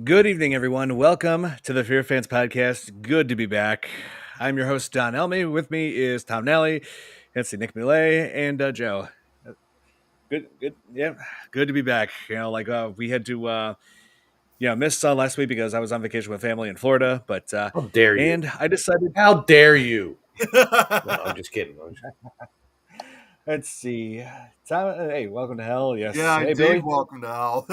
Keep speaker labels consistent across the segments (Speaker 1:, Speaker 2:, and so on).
Speaker 1: Good evening, everyone. Welcome to the FearFans podcast. Good to be back. I'm your host, Don Elmy. With me is Tom Nally, let's see, Nick Millet, and Joe. Good, yeah, good to be back. We had to, miss last week because I was on vacation with family in Florida. But
Speaker 2: How dare you?
Speaker 1: and I decided,
Speaker 2: How dare you? No, I'm just kidding.
Speaker 1: let's see, Tom. Hey, welcome to hell. Yes.
Speaker 3: Yeah,
Speaker 1: Hey,
Speaker 3: indeed.
Speaker 1: Billy.
Speaker 3: Welcome to hell.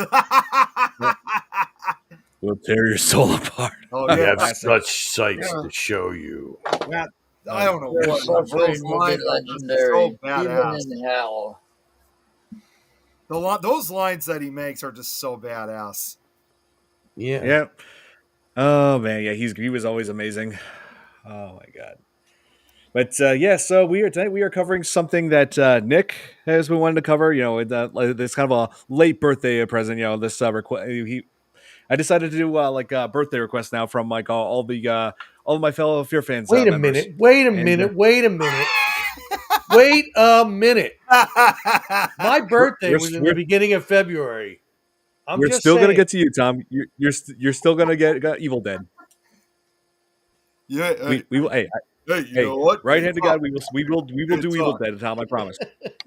Speaker 1: We'll tear your soul apart.
Speaker 3: Oh
Speaker 2: We
Speaker 3: yeah,
Speaker 2: have
Speaker 1: Classic.
Speaker 2: such sights
Speaker 3: Yeah.
Speaker 2: to show you.
Speaker 3: yeah. I don't know
Speaker 4: Your
Speaker 3: what
Speaker 4: suffering
Speaker 3: those
Speaker 4: will be
Speaker 3: lines are just
Speaker 4: legendary,
Speaker 3: so badass.
Speaker 4: even in hell.
Speaker 3: Those lines that he makes are just so badass.
Speaker 2: Yeah.
Speaker 1: Yeah. Oh man, yeah, he was always amazing. Oh my god. But so tonight we are covering something that Nick has been wanting to cover. This kind of a late birthday present. This I decided to do birthday requests now from all of my fellow Fear fans.
Speaker 2: Wait a
Speaker 1: members.
Speaker 2: minute. Wait a
Speaker 1: And,
Speaker 2: minute. Wait a minute. Wait a minute. My birthday
Speaker 1: We're-
Speaker 2: was in
Speaker 1: we're-
Speaker 2: the beginning of February.
Speaker 1: we're still gonna get to you, Tom. You're still gonna get Evil Dead.
Speaker 3: Yeah. Hey,
Speaker 1: We will. Hey,
Speaker 3: you know what?
Speaker 1: right hand to God, we will do
Speaker 3: It's,
Speaker 1: Evil Dead, Tom. I promise.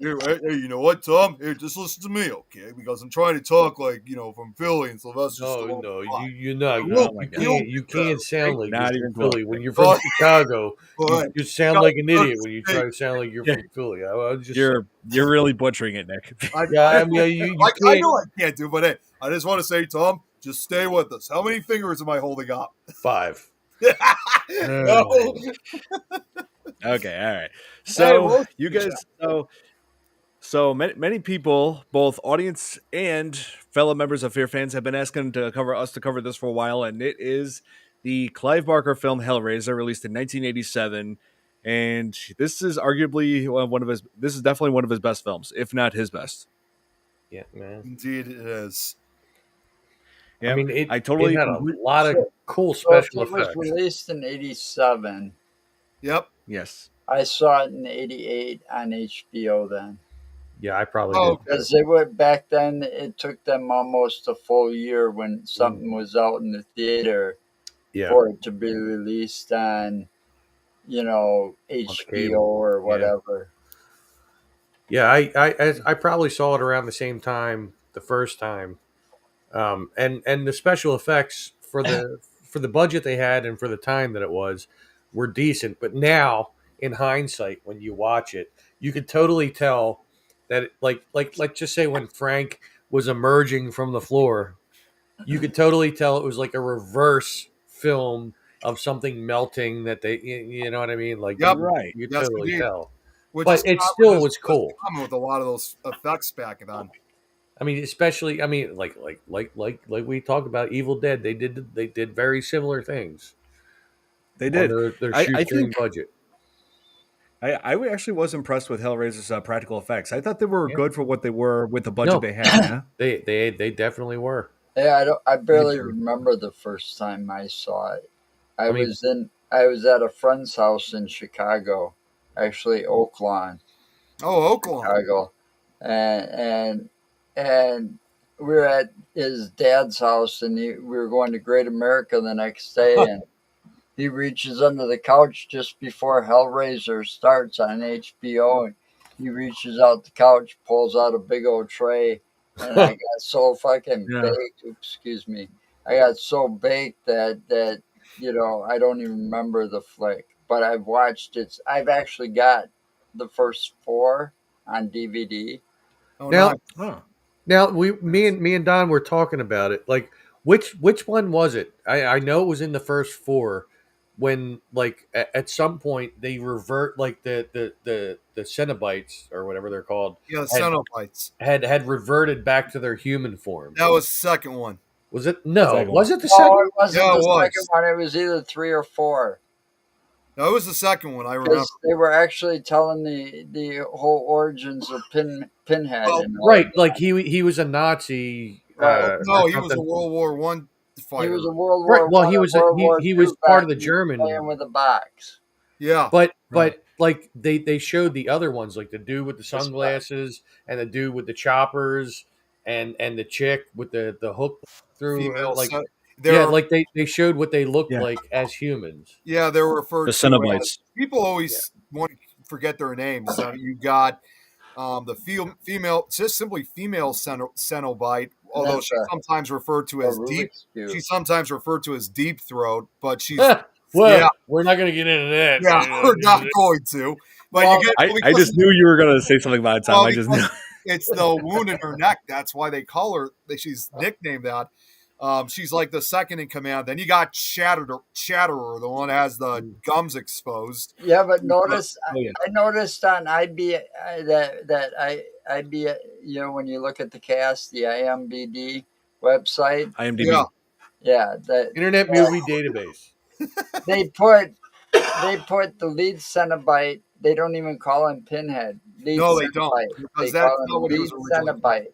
Speaker 3: Hey, you know what, Tom? Here, just listen to me, okay? Because I'm trying to talk from Philly and Sylvester Stallone.
Speaker 2: No, you're not.
Speaker 1: Oh my God.
Speaker 2: You can't sound like
Speaker 1: Not
Speaker 2: you're
Speaker 1: even
Speaker 2: from Philly.
Speaker 1: close.
Speaker 2: When you're from Chicago,
Speaker 3: But
Speaker 2: you sound like an idiot when you try to sound like you're
Speaker 1: Yeah.
Speaker 2: from Philly. I was just
Speaker 1: You're really butchering it, Nick.
Speaker 2: I mean, you
Speaker 3: I
Speaker 2: can't.
Speaker 3: know I can't do, but hey, I just want to say, Tom, just stay with us. How many fingers am I holding up?
Speaker 2: 5.
Speaker 3: No.
Speaker 1: Okay, all right.
Speaker 3: Hey,
Speaker 1: So
Speaker 3: well,
Speaker 1: you guys, so many people, both audience and fellow members of Fear Fans, have been asking to cover this for a while, and it is the Clive Barker film Hellraiser, released in 1987, and this is arguably This is definitely one of his best films, if not his best.
Speaker 2: Yeah, man.
Speaker 3: Indeed, it is.
Speaker 1: Yeah,
Speaker 2: I mean, it had a
Speaker 1: agree.
Speaker 2: lot of cool
Speaker 4: So if
Speaker 2: special
Speaker 4: it was
Speaker 2: effects.
Speaker 4: released in 87.
Speaker 3: Yep.
Speaker 1: Yes.
Speaker 4: I saw it in 88 on HBO then.
Speaker 2: Yeah, I probably
Speaker 3: Oh,
Speaker 2: did.
Speaker 4: Because they were back then, it took them almost a full year when something was out in the theater
Speaker 2: Yeah,
Speaker 4: for it to be released on, HBO
Speaker 2: cable.
Speaker 4: or whatever.
Speaker 2: yeah. I probably saw it around the same time the first time, and the special effects for the budget they had and for the time that it was were decent. But now, in hindsight, when you watch it, you could totally tell that like just say when Frank was emerging from the floor, you could totally tell it was like a reverse film of something melting that you know what I mean? Like
Speaker 3: Yep.
Speaker 1: Right.
Speaker 2: you could
Speaker 3: Yes,
Speaker 2: totally
Speaker 3: indeed.
Speaker 2: tell.
Speaker 3: Which
Speaker 2: But
Speaker 3: is
Speaker 2: it
Speaker 3: common-
Speaker 2: still
Speaker 3: is-
Speaker 2: was cool.
Speaker 3: Common with a lot of those effects back then.
Speaker 2: I mean, especially like we talked about Evil Dead. They did very similar things.
Speaker 1: They did.
Speaker 2: On their
Speaker 1: I
Speaker 2: shoestring
Speaker 1: think
Speaker 2: budget.
Speaker 1: I actually was impressed with Hellraiser's practical effects. I thought they were
Speaker 2: Yeah.
Speaker 1: good for what they were with the budget
Speaker 2: No.
Speaker 1: they had. Yeah?
Speaker 2: They definitely were.
Speaker 4: Yeah, I barely remember the first time I saw it. I
Speaker 2: mean-
Speaker 4: was at a friend's house in Chicago, actually Oak Lawn,
Speaker 3: Oh, Oklahoma.
Speaker 4: Chicago, and we were at his dad's house, and we were going to Great America the next day, and he reaches under the couch just before Hellraiser starts on HBO, and he reaches out the couch, pulls out a big old tray, and I got so fucking
Speaker 1: Yeah.
Speaker 4: baked. Excuse me, I got so baked that I don't even remember the flick, but I've watched it. I've actually got the first 4 on DVD.
Speaker 3: Oh,
Speaker 2: Now-
Speaker 3: nice.
Speaker 1: Oh.
Speaker 2: Now me and Don were talking about it. Like which one was it? I know it was in the first 4 when like at some point they revert like the Cenobites or whatever they're called
Speaker 3: Yeah, Cenobites.
Speaker 2: had reverted back to their human form.
Speaker 3: That was the second one.
Speaker 2: Was it? No,
Speaker 1: Second
Speaker 2: was
Speaker 1: one.
Speaker 2: it the second?
Speaker 4: Oh, it wasn't
Speaker 3: Yeah, it
Speaker 4: the
Speaker 3: was.
Speaker 4: second one. It was either 3 or 4.
Speaker 3: That was the second one. I remember.
Speaker 4: Because they were actually telling the whole origins of Pinhead.
Speaker 3: Well,
Speaker 4: and all
Speaker 2: Right,
Speaker 4: that.
Speaker 2: like he was a Nazi.
Speaker 4: Right.
Speaker 3: No,
Speaker 2: or
Speaker 3: he was a
Speaker 2: something.
Speaker 3: World War One
Speaker 4: He
Speaker 3: fighter.
Speaker 4: was a World
Speaker 2: Right,
Speaker 4: War
Speaker 2: well,
Speaker 4: One
Speaker 2: he
Speaker 4: or
Speaker 2: was
Speaker 4: World War
Speaker 2: he
Speaker 4: II
Speaker 2: was part of the
Speaker 4: vet
Speaker 2: German.
Speaker 4: playing with a box.
Speaker 3: Yeah.
Speaker 2: But
Speaker 1: Right.
Speaker 2: like they showed the other ones, like the dude with the sunglasses and the dude with the choppers and the chick with the hook through her,
Speaker 3: Female
Speaker 2: like
Speaker 3: Cen-
Speaker 2: Yeah,
Speaker 3: They're
Speaker 2: like they showed what they looked
Speaker 1: Yeah,
Speaker 2: like as humans.
Speaker 3: yeah, they're
Speaker 1: the
Speaker 3: referred to as
Speaker 1: Cenobites.
Speaker 3: people
Speaker 2: Yeah.
Speaker 3: always want to forget their names. You got the female, just simply female Cenobite,
Speaker 4: And
Speaker 3: although
Speaker 4: that's
Speaker 3: she's sometimes referred to
Speaker 4: a
Speaker 3: as deep.
Speaker 4: Rubik's cube.
Speaker 3: She's sometimes referred to as deep throat, but she's yeah,
Speaker 2: Well, we're not going to get into that.
Speaker 3: yeah, we're not going to. But you
Speaker 4: Well,
Speaker 3: get
Speaker 1: I,
Speaker 3: well,
Speaker 1: I
Speaker 3: because
Speaker 1: just knew you were gonna say something about time.
Speaker 3: well
Speaker 1: I just knew.
Speaker 3: because it's the wound in her neck. That's why they call her. She's nicknamed that. She's like the second in command. Then you got Chatterer, the one that has the gums exposed.
Speaker 4: yeah, but
Speaker 3: But
Speaker 4: notice
Speaker 1: Oh yeah,
Speaker 4: I noticed on IB IB, when you look at the cast, the IMBD website,
Speaker 3: yeah,
Speaker 1: IMDb.
Speaker 4: yeah, that
Speaker 2: Internet Movie Database.
Speaker 4: they put they put the lead Cenobite. They don't even call him Pinhead. Lead
Speaker 3: no, they don't
Speaker 4: Cenobite.
Speaker 3: because
Speaker 4: They
Speaker 3: that's
Speaker 4: call
Speaker 3: not
Speaker 4: him
Speaker 3: what he was
Speaker 4: lead
Speaker 3: originally.
Speaker 4: Cenobite.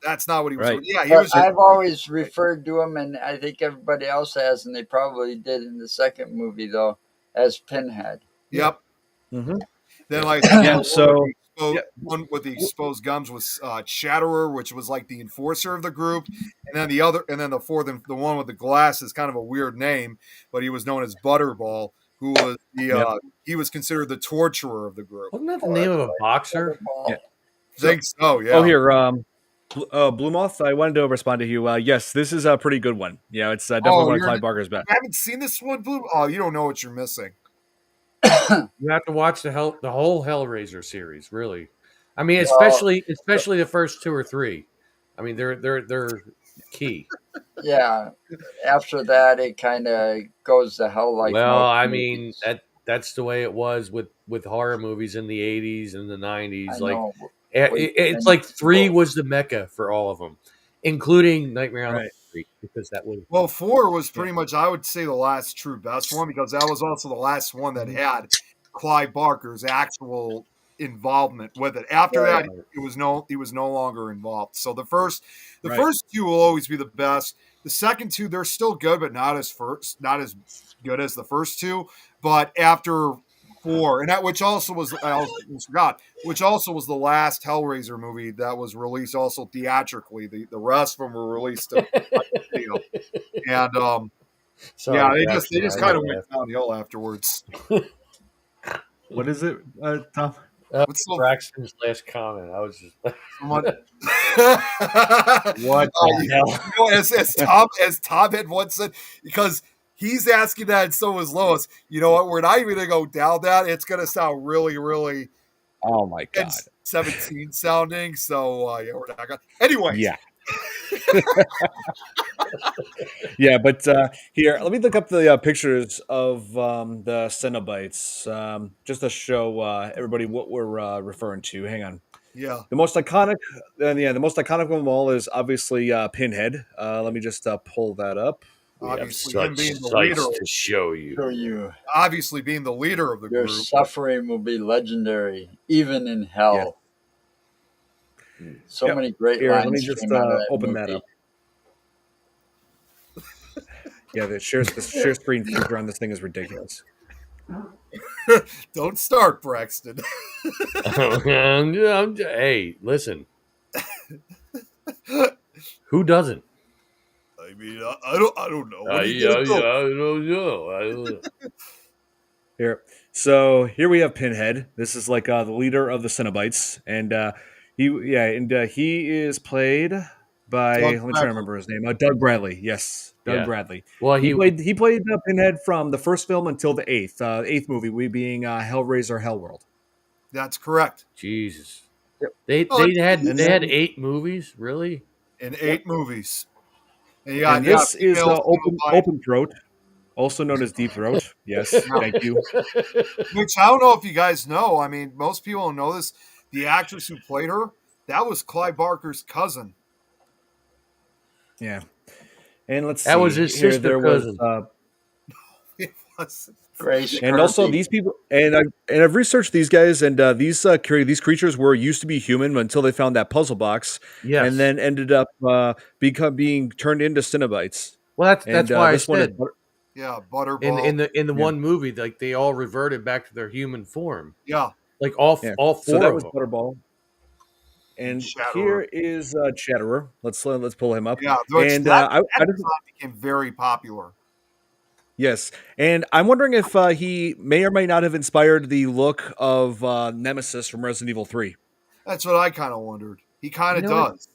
Speaker 3: That's not what he was.
Speaker 1: Right.
Speaker 3: Yeah, he
Speaker 4: But
Speaker 3: was.
Speaker 4: I've always referred to him, and I think everybody else has, and they probably did in the second movie though, as Pinhead.
Speaker 2: Yeah.
Speaker 3: Yep.
Speaker 1: Hmm.
Speaker 3: Then, like I said,
Speaker 1: Yeah. So yeah,
Speaker 3: one with the exposed gums was Chatterer, which was like the enforcer of the group, and then the other, and then the fourth, the one with the glass is kind of a weird name, but he was known as Butterball, who was
Speaker 1: yep,
Speaker 3: he was considered the torturer of the group.
Speaker 2: Wasn't that the
Speaker 4: Oh,
Speaker 2: name
Speaker 4: that's
Speaker 2: of a
Speaker 4: right.
Speaker 2: boxer?
Speaker 1: yeah.
Speaker 4: Butterball.
Speaker 1: So
Speaker 3: Think so, yeah.
Speaker 1: oh here, Blue Moth. I wanted to respond to you. Yes, this is a pretty good one. Yeah, it's definitely
Speaker 3: Oh,
Speaker 1: one of
Speaker 3: you
Speaker 1: Clive Barker's best.
Speaker 3: haven't seen this one, Blue? Oh, you don't know what you're missing.
Speaker 2: You have to watch the whole Hellraiser series, really. I mean,
Speaker 4: Well,
Speaker 2: especially the first two or three. I mean, they're key.
Speaker 4: yeah. After that, it kind of goes to hell like
Speaker 2: Well,
Speaker 4: most
Speaker 2: I mean
Speaker 4: movies.
Speaker 2: that's the way it was with horror movies in the '80s and the
Speaker 4: I
Speaker 2: '90s. Like
Speaker 4: know.
Speaker 2: it's like three was the mecca for all of them, including Nightmare on Elm
Speaker 1: Right.
Speaker 2: Street, because that was
Speaker 3: Well, four was
Speaker 1: Yeah.
Speaker 3: pretty much, I would say, the last true best one because that was also the last one that
Speaker 1: Mhm.
Speaker 3: had Clive Barker's actual involvement with it. After
Speaker 4: Right.
Speaker 3: that, he was no longer involved. So the
Speaker 1: Right.
Speaker 3: first two will always be the best. The second two, they're still good, but not as good as the first two. But after four, and that which also was I almost forgot, which also was the last Hellraiser movie that was released also theatrically. The rest of them were released to video. And yeah,
Speaker 2: sorry.
Speaker 3: they
Speaker 2: Braxton,
Speaker 3: just
Speaker 2: I
Speaker 3: kind of
Speaker 2: know
Speaker 3: went downhill afterwards.
Speaker 1: What is it, Tom?
Speaker 2: that.
Speaker 3: What's so
Speaker 2: Braxton's last comment. I was just
Speaker 3: what?
Speaker 2: what the hell?
Speaker 3: You know, as Tom had once said, because he's asking that, and so was Lois. You know what? We're not even gonna go down that. It's gonna sound really, really
Speaker 1: Oh my God.
Speaker 3: 17 sounding. So yeah, we're not gonna. Anyways,
Speaker 1: Yeah. Yeah, but here, let me look up the pictures of the Cenobites, just to show everybody what we're referring to. Hang on.
Speaker 3: yeah,
Speaker 1: The most iconic, the most iconic of them all is obviously Pinhead. Let me just pull that up.
Speaker 2: We have
Speaker 3: obviously him
Speaker 2: such
Speaker 3: being the leader,
Speaker 2: sights to show you.
Speaker 4: For you,
Speaker 3: obviously being the leader of the
Speaker 4: your
Speaker 3: group.
Speaker 4: suffering will be legendary, even in
Speaker 1: Yeah.
Speaker 4: hell. So
Speaker 1: Yep.
Speaker 4: many great
Speaker 1: Here, let me
Speaker 4: lines
Speaker 1: just
Speaker 4: came out of that
Speaker 1: open
Speaker 4: movie.
Speaker 1: that up. Yeah, the share screen feature on this thing is ridiculous.
Speaker 3: Don't start, Braxton.
Speaker 2: Hey, listen. Who doesn't?
Speaker 3: I mean, I don't know. What are you
Speaker 2: Yeah,
Speaker 3: gonna do?
Speaker 2: I don't know. I don't know.
Speaker 1: Here, so here we have Pinhead. This is like the leader of the Cenobites, and he is played by.
Speaker 3: Doug
Speaker 1: Let me try to
Speaker 3: Bradley.
Speaker 1: remember his name. Doug Bradley. Yes, Doug
Speaker 2: Yeah.
Speaker 1: Bradley.
Speaker 2: Well,
Speaker 1: He played Pinhead from the first film until the eighth movie, we being Hellraiser Hellworld.
Speaker 3: That's correct.
Speaker 2: Jesus.
Speaker 1: Yep.
Speaker 2: They
Speaker 3: Oh,
Speaker 2: had
Speaker 1: And
Speaker 2: they had
Speaker 1: then
Speaker 2: 8 movies, really?
Speaker 3: in 8 movies. And
Speaker 1: and this is
Speaker 3: female Cenobite,
Speaker 1: open throat, also known as deep throat. Yes, thank you.
Speaker 3: which I don't know if you guys know. I mean, most people don't know this. The actress who played her, that was Clive Barker's cousin.
Speaker 1: Yeah, and let's see.
Speaker 2: That was his
Speaker 1: Here
Speaker 2: sister
Speaker 1: there was.
Speaker 2: cousin.
Speaker 3: It was-
Speaker 4: Grace
Speaker 1: And also,
Speaker 4: Kirby.
Speaker 1: these people, I've researched these guys, and these creatures were used to be human until they found that puzzle box,
Speaker 2: Yes.
Speaker 1: and then ended up being turned into Cenobites.
Speaker 2: Well,
Speaker 1: And
Speaker 2: that's why I
Speaker 1: this one is
Speaker 2: said
Speaker 3: yeah, Butterball.
Speaker 2: in the
Speaker 1: Yeah.
Speaker 2: one movie, like they all reverted back to their human form.
Speaker 3: yeah,
Speaker 2: Like all
Speaker 1: yeah.
Speaker 2: all
Speaker 1: So
Speaker 2: four
Speaker 1: that
Speaker 2: of
Speaker 1: was
Speaker 2: them.
Speaker 1: Butterball. And
Speaker 3: Shatterer.
Speaker 1: here is Chatterer. Let's pull him up.
Speaker 3: Yeah, which
Speaker 1: And
Speaker 3: that design became very popular.
Speaker 1: yes, and I'm wondering if he may or may not have inspired the look of Nemesis from Resident Evil 3.
Speaker 3: That's what I kind of wondered. He kind
Speaker 2: You
Speaker 3: of
Speaker 2: know what?
Speaker 3: does.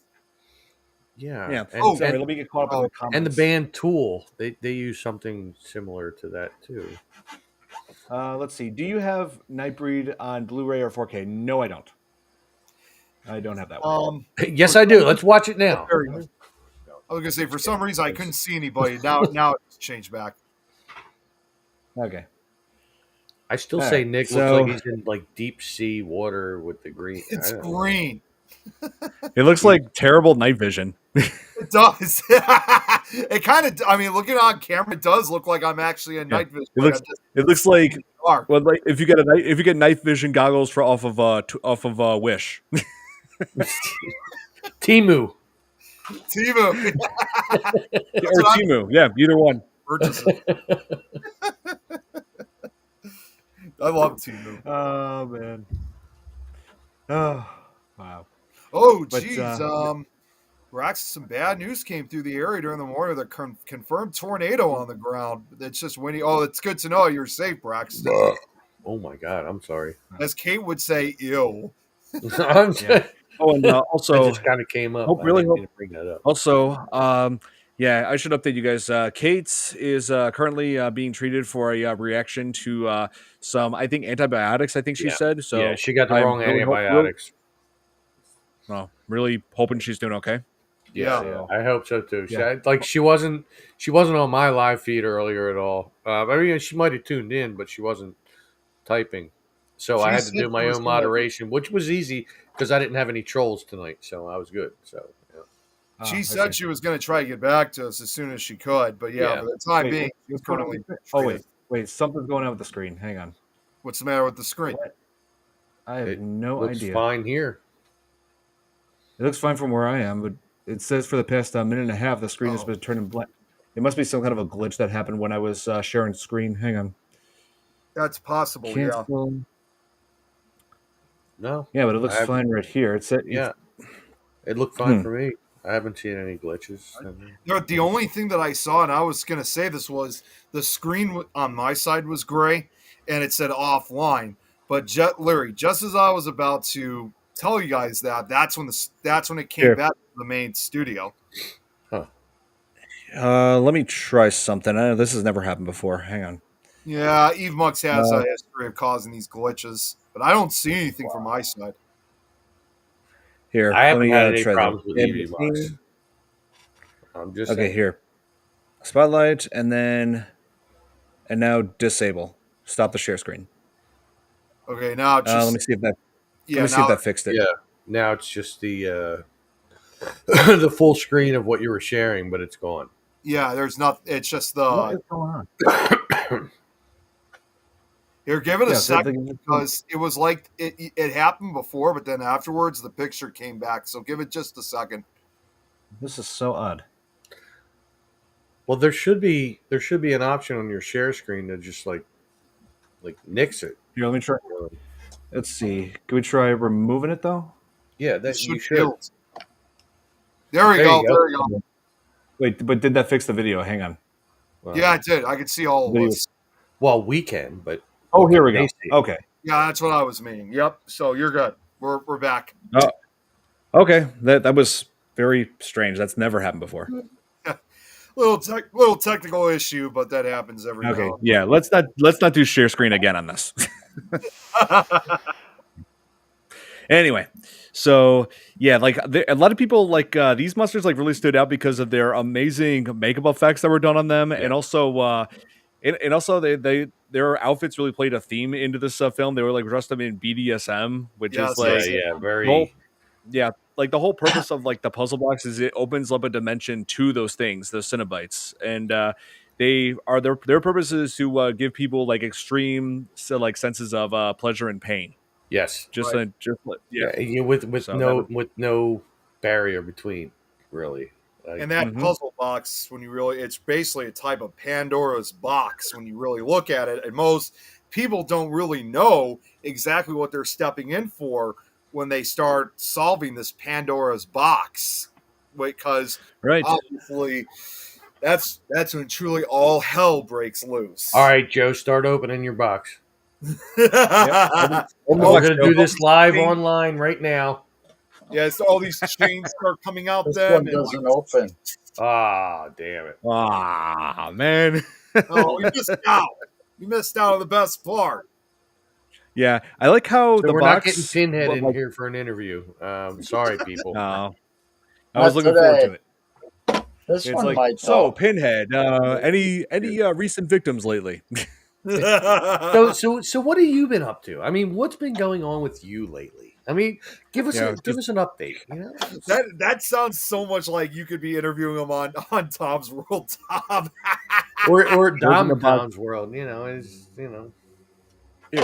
Speaker 2: Yeah,
Speaker 1: Yeah.
Speaker 3: Oh,
Speaker 1: Sorry, let me get caught up in the
Speaker 2: and the
Speaker 1: comments.
Speaker 2: band Tool, they use something similar to that too.
Speaker 1: Let's see. Do you have Nightbreed on Blu-ray or 4K? No, I don't. I don't have that one.
Speaker 2: Yes,
Speaker 3: for
Speaker 2: I do.
Speaker 3: some
Speaker 2: Let's watch it
Speaker 3: reason-
Speaker 2: now.
Speaker 3: there you go. I was gonna say for some reason I couldn't see anybody. Now it's changed back.
Speaker 1: Okay.
Speaker 2: I still
Speaker 1: All
Speaker 2: say
Speaker 1: right,
Speaker 2: Nick looks
Speaker 1: so-
Speaker 2: like he's in like deep sea water with the green.
Speaker 3: It's
Speaker 2: I don't know.
Speaker 3: green.
Speaker 1: It looks like terrible night vision.
Speaker 3: It does. It kind of. I mean, looking on camera, it does look like I'm actually in night vision.
Speaker 1: It looks like
Speaker 3: dark.
Speaker 1: well, like if you get night vision goggles for off of Wish.
Speaker 2: Timu.
Speaker 3: Timu.
Speaker 1: Or Timu. Yeah, either one.
Speaker 3: Purchase it. I love Timu.
Speaker 1: Oh man. Oh wow.
Speaker 3: Oh,
Speaker 1: But,
Speaker 3: geez. Rax, some bad news came through the area during the morning. The confirmed tornado on the ground. It's just windy. Oh, it's good to know you're safe, Brax.
Speaker 2: Oh my god, I'm sorry.
Speaker 3: As Kate would say, ew.
Speaker 2: I'm
Speaker 1: Yeah. Oh, and
Speaker 2: that
Speaker 1: also,
Speaker 2: just kind of came up.
Speaker 1: hope-
Speaker 2: I
Speaker 1: really
Speaker 2: didn't
Speaker 1: hope-
Speaker 2: mean to bring that up.
Speaker 1: also, yeah, I should update you guys. Kate is currently being treated for a reaction to some, I think, antibiotics. I think she
Speaker 2: Yeah.
Speaker 1: said. So
Speaker 2: Yeah, she got the
Speaker 1: I'm
Speaker 2: wrong
Speaker 1: really
Speaker 2: antibiotics.
Speaker 1: really hoping she's doing okay.
Speaker 2: Yeah,
Speaker 3: Yeah.
Speaker 2: I hope so too.
Speaker 1: Yeah.
Speaker 2: She wasn't on my live feed earlier at all. I mean, she might have tuned in, but she wasn't typing. So I
Speaker 3: She
Speaker 2: had to
Speaker 3: said
Speaker 2: do my
Speaker 3: she was
Speaker 2: own
Speaker 3: gonna-
Speaker 2: moderation, which was easy because I didn't have any trolls tonight, so I was good. So yeah.
Speaker 3: She said she was going to try to get back to us as soon as she could. But yeah,
Speaker 2: Yeah.
Speaker 3: for the time
Speaker 1: Wait,
Speaker 3: being, she's
Speaker 1: what's going on
Speaker 3: currently.
Speaker 1: with it? Oh wait, something's going on with the screen. Hang on,
Speaker 3: What's the matter with the screen?
Speaker 1: I have
Speaker 2: It
Speaker 1: no
Speaker 2: looks
Speaker 1: idea.
Speaker 2: fine here.
Speaker 1: It looks fine from where I am, but it says for the past minute and a half the screen has been turning black. It must be some kind of a glitch that happened when I was sharing screen. Hang on.
Speaker 3: That's possible. Yeah.
Speaker 1: Cancel.
Speaker 2: No.
Speaker 1: Yeah, but it looks
Speaker 2: I have-
Speaker 1: fine right here. It's
Speaker 2: Yeah. It looked fine
Speaker 1: Hmm.
Speaker 2: for me. I haven't seen any glitches.
Speaker 3: The only thing that I saw, and I was going to say this, was the screen on my side was gray, and it said offline. But Larry, just as I was about to tell you guys that, that's when it came
Speaker 1: Here.
Speaker 3: back to the main studio.
Speaker 1: Let me try something. I know this has never happened before. Hang on.
Speaker 3: Yeah, Eve Mux has a history of causing these glitches, but I don't see anything from my side.
Speaker 1: Here,
Speaker 2: I haven't
Speaker 1: let me,
Speaker 2: had any
Speaker 1: try
Speaker 2: problems
Speaker 1: that.
Speaker 2: with EV Box. I'm just
Speaker 1: Okay,
Speaker 2: saying.
Speaker 1: here. Spotlight, and now disable. Stop the share screen.
Speaker 3: Okay, now it's
Speaker 1: Let
Speaker 3: just
Speaker 1: me see if that.
Speaker 3: yeah,
Speaker 1: Let me see
Speaker 3: now
Speaker 1: if that fixed it.
Speaker 2: Yeah. Now it's just the the full screen of what you were sharing, but it's gone.
Speaker 3: yeah, there's not. It's just
Speaker 1: What
Speaker 3: the
Speaker 1: is going on?
Speaker 3: here. Give it a
Speaker 1: Yeah, so
Speaker 3: second because it was like it happened before, but then afterwards the picture came back. So give it just a second.
Speaker 1: This is so odd.
Speaker 2: Well, there should be an option on your share screen to just like nix it.
Speaker 1: Here, let me try. Let's see. Can we try removing it though?
Speaker 2: Yeah,
Speaker 3: It
Speaker 2: that you
Speaker 3: should
Speaker 2: should.
Speaker 3: build. There we
Speaker 2: There
Speaker 3: go.
Speaker 2: you go.
Speaker 3: There we go.
Speaker 1: Wait, but did that fix the video? Hang on.
Speaker 2: Well,
Speaker 3: Yeah, I did. I could see all of
Speaker 1: Video-
Speaker 3: us.
Speaker 2: well, we can, but
Speaker 1: Oh, here we go.
Speaker 2: They see.
Speaker 1: Okay.
Speaker 3: Yeah, that's what I was meaning. Yep. So you're good. We're back.
Speaker 1: Okay. That was very strange. That's never happened before.
Speaker 3: Little technical issue, but that happens every
Speaker 1: Okay.
Speaker 3: now
Speaker 1: Yeah. Let's not do share screen again on this.
Speaker 3: and
Speaker 1: Anyway, so yeah, like a lot of people like these monsters like really stood out because of their amazing makeup effects that were done on them, and also their outfits really played a theme into this film. They were like dressed up in BDSM, which
Speaker 3: Yes,
Speaker 1: is like
Speaker 2: very.
Speaker 1: yeah, like the whole purpose of like the puzzle box is it opens up a dimension to those things, those Cenobites, and they are their purpose is to give people like extreme senses of pleasure and pain.
Speaker 2: Yes.
Speaker 1: Just
Speaker 3: Right.
Speaker 1: yeah.
Speaker 2: With
Speaker 1: So
Speaker 2: with no barrier between, really. Like,
Speaker 3: And that
Speaker 1: Mhm.
Speaker 3: puzzle box, when you really, it's basically a type of Pandora's box when you really look at it. And most people don't really know exactly what they're stepping in for when they start solving this Pandora's box, because
Speaker 1: Right.
Speaker 3: obviously that's when truly all hell breaks loose.
Speaker 2: All right, Joe, start opening your box.
Speaker 1: Yep.
Speaker 3: Oh,
Speaker 1: Open the
Speaker 2: We're
Speaker 1: box,
Speaker 2: gonna
Speaker 1: Joe.
Speaker 2: do this live
Speaker 3: chains-
Speaker 2: online right now.
Speaker 3: Yes, all these chains start coming out.
Speaker 4: This
Speaker 3: Then
Speaker 4: one
Speaker 3: and
Speaker 4: doesn't open.
Speaker 2: Ah, damn it.
Speaker 1: Ah, man.
Speaker 3: oh, you missed out. You missed out on the best part.
Speaker 1: Yeah, I like how
Speaker 2: So
Speaker 1: the
Speaker 2: we're not getting
Speaker 1: box.
Speaker 2: Pinhead
Speaker 1: well,
Speaker 2: in
Speaker 1: like,
Speaker 2: here for an interview. Sorry, people.
Speaker 1: no, I was
Speaker 4: Not
Speaker 1: looking forward
Speaker 4: today.
Speaker 1: to it.
Speaker 4: This
Speaker 1: It's
Speaker 4: one
Speaker 1: like,
Speaker 4: might
Speaker 1: so
Speaker 4: though.
Speaker 1: Pinhead. Any recent victims lately?
Speaker 2: So what have you been up to? I mean, what's been going on with you lately? I mean, give us
Speaker 1: Yeah,
Speaker 2: give us an update. You know,
Speaker 3: that sounds so much like you could be interviewing him on Tom's World Tom.
Speaker 2: or
Speaker 1: Wasn't the
Speaker 2: Dom
Speaker 1: box?
Speaker 2: Tom's world.
Speaker 1: Yeah,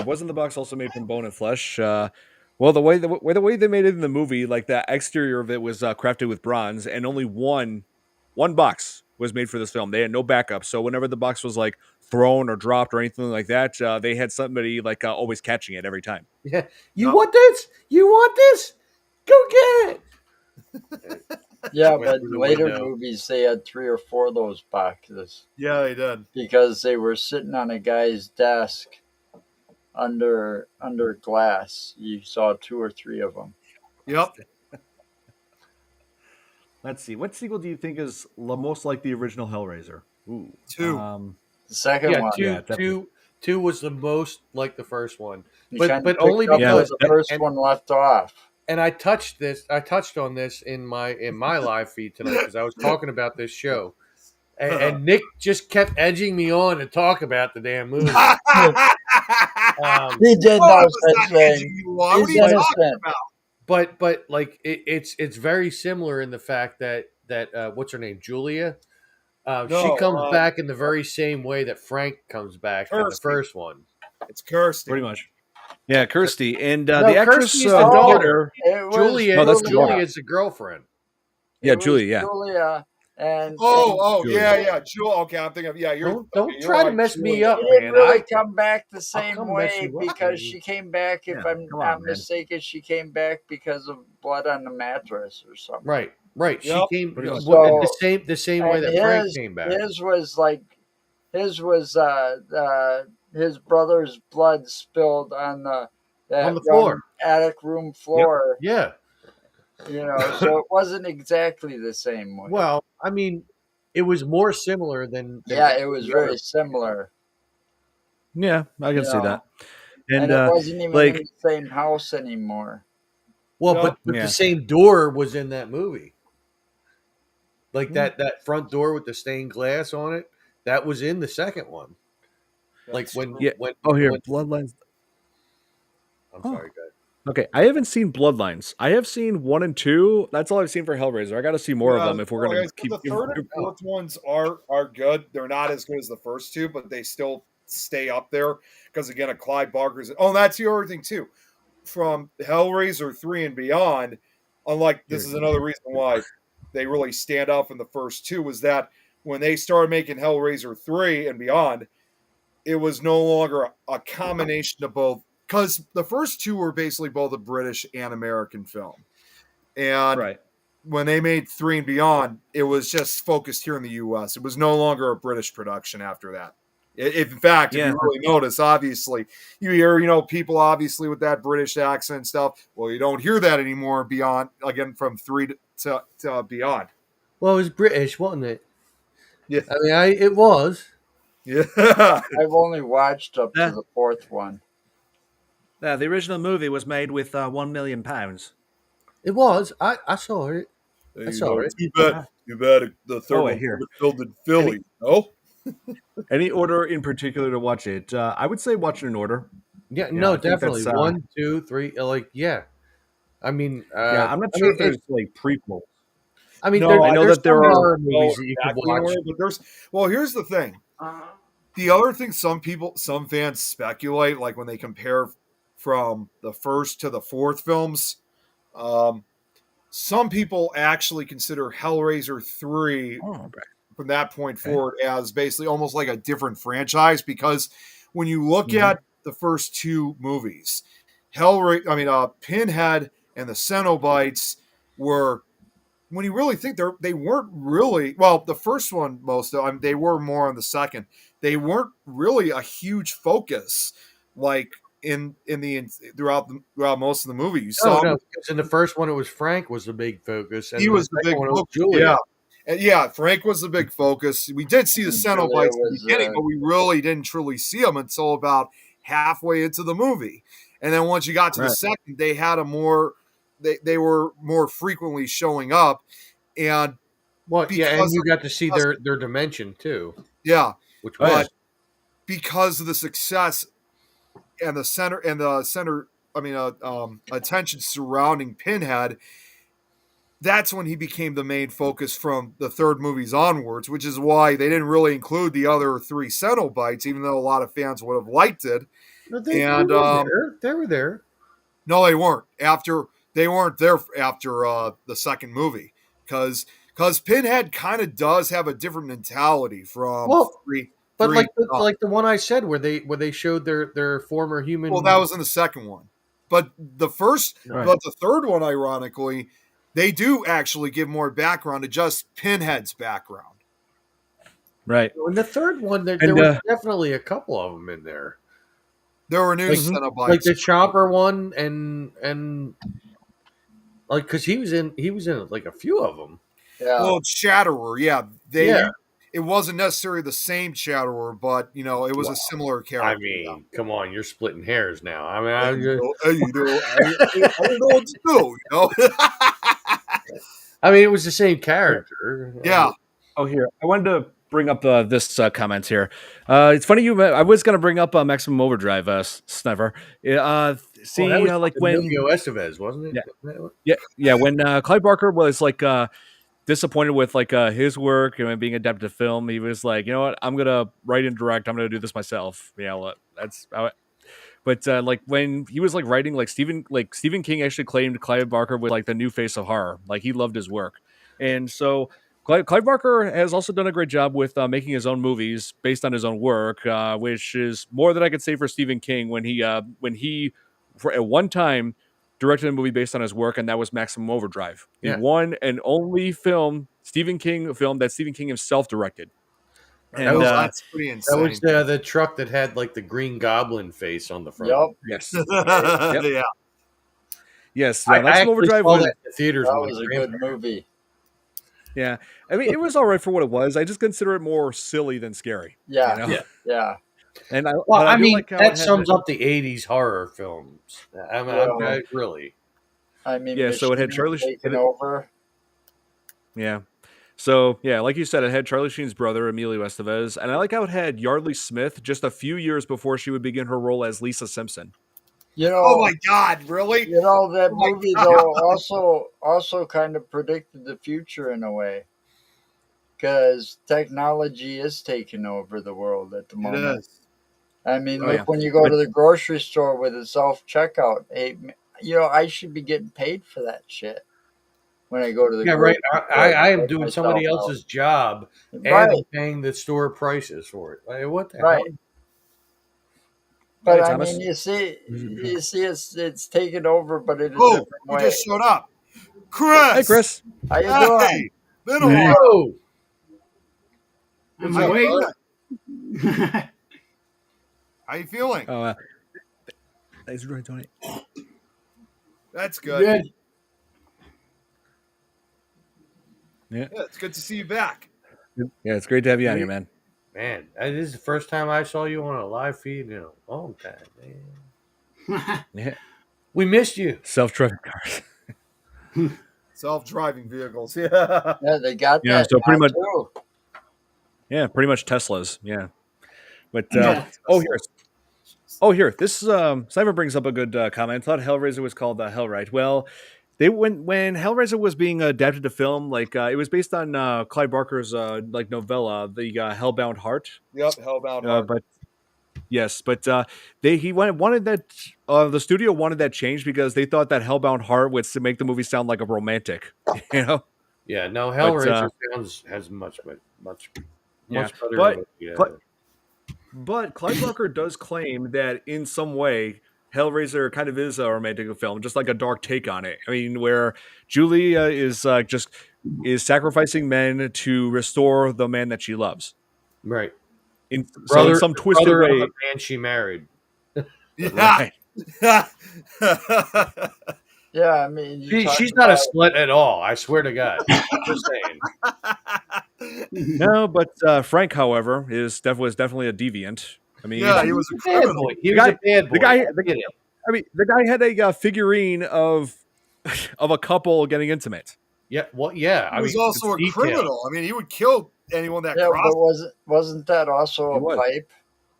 Speaker 1: wasn't the box also made from bone and flesh? Well, the way they made it in the movie, like the exterior of it was crafted with bronze, and only one box was made for this film. They had no backup, so whenever the box was like thrown or dropped or anything like that, they had somebody like always catching it every time.
Speaker 2: Yeah, you
Speaker 3: No.
Speaker 2: want this? You want this? Go get it.
Speaker 4: Yeah,
Speaker 2: Went
Speaker 4: but
Speaker 2: through the
Speaker 4: later
Speaker 2: window.
Speaker 4: movies they had 3 or 4 of those boxes
Speaker 3: Yeah, they did.
Speaker 4: because they were sitting on a guy's desk under glass. You saw 2 or 3 of them.
Speaker 3: Yep.
Speaker 1: Let's see, what sequel do you think is most like the original Hellraiser? Ooh,
Speaker 3: 2.
Speaker 4: The second
Speaker 2: Yeah,
Speaker 4: one,
Speaker 1: Yeah, definitely.
Speaker 2: two was the most like the first one,
Speaker 4: you
Speaker 2: but
Speaker 4: kinda
Speaker 2: but
Speaker 4: picked
Speaker 2: only
Speaker 4: up where
Speaker 2: because
Speaker 4: the first
Speaker 2: and
Speaker 4: one left off.
Speaker 2: and I touched on this in my live feed tonight because I was talking about this show, and Nick just kept edging me on to talk about the damn movie.
Speaker 4: He did
Speaker 3: Oh, I
Speaker 4: no
Speaker 3: was
Speaker 4: such
Speaker 3: not
Speaker 4: thing.
Speaker 3: edging you on. What
Speaker 4: He's
Speaker 3: are you talking
Speaker 4: innocent.
Speaker 3: about?
Speaker 2: But like it's very similar in the fact that what's her name, Julia. She
Speaker 3: No,
Speaker 2: comes back in the very same way that Frank comes back in the
Speaker 3: Kirsty.
Speaker 2: first one.
Speaker 3: It's Kirsty.
Speaker 1: Pretty much. Yeah, Kirsty and
Speaker 2: No,
Speaker 1: the actress
Speaker 2: Kirsty is the
Speaker 4: Oh,
Speaker 2: daughter.
Speaker 4: It was
Speaker 2: Julia,
Speaker 1: No, that's the
Speaker 2: Julia
Speaker 1: daughter.
Speaker 2: is the girlfriend.
Speaker 1: Yeah,
Speaker 4: it was
Speaker 1: Julia. Yeah,
Speaker 4: Julia and
Speaker 1: Julia.
Speaker 3: Yeah. Jewel. Okay, I'm thinking of
Speaker 2: Don't
Speaker 3: okay, you're
Speaker 2: try to
Speaker 3: right,
Speaker 2: mess me
Speaker 3: Julia.
Speaker 2: up,
Speaker 4: she didn't
Speaker 2: man.
Speaker 4: really come back the
Speaker 2: I'll
Speaker 4: same
Speaker 2: come mess
Speaker 4: way
Speaker 2: you up,
Speaker 4: because
Speaker 2: man.
Speaker 4: she came back. If
Speaker 1: Yeah,
Speaker 4: I'm
Speaker 1: come on,
Speaker 4: not
Speaker 1: man.
Speaker 4: mistaken, she came back because of blood on the mattress or something.
Speaker 2: Right. She
Speaker 3: Yep,
Speaker 2: came
Speaker 1: pretty much.
Speaker 2: the same way
Speaker 4: And
Speaker 2: that Frank came back.
Speaker 4: his was his brother's blood spilled on that
Speaker 2: On the floor.
Speaker 4: attic room floor.
Speaker 2: Yeah.
Speaker 4: So it wasn't exactly the same way.
Speaker 2: Well, I mean, it was more similar than
Speaker 4: Yeah, it was
Speaker 2: the
Speaker 4: very
Speaker 2: other.
Speaker 4: similar.
Speaker 1: Yeah, I can see
Speaker 4: know.
Speaker 1: that.
Speaker 4: And
Speaker 1: And
Speaker 4: it wasn't even
Speaker 1: like,
Speaker 4: in the same house anymore.
Speaker 2: Well,
Speaker 3: Yep.
Speaker 2: but
Speaker 1: Yeah.
Speaker 2: the same door was in that movie. Like
Speaker 1: Yeah.
Speaker 2: that front door with the stained glass on it, that was in the second one. Like when
Speaker 1: yeah.
Speaker 2: when
Speaker 1: Oh, here,
Speaker 2: when-
Speaker 1: Bloodlines.
Speaker 2: I'm
Speaker 1: Oh.
Speaker 2: sorry, guys.
Speaker 1: Okay, I haven't seen Bloodlines. I have seen 1 and 2. That's all I've seen for Hellraiser. I got to see more of them if we're gonna keep.
Speaker 3: The third and fourth ones are good. They're not as good as the first two, but they still stay up there because again, a Clive Barker's. Oh, that's the other thing too. From Hellraiser 3 and beyond, unlike this is another reason why they really stand out from the first two, was that when they started making Hellraiser 3 and beyond, it was no longer a combination of both, because the first two were basically both a British and American film. And
Speaker 1: Right.
Speaker 3: when they made 3 and beyond, it was just focused here in the US. It was no longer a British production after that. If in fact, if you really notice, obviously, you hear, people obviously with that British accent and stuff. Well, you don't hear that anymore beyond, again, from 3 to beyond.
Speaker 2: Well, it was British, wasn't it?
Speaker 3: Yeah.
Speaker 2: I mean, it was.
Speaker 3: Yeah.
Speaker 4: I've only watched up to the fourth one.
Speaker 1: The original movie was made with £1 million.
Speaker 2: It was. I saw it. I saw it.
Speaker 3: Too bad the third one
Speaker 1: here.
Speaker 3: was filmed in Philly. No?
Speaker 1: Any order in particular to watch it? I would say watch it in order.
Speaker 2: Yeah,
Speaker 1: I
Speaker 2: no,
Speaker 1: think
Speaker 2: definitely.
Speaker 1: that's,
Speaker 2: 1, 2, 3. Yeah. I mean,
Speaker 1: Yeah, I'm not
Speaker 2: I
Speaker 1: sure
Speaker 2: mean,
Speaker 1: if there's like prequels.
Speaker 2: I mean,
Speaker 3: No,
Speaker 1: I know
Speaker 2: there's
Speaker 1: that there
Speaker 2: some
Speaker 1: are-
Speaker 2: horror movies that you can
Speaker 3: Exactly
Speaker 2: watch.
Speaker 3: but here's the thing. The other thing some fans speculate, like when they compare from the first to the fourth films, some people actually consider Hellraiser 3 from that point forward as basically almost like a different franchise, because when you look at the first two movies, Pinhead and the Cenobites were, when you really think they weren't really, well, the first one most of, I mean, they were more on the second. They weren't really a huge focus like in the throughout most of the movie. You
Speaker 2: Oh
Speaker 3: saw
Speaker 2: no, because in the first one it was Frank was the big focus, and
Speaker 3: he
Speaker 2: in the
Speaker 3: was the
Speaker 2: second
Speaker 3: big
Speaker 2: one it was
Speaker 3: focus.
Speaker 2: Julia.
Speaker 3: Yeah, Frank was the big focus. We did see the
Speaker 4: And Julia
Speaker 3: Cenobites in the
Speaker 4: was
Speaker 3: beginning, but we really didn't truly see them until about halfway into the movie. And then once you got to the
Speaker 1: Right.
Speaker 3: second, they had a more they were more frequently showing up, and
Speaker 2: Well, yeah, and
Speaker 3: because
Speaker 2: you
Speaker 3: of
Speaker 2: got to see their dimension too,
Speaker 3: yeah,
Speaker 2: which
Speaker 1: Oh, yeah.
Speaker 2: was
Speaker 3: but because of the success and the center, I mean, attention surrounding Pinhead, that's when he became the main focus from the third movies onwards, which is why they didn't really include the other three Cenobites, even though a lot of fans would have liked it.
Speaker 2: no, they
Speaker 3: And
Speaker 2: were there. They were there.
Speaker 3: no, they weren't. They weren't there after the second movie, because Pinhead kind of does have a different mentality from
Speaker 2: Well,
Speaker 3: three.
Speaker 2: but
Speaker 3: Three.
Speaker 2: like the one I said where they showed their former human.
Speaker 3: Well, that was in the second one, but
Speaker 1: Right.
Speaker 3: but the third one, ironically, they do actually give more background to just Pinhead's background.
Speaker 1: Right.
Speaker 2: in the third one, there
Speaker 1: And,
Speaker 2: was definitely a couple of them in there,
Speaker 3: There were new
Speaker 2: Like-
Speaker 3: Cenobites.
Speaker 2: like the chopper one, and like because he was in like a few of them.
Speaker 4: yeah.
Speaker 3: Well, Shatterer, yeah.
Speaker 2: Yeah.
Speaker 3: It wasn't necessarily the same Shatterer, but it was a similar character.
Speaker 2: I mean, come on, you're splitting hairs now. I mean,
Speaker 3: I
Speaker 2: I
Speaker 3: don't know what to do.
Speaker 2: mean, it was the same character.
Speaker 3: Yeah.
Speaker 1: Oh, here. I wanted to bring up this comment here. It's funny I was going to bring up Maximum Overdrive, Sniper. See,
Speaker 2: That was
Speaker 1: like when
Speaker 2: Emilio Estevez, wasn't it?
Speaker 1: yeah, when Clive Barker was like disappointed with like his work and being adapted to film, he was like, you know what, I'm gonna write and direct. I'm gonna do this myself. That's how it. But like when he was like writing, like Stephen King actually claimed Clive Barker was like the new face of horror. Like he loved his work, and so Clive Barker has also done a great job with making his own movies based on his own work, which is more than I could say for Stephen King when he at one time directed a movie based on his work, and that was Maximum Overdrive, the
Speaker 2: Yeah.
Speaker 1: one and only Stephen King himself directed. And
Speaker 3: That's pretty insane.
Speaker 2: That was the truck that had like the Green Goblin face on the front.
Speaker 4: Yep.
Speaker 1: yes,
Speaker 3: Yeah.
Speaker 1: yes,
Speaker 2: I
Speaker 1: Maximum
Speaker 2: actually
Speaker 1: Overdrive
Speaker 2: saw
Speaker 1: was
Speaker 2: that in the theaters.
Speaker 4: That
Speaker 2: with
Speaker 4: was
Speaker 2: my
Speaker 4: a good
Speaker 2: grandpa.
Speaker 4: movie.
Speaker 1: yeah. I mean, it was all right for what it was. I just consider it more silly than scary.
Speaker 4: Yeah.
Speaker 1: You know?
Speaker 2: Yeah.
Speaker 4: Yeah.
Speaker 1: And
Speaker 2: Well,
Speaker 1: but
Speaker 2: I
Speaker 1: do
Speaker 2: mean,
Speaker 1: like how it
Speaker 2: that
Speaker 1: had
Speaker 2: sums up the '80s horror films. I mean,
Speaker 4: Yeah.
Speaker 2: really.
Speaker 4: I mean,
Speaker 1: Yeah, so it had
Speaker 4: Machine
Speaker 1: Charlie
Speaker 4: was
Speaker 1: Sheen-
Speaker 4: taking over.
Speaker 1: Yeah. So yeah, like you said, it had Charlie Sheen's brother, Emilio Estevez, and I like how it had Yardley Smith just a few years before she would begin her role as Lisa Simpson.
Speaker 4: You know,
Speaker 3: Oh my God! Really?
Speaker 4: that
Speaker 3: Oh my
Speaker 4: movie
Speaker 3: God.
Speaker 4: though also kind of predicted the future in a way, because technology is taking over the world at the
Speaker 3: It
Speaker 4: moment.
Speaker 3: is.
Speaker 4: I mean,
Speaker 1: Oh,
Speaker 4: look,
Speaker 1: yeah.
Speaker 4: when you go to the grocery store with a self checkout, hey, I should be getting paid for that shit when I go to the
Speaker 2: Yeah, right.
Speaker 4: grocery store
Speaker 2: I
Speaker 4: to
Speaker 2: am
Speaker 4: check
Speaker 2: doing
Speaker 4: myself
Speaker 2: somebody
Speaker 4: out.
Speaker 2: else's job and
Speaker 4: Right,
Speaker 2: I'm paying the store prices for it. Like, what the
Speaker 4: right.
Speaker 2: hell?
Speaker 4: But
Speaker 1: Hey,
Speaker 4: I
Speaker 1: Thomas.
Speaker 4: mean, it's taken over, but in a
Speaker 3: Oh,
Speaker 4: different
Speaker 3: who
Speaker 4: way.
Speaker 3: just showed up? Chris.
Speaker 1: Hey, Chris.
Speaker 4: How you doing?
Speaker 3: Hey, been a
Speaker 5: Hey.
Speaker 3: while.
Speaker 2: Oh,
Speaker 5: I'm
Speaker 3: How you
Speaker 5: awake.
Speaker 3: feeling? How you feeling?
Speaker 1: Oh, thanks for joining, Tony.
Speaker 3: That's good.
Speaker 5: Good.
Speaker 1: Yeah,
Speaker 3: Yeah, it's good to see you back.
Speaker 1: yeah, it's great to have you on here, man.
Speaker 2: man, this is the first time I saw you on a live feed in a long time, man.
Speaker 1: Yeah,
Speaker 2: We missed you.
Speaker 1: self-driving cars.
Speaker 3: Self-driving vehicles. Yeah.
Speaker 4: Yeah, they got
Speaker 1: Yeah,
Speaker 4: that
Speaker 1: so pretty
Speaker 4: now,
Speaker 1: much-
Speaker 4: too.
Speaker 1: Yeah, pretty much Teslas. Yeah, but
Speaker 5: Yeah.
Speaker 1: here. This Simon brings up a good comment. I thought Hellraiser was called Hellride. Well, when Hellraiser was being adapted to film, like it was based on Clive Barker's like novella, the Hellbound Heart.
Speaker 3: Yep. Hellbound Heart.
Speaker 1: But yes, but wanted that the studio wanted that changed because they thought that Hellbound Heart would make the movie sound like a romantic. You know.
Speaker 2: Yeah, no,
Speaker 1: But,
Speaker 2: Hellraiser has much
Speaker 1: Yeah,
Speaker 2: better.
Speaker 1: but-
Speaker 2: of a-
Speaker 1: But Clive Barker does claim that in some way Hellraiser kind of is a romantic film, just like a dark take on it. I mean, where Julie just is sacrificing men to restore the man that she loves.
Speaker 2: Right.
Speaker 1: So in
Speaker 2: Brother,
Speaker 1: some
Speaker 2: the
Speaker 1: twisted
Speaker 2: brother of the
Speaker 1: way,
Speaker 2: man she married.
Speaker 3: Yeah.
Speaker 1: right?
Speaker 4: Yeah, I mean, you talk
Speaker 2: She's not a
Speaker 4: about
Speaker 2: slut at all. I swear to God. Just saying.
Speaker 1: No, but Frank, however, was definitely a deviant. I mean,
Speaker 3: Yeah,
Speaker 2: He
Speaker 3: he
Speaker 2: was
Speaker 3: was a
Speaker 2: a bad
Speaker 3: criminal.
Speaker 2: boy. He
Speaker 1: the
Speaker 2: was
Speaker 1: guy,
Speaker 2: a bad
Speaker 1: the
Speaker 2: boy.
Speaker 1: guy,
Speaker 2: I get it.
Speaker 1: I mean, the guy had a figurine of of a couple getting intimate.
Speaker 2: Yeah. Well, yeah.
Speaker 3: He
Speaker 2: I
Speaker 3: was
Speaker 2: mean,
Speaker 1: It's,
Speaker 3: also a
Speaker 2: detail.
Speaker 3: criminal. I mean, he would kill anyone that
Speaker 4: yeah, but
Speaker 3: crossed.
Speaker 4: wasn't that also
Speaker 1: he
Speaker 4: a
Speaker 1: was.
Speaker 4: pipe,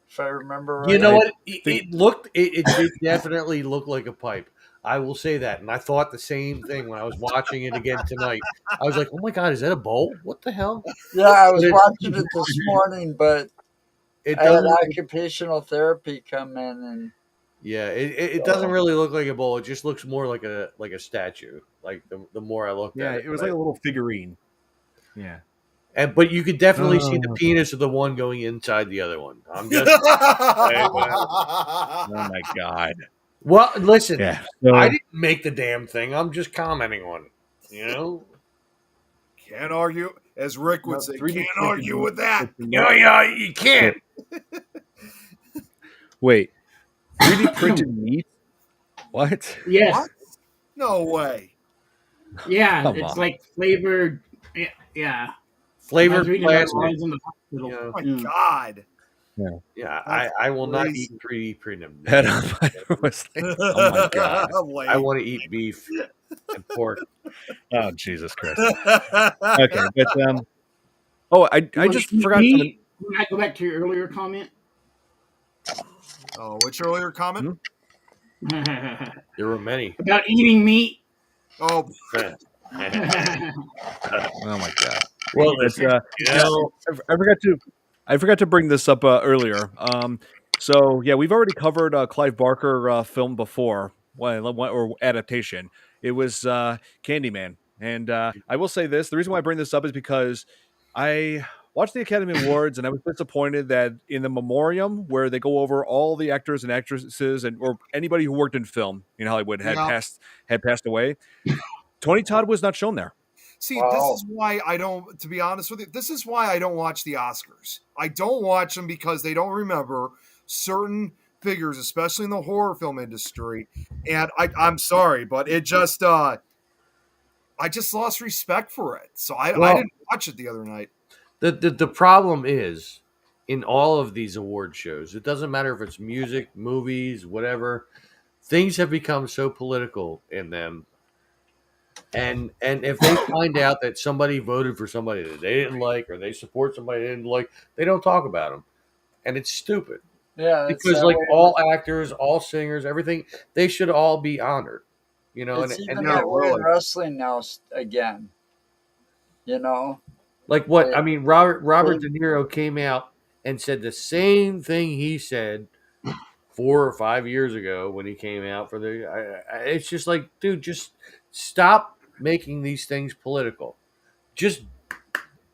Speaker 4: if I remember
Speaker 2: You
Speaker 4: right?
Speaker 2: know
Speaker 1: I
Speaker 2: what?
Speaker 1: think
Speaker 2: It looked. It did definitely look like a pipe. I will say that, and I thought the same thing when I was watching it again tonight. I was like, "Oh my God, is that a bowl? What the hell?"
Speaker 4: Yeah, I
Speaker 2: But
Speaker 4: was watching it this morning, but
Speaker 2: it
Speaker 4: I had
Speaker 2: doesn't.
Speaker 4: occupational therapy come in, and
Speaker 2: Yeah, it doesn't
Speaker 4: so
Speaker 2: really look like a bowl. It just looks more like a statue. Like the more I looked
Speaker 1: yeah,
Speaker 2: at it,
Speaker 1: it was like a little figurine. Yeah.
Speaker 2: but you could definitely see the
Speaker 1: Oh,
Speaker 2: penis of the one going inside the other one. I'm just saying.
Speaker 1: oh my god.
Speaker 2: Well, listen,
Speaker 1: Yeah.
Speaker 2: I
Speaker 1: So
Speaker 2: didn't make the damn thing. I'm just commenting on it. You know?
Speaker 3: Can't argue, as Rick would
Speaker 1: no,
Speaker 3: say,
Speaker 1: 3D
Speaker 3: can't
Speaker 1: printed
Speaker 3: argue
Speaker 1: meat
Speaker 3: with that.
Speaker 1: with the
Speaker 2: Yeah,
Speaker 1: no-
Speaker 2: yeah, you can't.
Speaker 1: wait, 3D printed meat? What?
Speaker 3: What?
Speaker 5: Yes.
Speaker 3: No way.
Speaker 5: Yeah,
Speaker 1: Come
Speaker 5: it's
Speaker 1: on.
Speaker 5: like flavored. Yeah. Yeah. I was
Speaker 2: Flavored
Speaker 5: reading about it while I
Speaker 2: plastic.
Speaker 5: was in the
Speaker 2: You
Speaker 5: hospital.
Speaker 2: know?
Speaker 3: My
Speaker 5: Yeah.
Speaker 3: God.
Speaker 2: Yeah,
Speaker 3: That's
Speaker 2: I will not
Speaker 3: crazy.
Speaker 2: eat 3D printed meat.
Speaker 1: Head on my was like, oh my god.
Speaker 2: I
Speaker 3: Lame.
Speaker 2: want to eat beef and pork.
Speaker 1: Oh Jesus Christ. Okay, but oh I
Speaker 5: You
Speaker 1: I
Speaker 5: want
Speaker 1: just
Speaker 5: to eat
Speaker 1: forgot something.
Speaker 5: meat? Can I go back to your earlier comment?
Speaker 3: Oh, what's your earlier comment?
Speaker 5: About
Speaker 2: There were many.
Speaker 5: eating meat.
Speaker 3: Oh,
Speaker 2: well,
Speaker 1: Oh my god. But
Speaker 2: listen, you
Speaker 1: yeah,
Speaker 2: know,
Speaker 1: I forgot to bring this up earlier. So yeah, we've already covered Clive Barker film before, or adaptation. It was Candyman, and I will say this: the reason why I bring this up is because I watched the Academy Awards, and I was disappointed that in the memoriam where they go over all the actors and actresses and or anybody who worked in film in Hollywood
Speaker 3: yeah.
Speaker 1: had passed away. Tony Todd was not shown there.
Speaker 3: See, this
Speaker 4: wow,
Speaker 3: is why I don't, to be honest with you, this is why I don't watch the Oscars. I don't watch them because they don't remember certain figures, especially in the horror film industry. And I'm sorry, but it just, I just lost respect for it. So I
Speaker 2: well,
Speaker 3: didn't watch it the other night.
Speaker 2: the problem is in all of these award shows, it doesn't matter if it's music, movies, whatever. Things have become so political in them, and if they find out that somebody voted for somebody that they didn't like or they support somebody they didn't like, they don't talk about them, and it's stupid
Speaker 4: yeah, it's
Speaker 2: because
Speaker 4: that
Speaker 2: like
Speaker 4: way.
Speaker 2: all actors, all singers, everything, they should all be honored, you know.
Speaker 4: It's even
Speaker 2: And
Speaker 3: Yeah,
Speaker 4: that way in
Speaker 3: really.
Speaker 4: wrestling now. Again, you know,
Speaker 2: like what
Speaker 4: they,
Speaker 2: I mean, Robert
Speaker 4: they
Speaker 2: De Niro came out and said the same thing he said 4 or 5 years ago when he came out for the. It's just like, dude, just stop making these things political. Just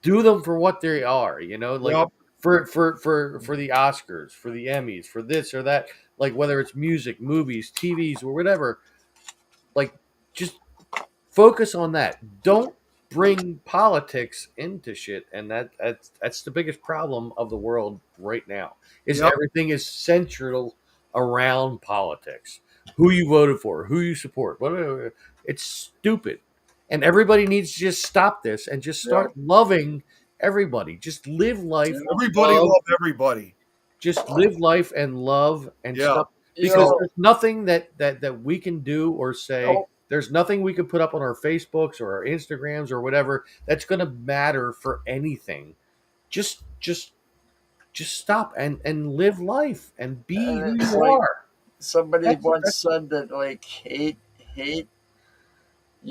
Speaker 2: do them for what they are. You know, like
Speaker 3: Yep.
Speaker 2: for the Oscars, for the Emmys, for this or that. Like whether it's music, movies, TVs, or whatever. Like just focus on that. Don't bring politics into shit, and that's the biggest problem of the world right now. Is
Speaker 3: Yep.
Speaker 2: everything is central around politics. Who you voted for, who you support. Whatever. It's stupid. And everybody needs to just stop this and just
Speaker 4: yeah,
Speaker 2: start loving everybody. Just live life
Speaker 4: yeah.
Speaker 2: and
Speaker 3: Everybody
Speaker 2: love.
Speaker 3: love everybody.
Speaker 2: Just live life and love and
Speaker 3: Yeah.
Speaker 2: stuff
Speaker 4: You
Speaker 2: because
Speaker 4: know,
Speaker 2: there's nothing that we can do or say.
Speaker 4: oh,
Speaker 2: There's nothing we can put up on our Facebooks or our Instagrams or whatever that's going to matter for anything. Just stop and live life and be
Speaker 4: and
Speaker 2: who
Speaker 4: it's
Speaker 2: you
Speaker 4: like
Speaker 2: are.
Speaker 4: somebody
Speaker 2: That's
Speaker 4: once said that like hate,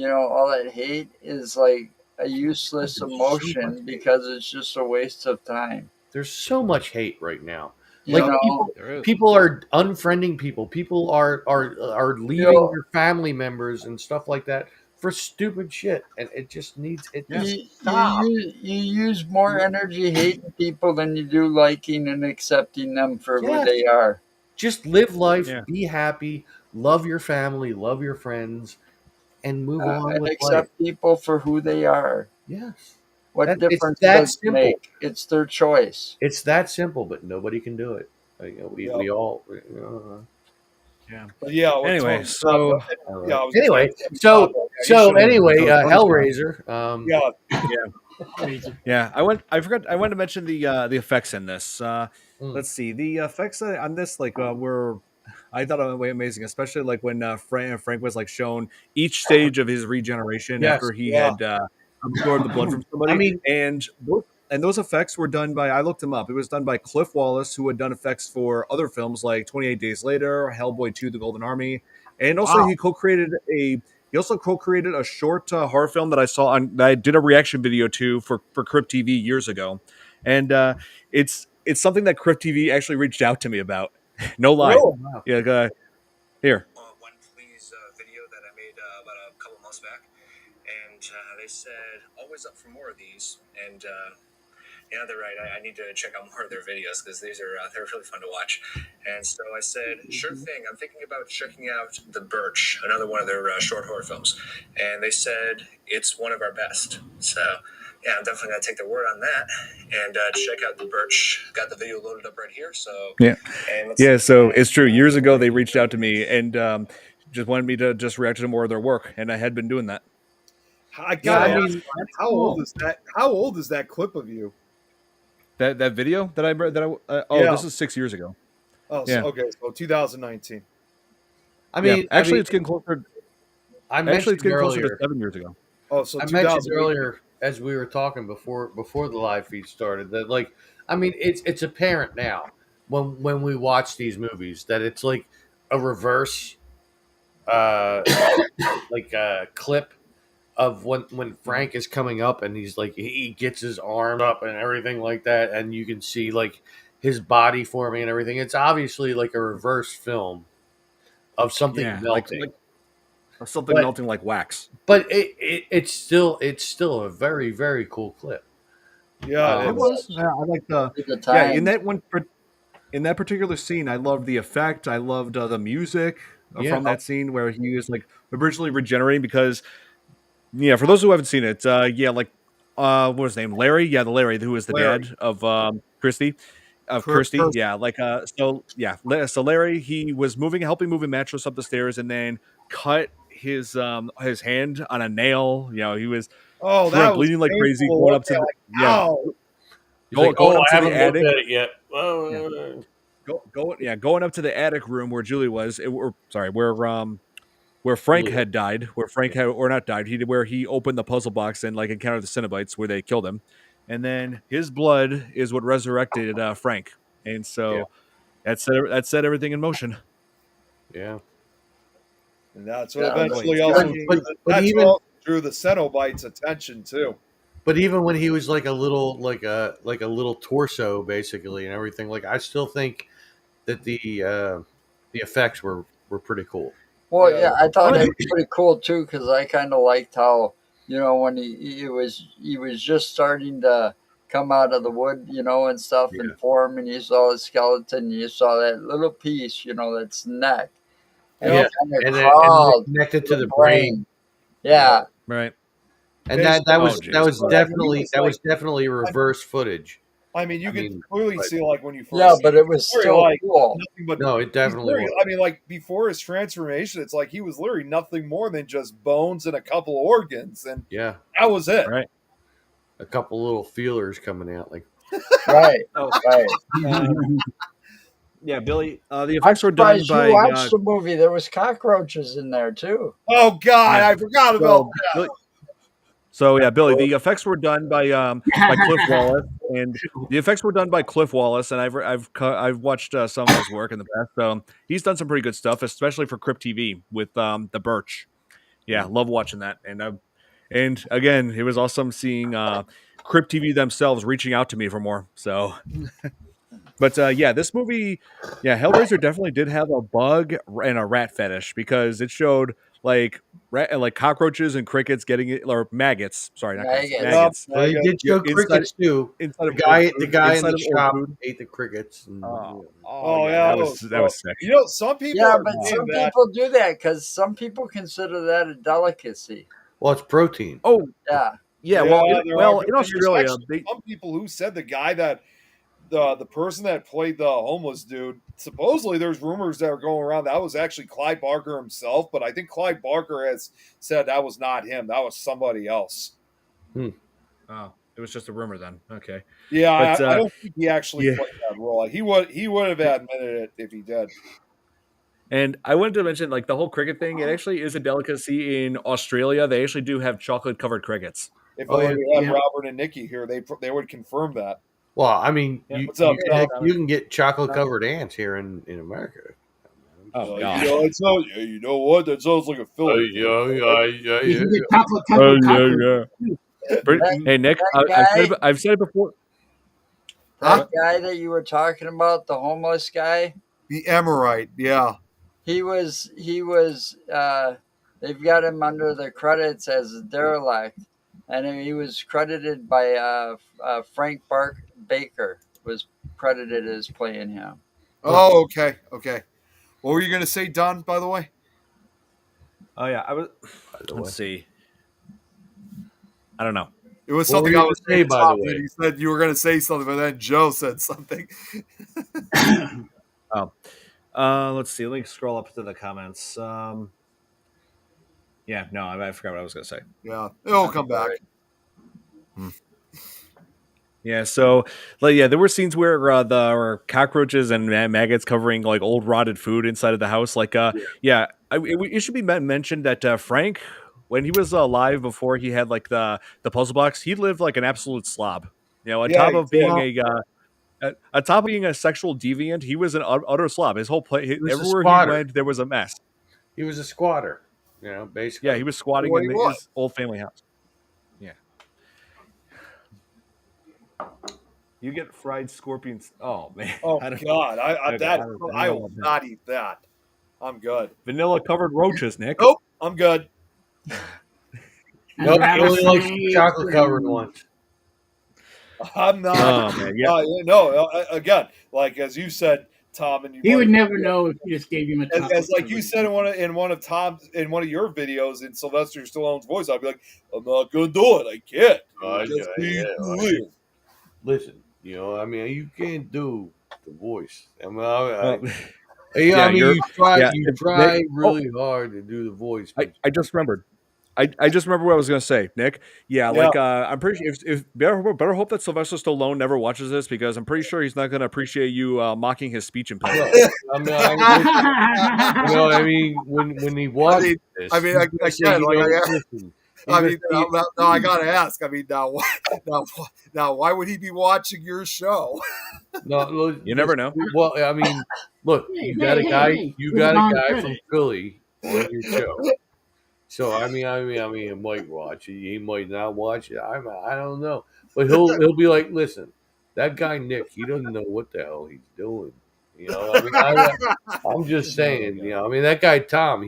Speaker 4: all that hate is like a useless
Speaker 2: There's so much
Speaker 4: emotion
Speaker 2: hate.
Speaker 4: because it's just a waste of time.
Speaker 2: There's so much hate right now.
Speaker 4: You
Speaker 2: Like
Speaker 3: Yep.
Speaker 4: know,
Speaker 1: There is.
Speaker 2: people are unfriending people. People are
Speaker 4: you
Speaker 2: leaving
Speaker 4: know,
Speaker 2: their family members and stuff like that for stupid shit, and it just needs it.
Speaker 1: Yeah.
Speaker 2: Just
Speaker 4: you,
Speaker 2: stop.
Speaker 4: you use more energy hating people than you do liking and accepting them for who
Speaker 2: Yes.
Speaker 4: they are.
Speaker 2: Just live life,
Speaker 1: Yeah.
Speaker 2: be happy, love your family, love your friends, and move on
Speaker 4: and
Speaker 2: with life.
Speaker 4: accept people for who they are.
Speaker 2: Yes.
Speaker 4: What
Speaker 2: It's
Speaker 4: difference
Speaker 2: that
Speaker 4: does it
Speaker 2: simple.
Speaker 4: make? It's their choice.
Speaker 2: It's that simple, but nobody can do it.
Speaker 3: Yep.
Speaker 2: We all.
Speaker 1: Yeah.
Speaker 3: But yeah,
Speaker 1: Anyway,
Speaker 3: Tony
Speaker 1: so
Speaker 2: All
Speaker 3: yeah, I
Speaker 2: right.
Speaker 3: was gonna say,
Speaker 2: Anyway,
Speaker 3: Tony
Speaker 2: so
Speaker 3: Todd, yeah, he
Speaker 2: so
Speaker 3: should've-
Speaker 2: anyway,
Speaker 1: So it's funny,
Speaker 2: Hellraiser.
Speaker 3: yeah,
Speaker 1: yeah, I forgot. I wanted to mention the effects in this.
Speaker 2: Mm.
Speaker 1: Let's see, the effects on this were, I thought, way amazing, especially like when Frank was like shown each stage of his regeneration
Speaker 2: Yes.
Speaker 1: after he
Speaker 3: yeah.
Speaker 1: had absorbed the blood from
Speaker 2: I
Speaker 1: somebody,
Speaker 2: mean,
Speaker 1: and those effects were done by, I looked them up. It was done by Cliff Wallace, who had done effects for other films like 28 Days Later, Hellboy 2: The Golden Army, and also
Speaker 3: Wow.
Speaker 1: he also co-created a short horror film that I saw on that I did a reaction video to for Crypt TV years ago, and it's something that Crypt TV actually reached out to me about. No lie.
Speaker 3: Really?
Speaker 2: wow.
Speaker 1: Yeah, here.
Speaker 6: One please video that I made about a couple months back, and they said always up for more of these. And yeah, they're right. I need to check out more of their videos because these are they're really fun to watch. And so I said, sure thing. I'm thinking about checking out The Birch, another one of their short horror films. And they said it's one of our best. So yeah, I'm definitely gonna take their word on that and check out The Birch. Got the video loaded up right here. So
Speaker 1: Yeah.
Speaker 6: and let's
Speaker 1: Yeah, so it's true. Years ago, they reached out to me and just wanted me to just react to more of their work, and I had been doing that.
Speaker 3: I
Speaker 2: Yeah,
Speaker 3: gotta
Speaker 2: I
Speaker 3: ask,
Speaker 2: mean,
Speaker 3: man, how old is that? How old is that clip of you?
Speaker 1: That video
Speaker 3: Yeah.
Speaker 1: this is 6 years ago.
Speaker 3: Oh,
Speaker 1: Yeah.
Speaker 3: okay, so 2019.
Speaker 1: Actually, it's getting closer.
Speaker 2: I
Speaker 1: Actually, it's
Speaker 2: mentioned
Speaker 1: getting closer to
Speaker 2: earlier.
Speaker 1: 7 years ago.
Speaker 3: Oh, so
Speaker 2: I mentioned
Speaker 3: 2000.
Speaker 2: earlier as we were talking before the live feed started that, like, I mean, it's apparent now when we watch these movies that it's like a reverse uh like a clip of when Frank is coming up and he's like he gets his arm up and everything like that, and you can see like his body forming and everything. It's obviously like a reverse film of something
Speaker 1: Yeah,
Speaker 2: melting.
Speaker 1: or something
Speaker 2: But-
Speaker 1: melting like wax.
Speaker 2: but it's still a very, very cool clip.
Speaker 3: Yeah,
Speaker 2: It
Speaker 3: it
Speaker 1: was.
Speaker 3: is.
Speaker 1: Yeah, I like the.
Speaker 4: At the
Speaker 1: Yeah,
Speaker 4: time,
Speaker 1: in that particular scene, I loved the effect. I loved the music
Speaker 2: Yeah.
Speaker 1: from that scene where he was like originally regenerating because, yeah, for those who haven't seen it, what was his name? Larry? Yeah, the Larry who was the
Speaker 3: Larry.
Speaker 1: dad of Christy. Of
Speaker 3: Cur-
Speaker 1: Kirsty,
Speaker 3: Cur-
Speaker 1: yeah, so Larry, he was helping move a mattress up the stairs, and then cut his hand on a nail. You know, he was
Speaker 3: Oh, that was
Speaker 1: bleeding like crazy,
Speaker 3: painful to
Speaker 1: going
Speaker 3: look
Speaker 1: up to
Speaker 3: at,
Speaker 1: the
Speaker 3: like, ow.
Speaker 2: He's like,
Speaker 1: going
Speaker 2: oh,
Speaker 1: up
Speaker 2: I
Speaker 1: to the
Speaker 2: haven't looked
Speaker 1: attic.
Speaker 2: at it yet.
Speaker 1: Going up to the attic room where Julie was. Where Frank
Speaker 2: Julia.
Speaker 1: had died, where Frank had or not died, where he opened the puzzle box and like encountered the Cenobites where they killed him, and then his blood is what resurrected Frank, and so that set everything in motion.
Speaker 2: Yeah.
Speaker 3: And that's what
Speaker 4: Yeah,
Speaker 3: eventually
Speaker 1: but-
Speaker 3: also
Speaker 2: but
Speaker 3: that's
Speaker 2: even-
Speaker 3: what also drew the Cenobites' attention too.
Speaker 2: But even when he was like a little torso basically and everything, like I still think that the effects were pretty cool.
Speaker 4: well,
Speaker 3: Yeah.
Speaker 4: yeah, I thought it was pretty cool too because I kind of liked how when he was just starting to come out of the wood, and stuff
Speaker 2: Yeah.
Speaker 4: and form, and you saw his skeleton, you saw that little piece, that's neck, and
Speaker 2: Yeah.
Speaker 4: it kind
Speaker 2: And
Speaker 4: of
Speaker 2: then
Speaker 4: crawled
Speaker 2: connected to the brain.
Speaker 4: Yeah,
Speaker 1: Right.
Speaker 2: And
Speaker 3: They-
Speaker 2: that was
Speaker 1: jeez.
Speaker 2: that was
Speaker 3: Well,
Speaker 2: definitely
Speaker 3: it's like-
Speaker 2: reverse footage.
Speaker 3: I mean, you
Speaker 2: I
Speaker 3: could
Speaker 2: mean,
Speaker 3: clearly
Speaker 2: but-
Speaker 3: see like when you first
Speaker 4: yeah,
Speaker 3: see
Speaker 4: but it was
Speaker 3: very,
Speaker 4: still
Speaker 3: like,
Speaker 4: cool.
Speaker 3: nothing but
Speaker 2: No, it definitely
Speaker 3: he's literally-
Speaker 2: was.
Speaker 3: I mean, like before his transformation, it's like he was literally nothing more than just bones and a couple of organs, and
Speaker 2: Yeah.
Speaker 3: that was it.
Speaker 1: Right.
Speaker 2: A couple little feelers coming out like
Speaker 4: Right,
Speaker 1: Oh,
Speaker 4: right.
Speaker 1: yeah, Billy. The effects were done
Speaker 4: Surprised
Speaker 1: by.
Speaker 4: you watched the movie. There was cockroaches in there too.
Speaker 3: Oh God,
Speaker 1: Yeah.
Speaker 3: I forgot about
Speaker 1: Billy. The effects were done by Cliff Wallace, and I've watched some of his work in the past. So he's done some pretty good stuff, especially for Crypt TV with the Birch. Yeah, love watching that, and again, it was awesome seeing Crypt TV themselves reaching out to me for more. So. But yeah, this movie, Hellraiser definitely did have a bug and a rat fetish because it showed like cockroaches and crickets getting it, or maggots. Sorry, not crickets,
Speaker 4: Maggots.
Speaker 1: maggots.
Speaker 2: Well, he did
Speaker 1: Yeah,
Speaker 2: show crickets too.
Speaker 1: inside
Speaker 2: The
Speaker 1: of old
Speaker 2: guy, the
Speaker 1: food.
Speaker 2: guy in
Speaker 1: Inside
Speaker 2: the
Speaker 1: of old
Speaker 2: shop
Speaker 1: food.
Speaker 2: ate the crickets. And,
Speaker 3: Oh
Speaker 1: Yeah,
Speaker 3: yeah,
Speaker 1: that was sick.
Speaker 3: you know, some people
Speaker 4: Yeah,
Speaker 3: are
Speaker 4: but
Speaker 3: saying
Speaker 4: some
Speaker 3: that.
Speaker 4: people do that because some people consider that a delicacy.
Speaker 2: well, it's protein.
Speaker 1: Oh
Speaker 4: Yeah.
Speaker 1: yeah,
Speaker 3: Yeah, there are.
Speaker 1: in
Speaker 3: And there's
Speaker 1: Australia,
Speaker 3: actually some people who said the guy that the person that played the homeless dude. Supposedly, there's rumors that are going around that was actually Clive Barker himself, but I think Clive Barker has said that was not him. That was somebody else.
Speaker 1: oh, it was just a rumor then. Okay,
Speaker 3: Yeah,
Speaker 1: but
Speaker 3: I don't think he actually
Speaker 1: yeah.
Speaker 3: played that role. Like, he would have admitted it if he did.
Speaker 1: And I wanted to mention, like, the whole cricket thing. It actually is a delicacy in Australia. They actually do have chocolate covered crickets.
Speaker 3: If
Speaker 2: Oh, yeah.
Speaker 3: we had
Speaker 5: Yeah.
Speaker 3: Robert and Nikki here, they would confirm that.
Speaker 2: Well, I mean,
Speaker 1: Yeah.
Speaker 3: What's up, Tom?
Speaker 2: you can get chocolate covered ants here in America.
Speaker 1: Oh
Speaker 3: You
Speaker 1: god.
Speaker 3: know, it sounds, you know what? That sounds like a Philly.
Speaker 2: yeah.
Speaker 5: You can get chocolate covered cockroaches.
Speaker 1: Hey Nick,
Speaker 4: That
Speaker 1: I've said it before.
Speaker 4: That guy that you were talking about, the homeless guy,
Speaker 3: The Emerite, yeah.
Speaker 4: he was they've got him under the credits as a derelict, and he was credited by Frank Baker was credited as playing him.
Speaker 3: Oh, okay, okay. What were you gonna say, Don? By the way,
Speaker 1: Oh yeah, I was. Let's see. I don't know.
Speaker 3: it was
Speaker 2: What were
Speaker 3: something
Speaker 2: you
Speaker 3: I
Speaker 2: gonna
Speaker 3: was
Speaker 2: say,
Speaker 3: saying.
Speaker 2: by the
Speaker 3: Tom,
Speaker 2: way?
Speaker 3: dude. You said you were gonna say something, but then Joe said something.
Speaker 1: Oh, let's see. Let me scroll up to the comments. Yeah, no, I forgot what I was gonna say.
Speaker 3: Yeah, it'll come back.
Speaker 1: Yeah, so like, yeah, there were scenes where the cockroaches and maggots covering like old rotted food inside of the house. Like, it should be mentioned that Frank, when he was alive before he had like the puzzle box, he lived like an absolute slob. You know, on
Speaker 3: Yeah,
Speaker 1: top
Speaker 3: he
Speaker 1: of
Speaker 3: did.
Speaker 1: being on top of being a sexual deviant, he was an utter slob. His whole play,
Speaker 2: was a
Speaker 1: everywhere he
Speaker 2: squatter.
Speaker 1: went, there was a mess.
Speaker 2: He was a squatter, basically.
Speaker 1: Yeah, he was squatting
Speaker 3: Well,
Speaker 1: in
Speaker 3: he was.
Speaker 1: his old family house. Yeah. You get fried scorpions. Oh man.
Speaker 3: Oh
Speaker 1: I don't-
Speaker 3: God,
Speaker 1: Okay,
Speaker 3: that
Speaker 1: I don't know
Speaker 3: I will
Speaker 1: about that.
Speaker 3: not eat that. I'm good.
Speaker 1: Vanilla covered roaches, Nick.
Speaker 3: Nope, I'm good.
Speaker 5: And
Speaker 2: Nope, he only likes the
Speaker 5: rattlesnakes
Speaker 2: chocolate covered
Speaker 5: and-
Speaker 2: ones.
Speaker 3: I'm not.
Speaker 1: Oh man, yeah.
Speaker 3: Again, like as you said, Tom, and you
Speaker 5: He would never know if you just gave him a chocolate.
Speaker 3: as like you
Speaker 5: covered.
Speaker 3: said in one of your videos in Sylvester Stallone's voice, I'd be like, I'm not gonna do it. I can't. Just be live.
Speaker 2: Listen, I mean, you can't do the voice. I mean,
Speaker 1: Yeah,
Speaker 2: I mean,
Speaker 1: you're-
Speaker 2: you try really hard to do the voice. But
Speaker 1: I just remembered. I just remember what I was gonna say, Nick. Yeah,
Speaker 3: Yeah.
Speaker 1: like I'm pretty sure if better hope that Sylvester Stallone never watches this because I'm pretty sure he's not gonna appreciate you mocking his speech impediment.
Speaker 2: I mean, I mean, when he watches this,
Speaker 3: I mean,
Speaker 2: he's gonna say,
Speaker 3: again, like,
Speaker 2: listen,
Speaker 3: I
Speaker 2: he's
Speaker 3: mean,
Speaker 2: gonna say,
Speaker 3: now I gotta ask. I mean, now, why would he be watching your show?
Speaker 2: no, look,
Speaker 1: You never know.
Speaker 2: Well, I mean, look,
Speaker 5: Hey,
Speaker 2: you got a
Speaker 5: hey,
Speaker 2: guy,
Speaker 5: hey,
Speaker 2: you
Speaker 5: put
Speaker 2: got
Speaker 5: it
Speaker 2: a
Speaker 5: on
Speaker 2: guy
Speaker 5: credit.
Speaker 2: from Philly on your show. So I mean, he might watch it. He might not watch it. I don't know, but he'll be like, listen, that guy Nick, he doesn't know what the hell he's doing. I mean, I'm just saying. I mean, that guy Tom,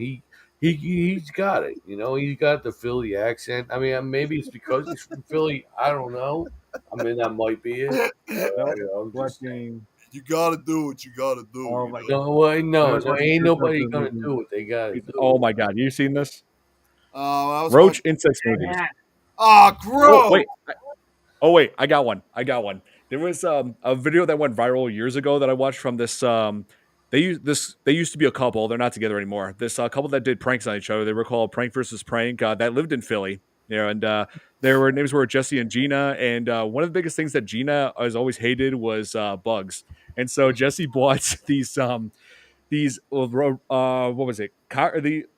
Speaker 2: he's got it. He's got the Philly accent. I mean, maybe it's because he's from Philly. I don't know. I mean, that might be it. I'm just saying.
Speaker 3: You gotta do what you gotta do.
Speaker 1: Oh my
Speaker 2: No, ain't nobody gonna do what they gotta do.
Speaker 1: Oh my god, you seen this?
Speaker 3: I was
Speaker 1: Roach
Speaker 3: watching-
Speaker 1: insects movies.
Speaker 5: Yeah.
Speaker 3: Oh, gross!
Speaker 1: Oh wait, I got one. There was a video that went viral years ago that I watched from this. They used to be a couple. They're not together anymore. This couple that did pranks on each other. They were called Prank versus Prank. That lived in Philly. And their names were Jesse and Gina. And one of the biggest things that Gina has always hated was bugs. And so Jesse bought these what was it?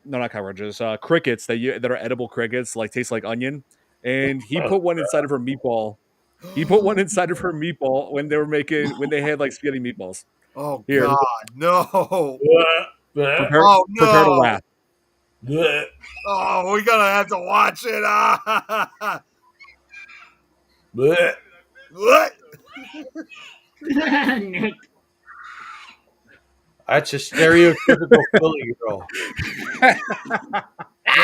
Speaker 1: Not cockroaches, crickets that are edible crickets, like taste like onion. And he put one inside of her meatball. He put one inside of her meatball when they had like spaghetti meatballs.
Speaker 3: Oh
Speaker 1: Here.
Speaker 3: God, no!
Speaker 1: Prepare,
Speaker 3: Oh no!
Speaker 1: prepare to laugh.
Speaker 3: Oh, we're gonna have to watch it. What?
Speaker 5: Nick.
Speaker 2: That's a stereotypical Philly girl.
Speaker 1: She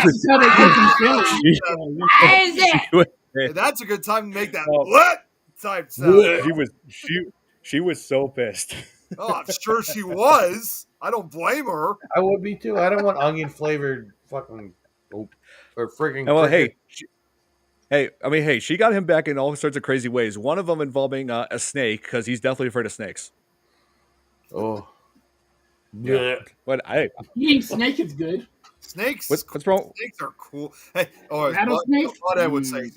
Speaker 1: was
Speaker 5: That's how they get them filmed.
Speaker 1: she, she was pissed.
Speaker 3: That's a good time to make that
Speaker 1: Oh.
Speaker 3: what type sound.
Speaker 1: She was so pissed.
Speaker 3: Oh, I'm sure she was. I don't blame her.
Speaker 2: I would be too. I don't want onion flavored fucking or freaking.
Speaker 1: And well,
Speaker 2: cricket.
Speaker 1: hey, she got him back in all sorts of crazy ways. One of them involving a snake because he's definitely afraid of snakes.
Speaker 2: Oh,
Speaker 1: Yeah. But
Speaker 5: Eating snake is good.
Speaker 3: Snakes.
Speaker 1: what's wrong?
Speaker 3: Snakes are cool. Hey, oh, as
Speaker 5: Rattlesnakes?
Speaker 3: Bud I would say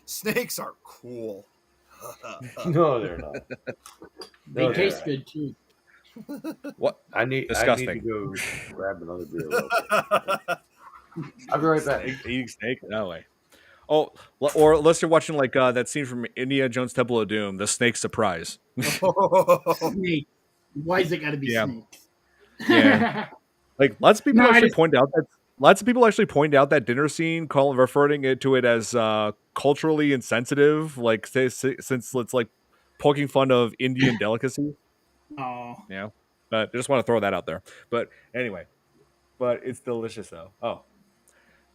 Speaker 3: snakes are cool.
Speaker 2: no, they're not.
Speaker 5: They
Speaker 2: No,
Speaker 5: taste
Speaker 2: they're
Speaker 5: good too.
Speaker 1: What?
Speaker 2: I need
Speaker 1: Disgusting.
Speaker 2: to go grab another beer. Real quick. I'll be right back.
Speaker 1: Eating snake? No way. Oh, or unless you're watching like that scene from Indiana Jones Temple of Doom, the snake surprise.
Speaker 5: Snake. Why is it got to be
Speaker 1: Yeah.
Speaker 5: snakes?
Speaker 1: Yeah. Like lots of people
Speaker 5: No, I
Speaker 1: actually
Speaker 5: just-
Speaker 1: point out that lots of people actually point out that dinner scene, referring to it as culturally insensitive, like since it's like poking fun of Indian delicacy.
Speaker 5: Oh,
Speaker 1: Yeah, but I just want to throw that out there. But anyway, but it's delicious though. Oh,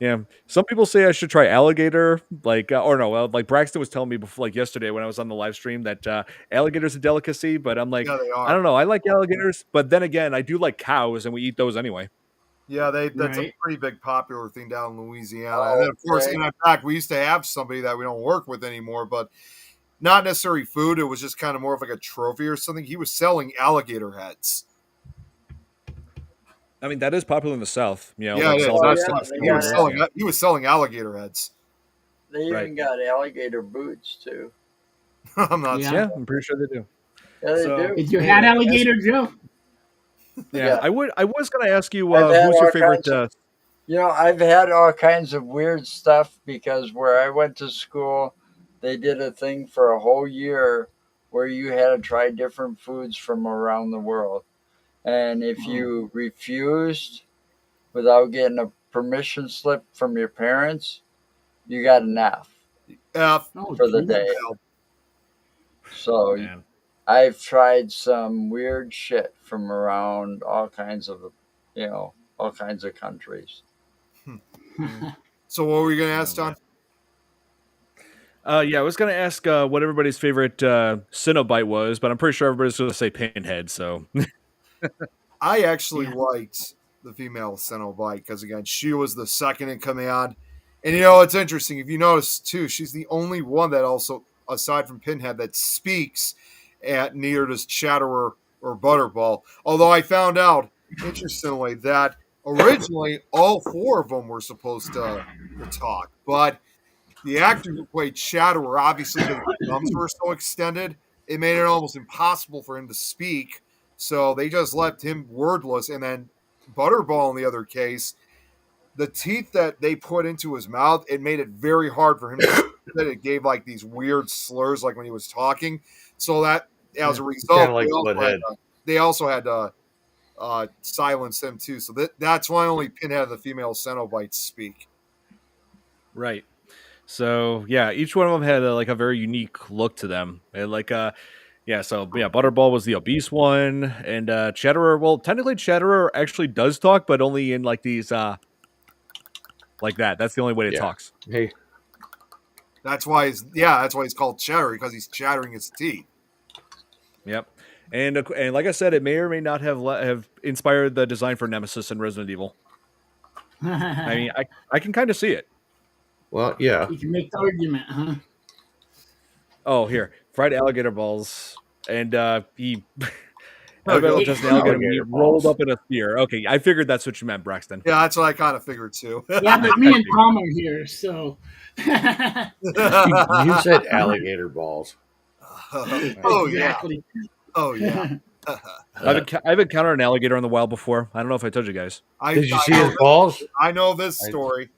Speaker 1: yeah. Some people say I should try alligator, like or no, well, like Braxton was telling me before, like yesterday when I was on the live stream that alligator's a delicacy. But I'm like,
Speaker 3: Yeah, they
Speaker 1: I
Speaker 3: are.
Speaker 1: don't know. I like alligators, but then again, I do like cows, and we eat those anyway.
Speaker 3: Yeah, that's a
Speaker 5: Right.
Speaker 3: pretty big popular thing down in Louisiana. And then, of course,
Speaker 4: Okay.
Speaker 3: and in fact, we used to have somebody that we don't work with anymore, but not necessarily food. It was just kind of more of like a trophy or something. He was selling alligator heads.
Speaker 1: I mean, that is popular in the South. You know,
Speaker 3: Yeah,
Speaker 1: like
Speaker 3: it is.
Speaker 1: celebrating
Speaker 4: yeah,
Speaker 1: stuff.
Speaker 4: they
Speaker 3: He was
Speaker 4: got
Speaker 3: selling. He was selling alligator heads.
Speaker 4: They even
Speaker 1: Right.
Speaker 4: got alligator boots too.
Speaker 3: I'm not.
Speaker 5: Yeah.
Speaker 1: Yeah, I'm pretty sure they do.
Speaker 4: Yeah, they
Speaker 1: So-
Speaker 4: do.
Speaker 5: Did you had alligator, Joe?
Speaker 1: Yeah,
Speaker 4: Yeah.
Speaker 1: I was gonna ask you
Speaker 4: I've had
Speaker 1: who's your
Speaker 4: all
Speaker 1: favorite.
Speaker 4: kinds You know, I've had all kinds of weird stuff because where I went to school, they did a thing for a whole year where you had to try different foods from around the world. And if you refused without getting a permission slip from your parents, you got an F
Speaker 3: F.
Speaker 5: Oh,
Speaker 4: for the
Speaker 5: geez.
Speaker 4: day. So
Speaker 1: Man.
Speaker 4: I've tried some weird shit from around all kinds of, all kinds of countries.
Speaker 3: So what were you going to ask, John?
Speaker 1: Yeah, I was gonna ask what everybody's favorite Cenobite was, but I'm pretty sure everybody's gonna say Pinhead. So
Speaker 3: I actually
Speaker 5: Yeah.
Speaker 3: liked the female Cenobite because again, she was the second in command. And you know, it's interesting if you notice too, she's the only one that also, aside from Pinhead, that speaks. And neither does Chatterer or Butterball. Although I found out, interestingly, that originally all four of them were supposed to talk, but the actor who played Chatterer, obviously because his gums were so extended, it made it almost impossible for him to speak. So they just left him wordless. And then Butterball, in the other case, the teeth that they put into his mouth, it made it very hard for him to speak. It gave like these weird slurs, like when he was talking. So that, as a result,
Speaker 2: Kinda like Bloodhead.
Speaker 3: they also had to silence him too. So that's why only Pinhead and the female Cenobites speak.
Speaker 1: right. So yeah, each one of them had like a very unique look to them. And like yeah, so yeah, Butterball was the obese one, and Chatterer. Well, technically, Chatterer actually does talk, but only in like these like that. That's the only way it
Speaker 2: Yeah.
Speaker 1: talks.
Speaker 2: Hey,
Speaker 3: That's why he's called Chatter, because he's chattering his teeth.
Speaker 1: Yep. And like I said, it may or may not have inspired the design for Nemesis and Resident Evil. I mean, I can kind of see it.
Speaker 2: well, yeah.
Speaker 5: You can make the argument, huh?
Speaker 1: Oh, here, fried alligator balls, and he.
Speaker 3: Oh,
Speaker 1: Alligator, just an alligator meat
Speaker 2: alligator
Speaker 1: rolled
Speaker 2: balls.
Speaker 1: up in a spear. Okay, I figured that's what you meant, Braxton.
Speaker 3: Yeah, that's what I kind of figured too.
Speaker 5: Yeah, but me and Tom are here, so.
Speaker 2: You said alligator balls.
Speaker 3: Oh yeah.
Speaker 5: Exactly.
Speaker 3: Oh yeah.
Speaker 1: I've encountered an alligator in the wild before. I don't know if I told you guys.
Speaker 2: Did you see his balls?
Speaker 3: I know this story.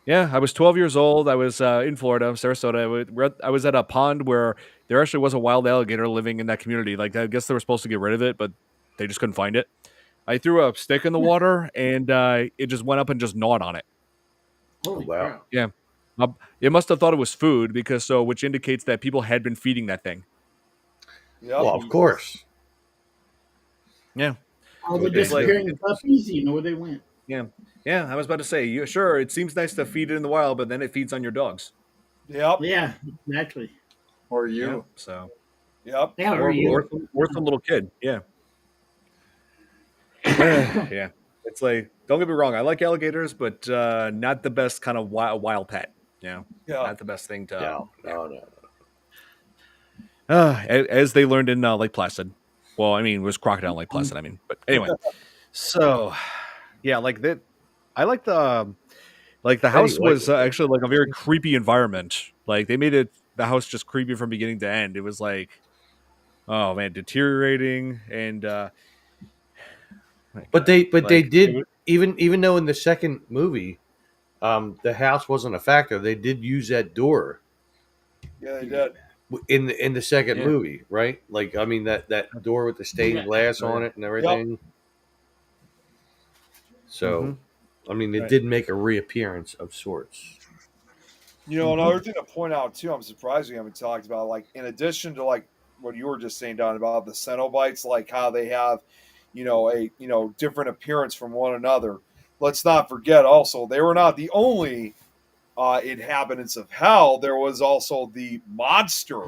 Speaker 1: Yeah, I was 12 years old. I was in Florida, Sarasota. I was at a pond where there actually was a wild alligator living in that community. Like, I guess they were supposed to get rid of it, but they just couldn't find it. I threw a stick in the water, and it just went up and just gnawed on it.
Speaker 5: Holy
Speaker 2: wow.
Speaker 5: crap.
Speaker 1: It must have thought it was food, which indicates that people had been feeding that thing.
Speaker 3: Yep.
Speaker 2: Well, of course.
Speaker 1: Yeah.
Speaker 5: All the
Speaker 2: Okay.
Speaker 5: disappearing puppies, you know where they went.
Speaker 1: Yeah, yeah. I was about to say, you sure it seems nice to feed it in the wild, but then it feeds on your dogs.
Speaker 3: Yep.
Speaker 5: Yeah, exactly.
Speaker 4: Or
Speaker 1: Yeah,
Speaker 4: you.
Speaker 1: so
Speaker 3: Yep.
Speaker 5: Yeah, or
Speaker 1: or
Speaker 5: you.
Speaker 1: or some little kid. Yeah, yeah. It's like, don't get me wrong, I like alligators, but not the best kind of wild pet. Yeah,
Speaker 3: Yeah.
Speaker 1: not the best thing to.
Speaker 2: No,
Speaker 1: Yeah,
Speaker 2: no, no.
Speaker 1: as they learned in Lake Placid. Well, I mean, it was crocodile Lake Placid. I mean, but anyway. So, yeah, like that. I like the
Speaker 2: Said he
Speaker 1: house
Speaker 2: liked
Speaker 1: was
Speaker 2: it.
Speaker 1: actually like a very creepy environment. Like they made it the house just creepy from beginning to end. It was like, oh man, deteriorating and my
Speaker 2: But
Speaker 1: God,
Speaker 2: they
Speaker 1: like it
Speaker 2: did
Speaker 1: was,
Speaker 2: even though in the second movie, the house wasn't a factor. They did use that door
Speaker 3: Yeah, they did.
Speaker 2: in the second
Speaker 1: yeah,
Speaker 2: movie, right? Like I mean that door with the stained
Speaker 5: Yeah.
Speaker 2: glass
Speaker 1: oh
Speaker 2: on
Speaker 1: yeah,
Speaker 2: it and
Speaker 3: Yep.
Speaker 2: everything.
Speaker 1: hmm
Speaker 2: So I mean, they
Speaker 1: right,
Speaker 2: did make a reappearance of sorts.
Speaker 3: Another thing to point out too, I'm surprised we haven't talked about, like, in addition to like what you were just saying, Don, about the Cenobites, like how they have, a different appearance from one another. Let's not forget also they were not the only inhabitants of hell. There was also the monster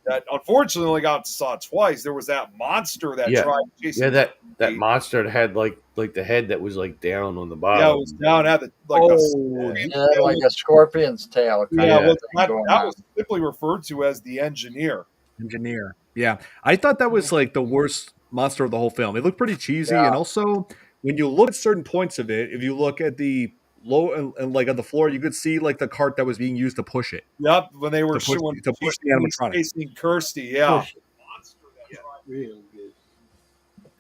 Speaker 3: that unfortunately only got to saw twice. There was that monster that
Speaker 2: Yeah,
Speaker 3: tried
Speaker 2: yeah.
Speaker 3: chasing.
Speaker 2: That monster that had like the head that was like down on the
Speaker 3: Yeah, it was
Speaker 2: bottom.
Speaker 3: down had the like a
Speaker 1: oh
Speaker 3: scorpion
Speaker 4: Yeah, like
Speaker 3: tail.
Speaker 4: a scorpion's tail kind
Speaker 3: Yeah,
Speaker 4: of
Speaker 2: Yeah,
Speaker 3: well,
Speaker 4: thing
Speaker 3: that
Speaker 4: going
Speaker 3: that
Speaker 4: on.
Speaker 3: was simply referred to as the engineer.
Speaker 1: engineer. Yeah, I thought that was like the worst monster of the whole film. It looked pretty cheesy,
Speaker 3: Yeah,
Speaker 1: and also when you look at certain points of it, if you look at the low and like on the floor, you could see like the cart that was being used to push it,
Speaker 3: yep. When they were
Speaker 1: to push
Speaker 3: showing
Speaker 1: to push the
Speaker 3: he's
Speaker 1: animatronic.
Speaker 3: chasing Kirsty, yeah.
Speaker 2: push. Yeah, real good.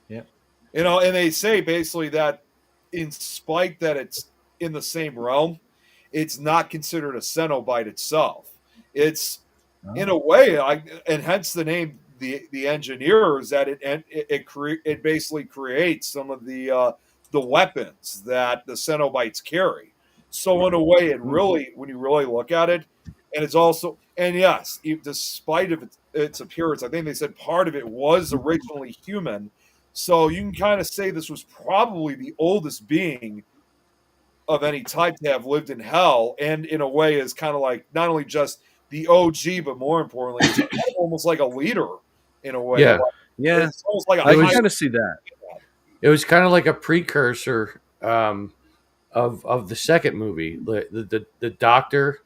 Speaker 1: Yeah.
Speaker 3: And they say basically that in spite that it's in the same realm, it's not considered a Cenobite itself. It's in a way, and hence the name the engineer is that it basically creates some of the weapons that the Cenobites carry. So in a way, it
Speaker 1: Mm.
Speaker 3: really, when you really look at it, and it's also, and yes, despite of its appearance, I think they said part of it was originally human. So you can kind of say this was probably the oldest being of any type to have lived in hell, and in a way is kind of like not only just the OG, but more importantly, it's kind of almost like a leader in a way.
Speaker 2: Yeah,
Speaker 3: Like,
Speaker 1: Yeah,
Speaker 3: it's almost like a
Speaker 2: it
Speaker 1: I can
Speaker 3: high.
Speaker 2: was
Speaker 1: kind of see that.
Speaker 2: it was kind of like a precursor of the second movie, the doctor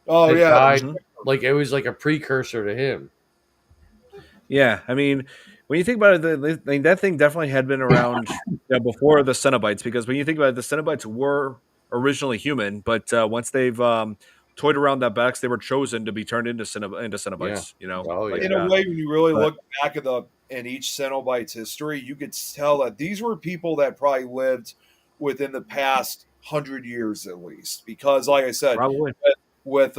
Speaker 3: Oh
Speaker 2: that
Speaker 3: yeah,
Speaker 2: died.
Speaker 1: Mhm.
Speaker 2: Like it was like a precursor to him.
Speaker 1: Yeah, I mean, when you think about it, I mean, that thing definitely had been around before the Cenobites, because when you think about it, the Cenobites were originally human, but once they've toyed around that backs, they were chosen to be turned into
Speaker 2: Yeah.
Speaker 1: Cenobites. You know,
Speaker 2: Oh
Speaker 1: like
Speaker 2: yeah.
Speaker 3: in a way, when you really
Speaker 1: but
Speaker 3: look back at the in each Cenobite's history, you could tell that these were people that probably lived within the past 100 years at least. Because, like I said,
Speaker 1: probably.
Speaker 3: with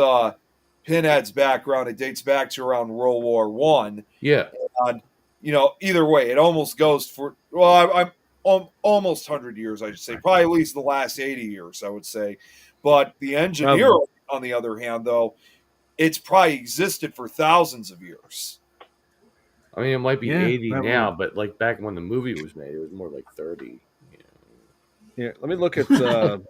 Speaker 3: Pinhead's background, it dates back to around World War One.
Speaker 2: Yeah.
Speaker 3: And either way, it almost goes for I'm almost 100 years, I should say, probably at least the last 80 years, I would say. But the engineer,
Speaker 1: Probably.
Speaker 3: on the other hand, though, it's probably existed for thousands of years.
Speaker 2: I mean, it might be
Speaker 1: Yeah,
Speaker 2: 80
Speaker 1: probably.
Speaker 2: now, but like back when the movie was made, it was more like 30. You
Speaker 1: Yeah, let me look at. Let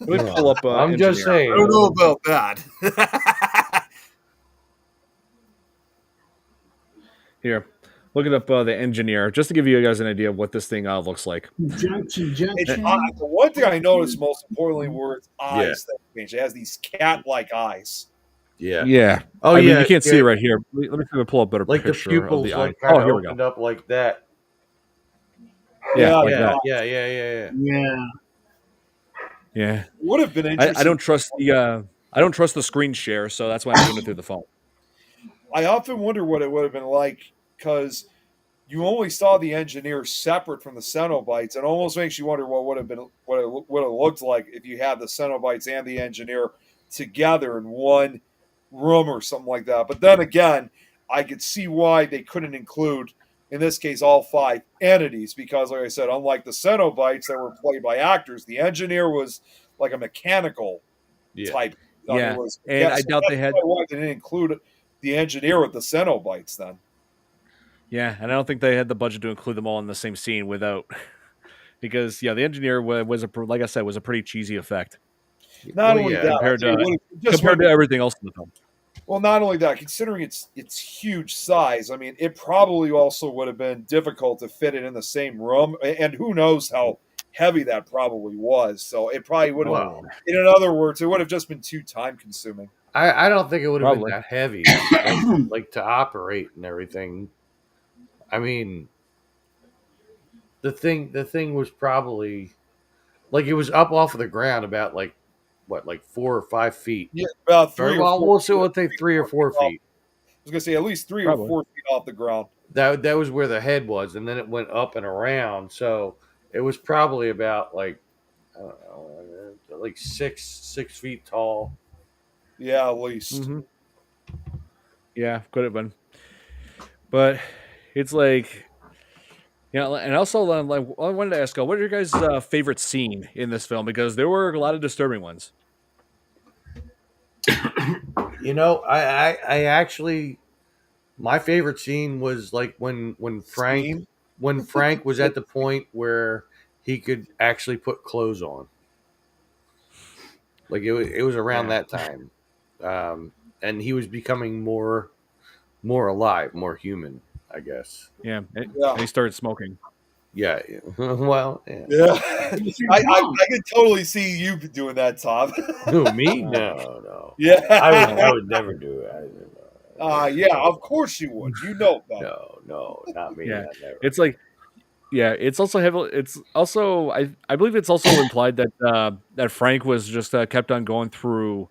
Speaker 1: me
Speaker 2: know.
Speaker 1: pull up
Speaker 2: I'm just
Speaker 1: engineer.
Speaker 3: I don't
Speaker 2: saying.
Speaker 3: know about that.
Speaker 1: Here, looking up the engineer, just to give you guys an idea of what this thing looks like.
Speaker 5: Junction,
Speaker 3: It's
Speaker 5: junction.
Speaker 3: the one thing I noticed most importantly were its
Speaker 2: Yeah.
Speaker 3: eyes that change. It has these cat-like eyes.
Speaker 2: Yeah.
Speaker 1: Yeah.
Speaker 2: Oh
Speaker 1: I mean,
Speaker 2: yeah.
Speaker 1: you can't see
Speaker 2: Yeah.
Speaker 1: it right here. Let me see if I pull up a better
Speaker 2: Like the
Speaker 1: picture of
Speaker 2: pupils,
Speaker 1: the eye.
Speaker 2: like kind
Speaker 1: Oh,
Speaker 2: of
Speaker 1: here we go.
Speaker 2: opened up like that.
Speaker 1: Yeah, like
Speaker 2: Yeah.
Speaker 1: that.
Speaker 2: Yeah.
Speaker 5: Yeah.
Speaker 1: Yeah.
Speaker 3: Would have been
Speaker 1: I
Speaker 3: interesting.
Speaker 1: don't trust the screen share, so that's why I'm doing it through the phone.
Speaker 3: I often wonder what it would have been like because you only saw the engineer separate from the Cenobites, and almost makes you wonder what would have been what it would have looked like if you had the Cenobites and the engineer together in one room or something like that. But then again, I could see why they couldn't include, in this case, all five entities because, like I said, unlike the Cenobites that were played by actors, the engineer was like a mechanical
Speaker 2: Yeah.
Speaker 3: type. I mean,
Speaker 1: Yeah.
Speaker 3: it was
Speaker 1: And
Speaker 3: yeah.
Speaker 1: I
Speaker 3: So
Speaker 1: doubt
Speaker 3: that's
Speaker 1: they had
Speaker 3: probably why they didn't include the engineer with the Cenobites then.
Speaker 1: and I don't think they had the budget to include them all in the same scene without because the engineer was like I said, was a pretty cheesy effect
Speaker 3: Not
Speaker 2: Well,
Speaker 3: only
Speaker 2: yeah.
Speaker 3: that,
Speaker 1: compared to
Speaker 3: it just
Speaker 1: compared
Speaker 3: would
Speaker 1: to everything else in the film.
Speaker 3: well, not only that, considering its huge size, I mean, it probably also would have been difficult to fit it in the same room, and who knows how heavy that probably was. So it probably would have.
Speaker 2: Well,
Speaker 3: In other words, it would have just been too time consuming.
Speaker 2: I don't think it would have been
Speaker 1: Probably.
Speaker 2: that heavy, like to operate and everything. I mean, the thing was probably like it was up off of the ground about like what, like 4 or 5 feet.
Speaker 3: Yeah, about
Speaker 2: Or,
Speaker 3: three or
Speaker 2: well,
Speaker 3: four.
Speaker 2: we'll say we'll take 3 or 4 feet.
Speaker 3: I was gonna say at least 3 or
Speaker 1: Probably.
Speaker 3: 4 feet off the ground.
Speaker 2: That was where the head was, and then it went up and around. So it was probably about like I don't know, like 6 feet tall.
Speaker 3: Yeah, at least.
Speaker 1: Hmm. Yeah, could have been, but it's like. Yeah, and also like I wanted to ask, what are your guys' favorite scene in this film? Because there were a lot of disturbing ones.
Speaker 2: I actually, my favorite scene was like when
Speaker 3: Scene?
Speaker 2: Frank was at the point where he could actually put clothes on. Like it was around
Speaker 1: Yeah.
Speaker 2: that time, and he was becoming more alive, more human, I guess.
Speaker 1: Yeah, and
Speaker 3: Yeah.
Speaker 1: he started smoking.
Speaker 2: Yeah. Well, yeah.
Speaker 3: Yeah.
Speaker 5: You said
Speaker 3: I
Speaker 5: wrong.
Speaker 3: could totally see you doing that, Tom.
Speaker 2: Who, me? No.
Speaker 3: Yeah.
Speaker 2: I would never do it.
Speaker 3: Yeah, of course you would. You know that.
Speaker 2: No, not me.
Speaker 1: Yeah.
Speaker 2: Never.
Speaker 1: It's like, yeah, it's also heavy. It's also I believe it's also implied that that Frank was just kept on going through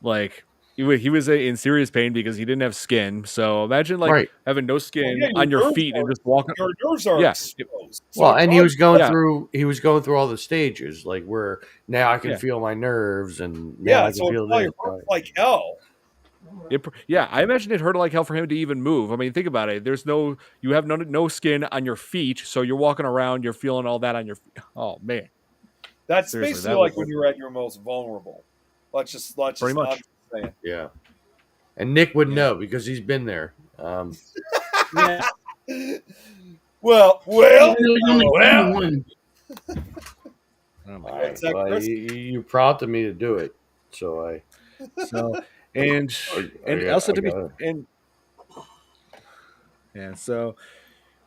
Speaker 1: like he was in serious pain because he didn't have skin. So imagine like
Speaker 2: Right.
Speaker 1: having no
Speaker 3: Well,
Speaker 1: skin
Speaker 3: yeah,
Speaker 1: on your feet and just walking.
Speaker 3: your nerves are
Speaker 1: Yeah.
Speaker 3: exposed.
Speaker 2: Well,
Speaker 3: it
Speaker 2: and he was going
Speaker 1: Yeah.
Speaker 2: through all the stages, like where now I can
Speaker 1: Yeah.
Speaker 2: feel my nerves, and now
Speaker 3: yeah,
Speaker 2: I can
Speaker 3: so it
Speaker 2: feel
Speaker 3: probably
Speaker 2: this.
Speaker 3: hurts like hell.
Speaker 1: Yeah, I imagine it hurt like hell for him to even move. I mean, think about it. You have no skin on your feet, so you're walking around, you're feeling all that on your feet. Oh man,
Speaker 3: That's
Speaker 1: seriously,
Speaker 3: basically
Speaker 1: that
Speaker 3: like
Speaker 1: was
Speaker 3: when you're at your most vulnerable. Let's
Speaker 1: pretty
Speaker 3: just
Speaker 1: much.
Speaker 3: I'm just saying.
Speaker 2: Yeah. And Nick would
Speaker 1: Yeah.
Speaker 2: know because he's been there.
Speaker 5: Yeah.
Speaker 3: Well,
Speaker 5: There's only
Speaker 3: well.
Speaker 5: one.
Speaker 1: Oh my
Speaker 2: All
Speaker 1: god.
Speaker 2: right.
Speaker 3: What's that,
Speaker 2: Well,
Speaker 3: Chris?
Speaker 2: you prompted me to do it, so I.
Speaker 1: So and and
Speaker 2: I
Speaker 1: also
Speaker 2: got-
Speaker 1: to be and yeah, so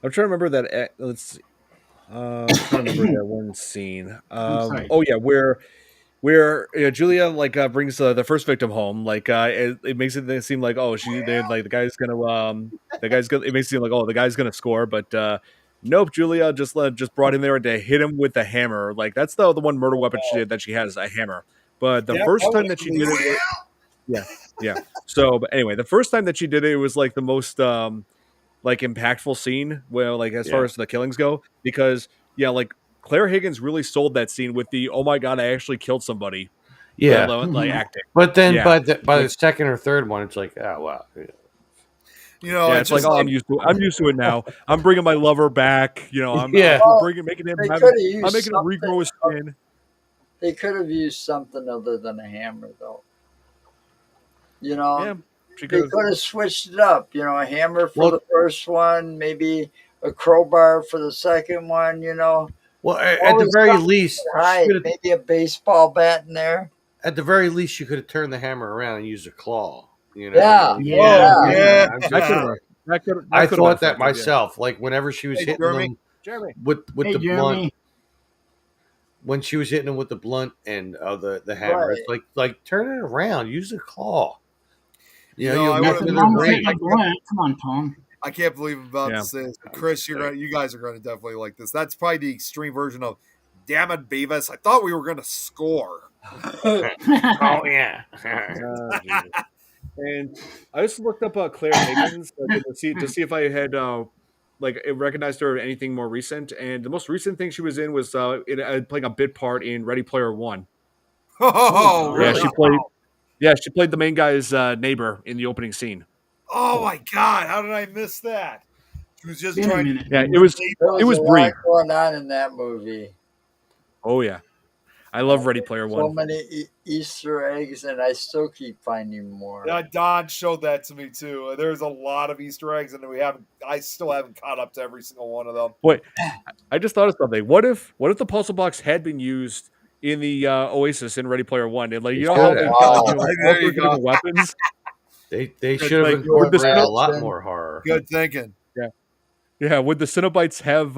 Speaker 1: I'm trying to remember that. Let's see. I'm trying to remember that one scene.
Speaker 5: I'm sorry.
Speaker 1: Oh yeah, where Julia like brings the first victim home. Like it makes it seem like like the guy's gonna it makes it seem like the guy's gonna score, but nope. Julia just brought him there to hit him with the hammer. Like that's the one murder weapon that she has, a hammer. But the
Speaker 3: Yeah,
Speaker 1: first
Speaker 3: that
Speaker 1: time
Speaker 3: was
Speaker 1: that she
Speaker 3: really-
Speaker 1: did it, yeah, yeah. So, but anyway, the first time that she did it, it was like the most like impactful scene where like as far
Speaker 2: Yeah.
Speaker 1: as the killings go, because like Claire Higgins really sold that scene with the "oh my god, I actually killed somebody"
Speaker 2: Yeah.
Speaker 1: like acting.
Speaker 2: But then
Speaker 1: Yeah.
Speaker 2: by the second or third one, it's like, oh wow.
Speaker 3: You know,
Speaker 1: Yeah, it's like, I'm used to it now. I'm bringing my lover back. I'm
Speaker 2: Yeah.
Speaker 1: making him.
Speaker 4: They
Speaker 1: I'm
Speaker 4: could have used
Speaker 1: making him regrow his skin.
Speaker 4: They could have used something other than a hammer, though. You know,
Speaker 1: Yeah, she
Speaker 4: they
Speaker 1: could.
Speaker 4: could have switched it up. A hammer for
Speaker 2: Well-
Speaker 4: the first one, maybe a crowbar for the second one.
Speaker 2: Well, at the
Speaker 4: Always
Speaker 2: very
Speaker 4: something
Speaker 2: least,
Speaker 4: to hide. Maybe a baseball bat in there.
Speaker 2: at the very least, you could have turned the hammer around and used a claw.
Speaker 4: Yeah.
Speaker 5: Yeah.
Speaker 2: I'm
Speaker 1: That
Speaker 2: just-
Speaker 1: could.
Speaker 2: I
Speaker 1: could've
Speaker 2: thought
Speaker 1: been
Speaker 2: that
Speaker 1: effective,
Speaker 2: myself. Like whenever she was
Speaker 3: Hey,
Speaker 2: hitting
Speaker 3: Jeremy.
Speaker 2: them
Speaker 1: Jeremy.
Speaker 2: with
Speaker 5: Hey,
Speaker 2: the blunt,
Speaker 5: Jeremy.
Speaker 2: when she was hitting them with the blunt and the hammer,
Speaker 4: Right.
Speaker 2: it's like turn it around, use the claw.
Speaker 3: You know,
Speaker 2: you'll
Speaker 3: I
Speaker 2: mess
Speaker 3: would've
Speaker 2: with
Speaker 5: Nothing
Speaker 2: their
Speaker 5: wrong with
Speaker 2: brain.
Speaker 5: hitting a blunt. Come on, Tom.
Speaker 3: I can't believe I'm about
Speaker 1: Yeah.
Speaker 3: to say this. But Chris, you guys are going to definitely like this. That's probably the extreme version of, damn it, Beavis. I thought we were going to score.
Speaker 2: Oh yeah.
Speaker 1: Jesus. And I just looked up Claire Higgins to see if I had recognized her or anything more recent. And the most recent thing she was in was playing a bit part in Ready Player One.
Speaker 3: Oh,
Speaker 1: Yeah,
Speaker 3: really?
Speaker 1: she played the main guy's neighbor in the opening scene.
Speaker 3: Oh, my God. How did I miss that? She was just
Speaker 5: Wait a
Speaker 3: trying
Speaker 5: minute.
Speaker 1: Yeah, it was
Speaker 4: There was
Speaker 1: it was
Speaker 4: a
Speaker 1: brief.
Speaker 4: lot going on in that movie.
Speaker 1: Oh yeah, I love Ready Player
Speaker 4: So
Speaker 1: One.
Speaker 4: many Easter eggs, and I still keep finding more.
Speaker 3: Yeah, Don showed that to me too. There's a lot of Easter eggs, and I still haven't caught up to every single one of them.
Speaker 1: Wait, I just thought of something. What if the puzzle box had been used in the Oasis in Ready Player One? And like
Speaker 2: They
Speaker 1: you know how
Speaker 2: should
Speaker 1: they
Speaker 2: have.
Speaker 1: like, you know, like, all
Speaker 3: There you
Speaker 1: sorts of
Speaker 3: go.
Speaker 1: different weapons.
Speaker 2: They should have
Speaker 1: like, would the
Speaker 2: incorporated a
Speaker 1: Ceno-
Speaker 2: lot more horror.
Speaker 3: Good thinking.
Speaker 1: yeah, would the Cenobites have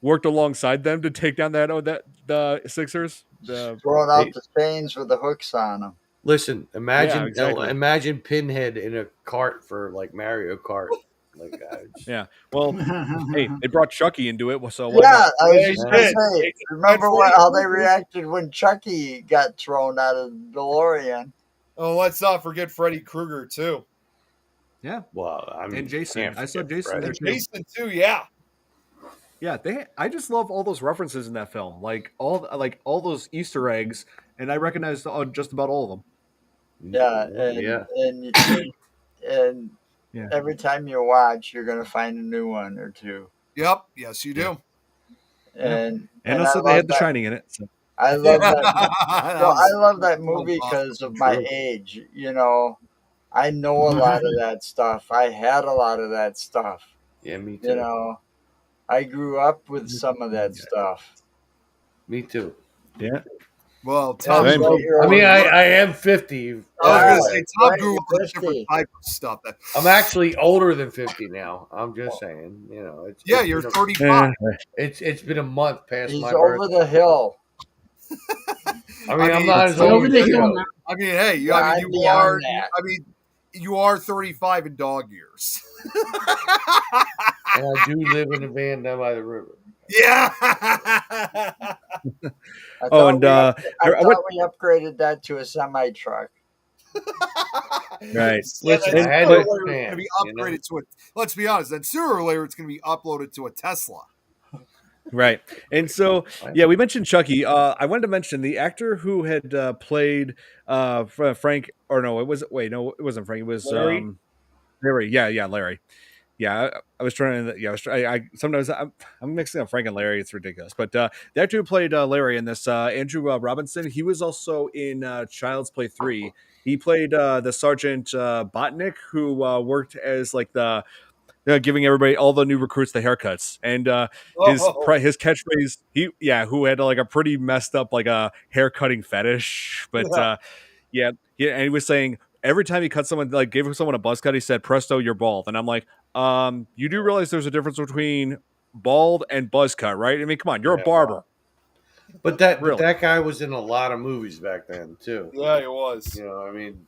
Speaker 1: worked alongside them to take down the Sixers?
Speaker 4: Throwing
Speaker 2: They,
Speaker 4: out the chains with the hooks on them.
Speaker 2: listen,
Speaker 1: Yeah, exactly.
Speaker 2: imagine Pinhead in a cart for like Mario Kart. Like,
Speaker 1: Yeah. Well, hey, they brought Chucky into it, so why
Speaker 4: Yeah,
Speaker 1: not?
Speaker 4: I was
Speaker 3: Yeah,
Speaker 4: just
Speaker 3: he
Speaker 4: gonna
Speaker 3: did.
Speaker 4: say. Remember how they reacted when Chucky got thrown out of the DeLorean?
Speaker 3: Oh, let's not forget Freddy Krueger too.
Speaker 1: Yeah.
Speaker 2: well, I mean,
Speaker 1: And Jason.
Speaker 2: can't
Speaker 1: I saw
Speaker 2: forget
Speaker 1: Jason
Speaker 2: Freddy.
Speaker 1: there too.
Speaker 3: Jason too. Yeah.
Speaker 1: Yeah, I just love all those references in that film. Like all those Easter eggs, and I recognized just about all of them.
Speaker 4: Yeah, and
Speaker 2: Yeah.
Speaker 4: and
Speaker 1: Yeah.
Speaker 4: every time you watch, you're gonna find a new one or two.
Speaker 3: Yep. Yes, you do.
Speaker 4: And
Speaker 1: And
Speaker 4: I
Speaker 1: also they
Speaker 4: love
Speaker 1: had The
Speaker 4: that.
Speaker 1: Shining in it. So.
Speaker 4: I love that.
Speaker 3: That
Speaker 4: No, I
Speaker 3: was-
Speaker 4: love that movie
Speaker 3: awesome.
Speaker 4: because of my
Speaker 2: True.
Speaker 4: age. You know, I know a lot of that stuff. I had a lot of that stuff.
Speaker 2: Yeah, me too.
Speaker 4: You know, I grew up with some of that stuff.
Speaker 2: Me too.
Speaker 1: Yeah.
Speaker 3: Well, Tom.
Speaker 1: Same.
Speaker 2: I mean, I am 50.
Speaker 3: I was gonna say Tom
Speaker 4: right,
Speaker 3: grew up with
Speaker 4: 50.
Speaker 3: different type of stuff.
Speaker 2: I'm actually older than 50 now. I'm just saying, you know.
Speaker 3: Yeah,
Speaker 2: it's
Speaker 3: you're
Speaker 2: been
Speaker 3: 35.
Speaker 2: it's been a month past
Speaker 4: He's
Speaker 2: my
Speaker 4: over
Speaker 2: birthday.
Speaker 4: the hill.
Speaker 2: I mean, I'm
Speaker 3: mean,
Speaker 2: not as
Speaker 5: Get
Speaker 2: old
Speaker 5: over
Speaker 2: as
Speaker 5: the
Speaker 2: you.
Speaker 5: hill now.
Speaker 3: I mean, hey,
Speaker 4: Yeah,
Speaker 3: I
Speaker 4: I'm
Speaker 3: mean, you
Speaker 4: beyond
Speaker 3: are.
Speaker 4: that.
Speaker 3: I mean, you are 35 in dog years.
Speaker 2: And I do live in a van down by the river.
Speaker 3: Yeah.
Speaker 4: I
Speaker 1: Oh,
Speaker 4: thought,
Speaker 1: and
Speaker 4: we,
Speaker 1: I went,
Speaker 4: thought we upgraded that to a semi truck.
Speaker 1: Right.
Speaker 2: Listen,
Speaker 3: then
Speaker 2: I had
Speaker 3: sooner or
Speaker 2: to
Speaker 3: later it's
Speaker 2: expand,
Speaker 3: going to be
Speaker 2: you know?
Speaker 3: upgraded to a. Let's be honest. Then sooner or later it's going to be uploaded to a Tesla.
Speaker 1: right. And so yeah, we mentioned Chucky. I wanted to mention the actor who had played Frank, or no, it was no, it wasn't Frank. It was
Speaker 3: Larry?
Speaker 1: Larry. Yeah, Larry. Yeah, I was trying to. Yeah, I sometimes I'm mixing up Frank and Larry. It's ridiculous. But the actor who played Larry in this, Andrew Robinson, he was also in Child's Play 3. He played the Sergeant Botnick, who worked as like the giving everybody all the new recruits the haircuts, and his catchphrase, who had like a pretty messed up like a hair cutting fetish, but yeah, and he was saying every time he cut someone, like gave someone a buzz cut, he said, "Presto, you're bald," and I'm like, you do realize there's a difference between bald and buzz cut, right? I mean, come on, you're a barber.
Speaker 2: But that
Speaker 1: Really?
Speaker 2: that guy was in a lot of movies back then too.
Speaker 3: Yeah, it was.
Speaker 2: You know, I mean,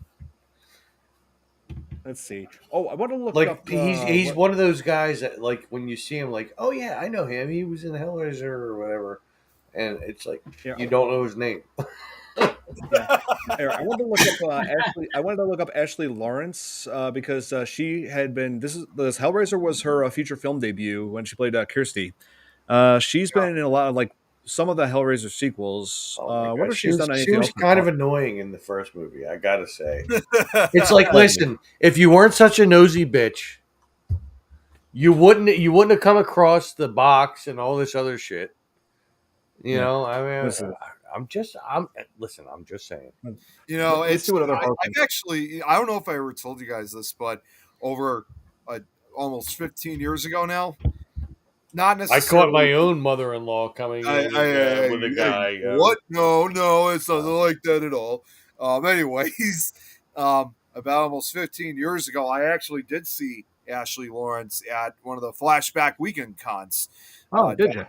Speaker 1: Let's see. Oh, I want to look
Speaker 2: like
Speaker 1: up.
Speaker 2: he's one of those guys that like when you see him, like, oh yeah, I know him. He was in Hellraiser or whatever, and it's like
Speaker 1: Yeah.
Speaker 2: you don't know his name.
Speaker 1: Here, I wanted to look up Ashley. I wanted to look up Ashley Lawrence because she had been. This Hellraiser was her feature film debut when she played Kirsty. She's been in a lot of like some of the Hellraiser sequels.
Speaker 2: Oh my
Speaker 1: I
Speaker 2: God.
Speaker 1: wonder if
Speaker 2: She
Speaker 1: she's
Speaker 2: was,
Speaker 1: done
Speaker 2: she
Speaker 1: anything
Speaker 2: was
Speaker 1: else.
Speaker 2: kind of annoying in the first movie, I gotta say. It's like, listen, if you weren't such a nosy bitch, you wouldn't have come across the box and all this other shit. You know, I mean, I'm just saying.
Speaker 3: You know,
Speaker 1: Let's
Speaker 3: it's
Speaker 1: see what other horror
Speaker 3: I've actually. I don't know if I ever told you guys this, but over almost 15 years ago now. Not
Speaker 2: I
Speaker 3: necessarily.
Speaker 2: caught my own mother-in-law coming in with a guy.
Speaker 3: What? No, it's nothing like that at all. Anyways, about almost 15 years ago, I actually did see Ashley Lawrence at one of the Flashback Weekend cons.
Speaker 1: Oh, did you?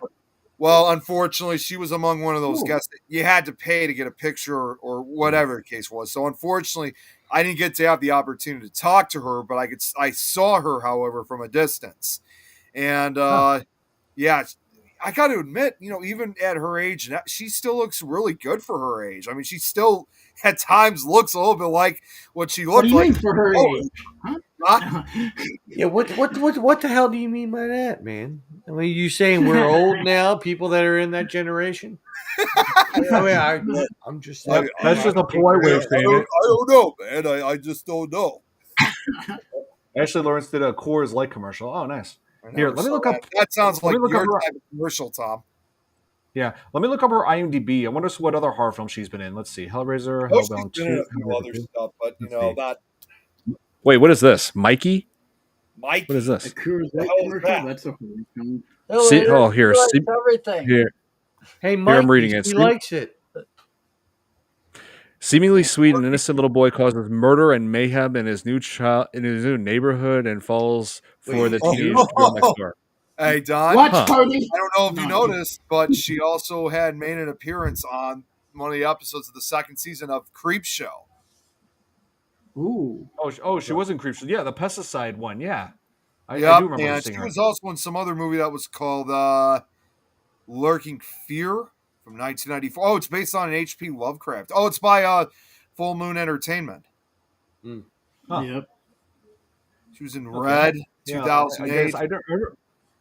Speaker 3: Well, unfortunately, she was among one of those
Speaker 1: Ooh.
Speaker 3: guests that you had to pay to get a picture or whatever the case was. So, unfortunately, I didn't get to have the opportunity to talk to her, but I saw her, however, from a distance. And yeah, I got to admit, you know, even at her age, she still looks really good for her age. I mean, she still at times looks a little bit like what she
Speaker 5: What
Speaker 3: looked
Speaker 5: do you
Speaker 3: like.
Speaker 5: mean for her age?
Speaker 3: Huh?
Speaker 2: Yeah, what the hell do you mean by that, man? I mean, you saying we're old now, people that are in that generation? I mean, I'm just saying.
Speaker 1: That's just a polite way of saying it.
Speaker 3: I don't know, man. I just don't know.
Speaker 1: Ashley Lawrence did a Coors Light commercial. Oh, nice. Here, let me look up.
Speaker 3: That sounds
Speaker 1: let
Speaker 3: like
Speaker 1: me look
Speaker 3: your
Speaker 1: up her-
Speaker 3: type of commercial, Tom.
Speaker 1: Yeah, let me look up her IMDb. I wonder what other horror films she's been in. Let's see, Hellraiser,
Speaker 3: Oh, she's
Speaker 1: Hellbound
Speaker 3: been in
Speaker 1: 2,
Speaker 3: a few
Speaker 1: Hellraiser
Speaker 3: other
Speaker 1: 2.
Speaker 3: stuff, but
Speaker 1: Let's see.
Speaker 3: not
Speaker 1: Wait, what is this? Mikey? What is
Speaker 3: Mikey.
Speaker 5: A
Speaker 1: this?
Speaker 5: Coors
Speaker 3: The
Speaker 5: Light
Speaker 3: hell is
Speaker 5: commercial.
Speaker 3: that?
Speaker 5: That's a horror film.
Speaker 1: See,
Speaker 4: Hillary,
Speaker 1: oh,
Speaker 4: he likes everything.
Speaker 1: here,
Speaker 2: Hey,
Speaker 1: here I'm
Speaker 2: Mikey,
Speaker 1: reading it.
Speaker 2: he likes it.
Speaker 1: Seemingly sweet and innocent little boy causes murder and mayhem in his new child in his new neighborhood and falls for
Speaker 2: Wait,
Speaker 1: the
Speaker 2: he's
Speaker 1: teenage girl next door.
Speaker 3: Hey, Don.
Speaker 5: Watch
Speaker 1: Huh.
Speaker 5: party.
Speaker 3: I don't know if you
Speaker 5: No.
Speaker 3: noticed, but she also had made an appearance on one of the episodes of the second season of Creep Show.
Speaker 5: Ooh.
Speaker 1: She was in Creepshow. Yeah, the pesticide one. Yeah, I
Speaker 3: Yep,
Speaker 1: do remember
Speaker 3: and
Speaker 1: seeing
Speaker 3: she
Speaker 1: her.
Speaker 3: was also in some other movie that was called Lurking Fear from 1994. Oh, it's based on an H.P. Lovecraft. Oh, it's by Full Moon Entertainment.
Speaker 1: Huh.
Speaker 5: Yep.
Speaker 3: She was in
Speaker 1: Okay.
Speaker 3: Red,
Speaker 1: Yeah,
Speaker 3: 2008.
Speaker 1: I guess I don't.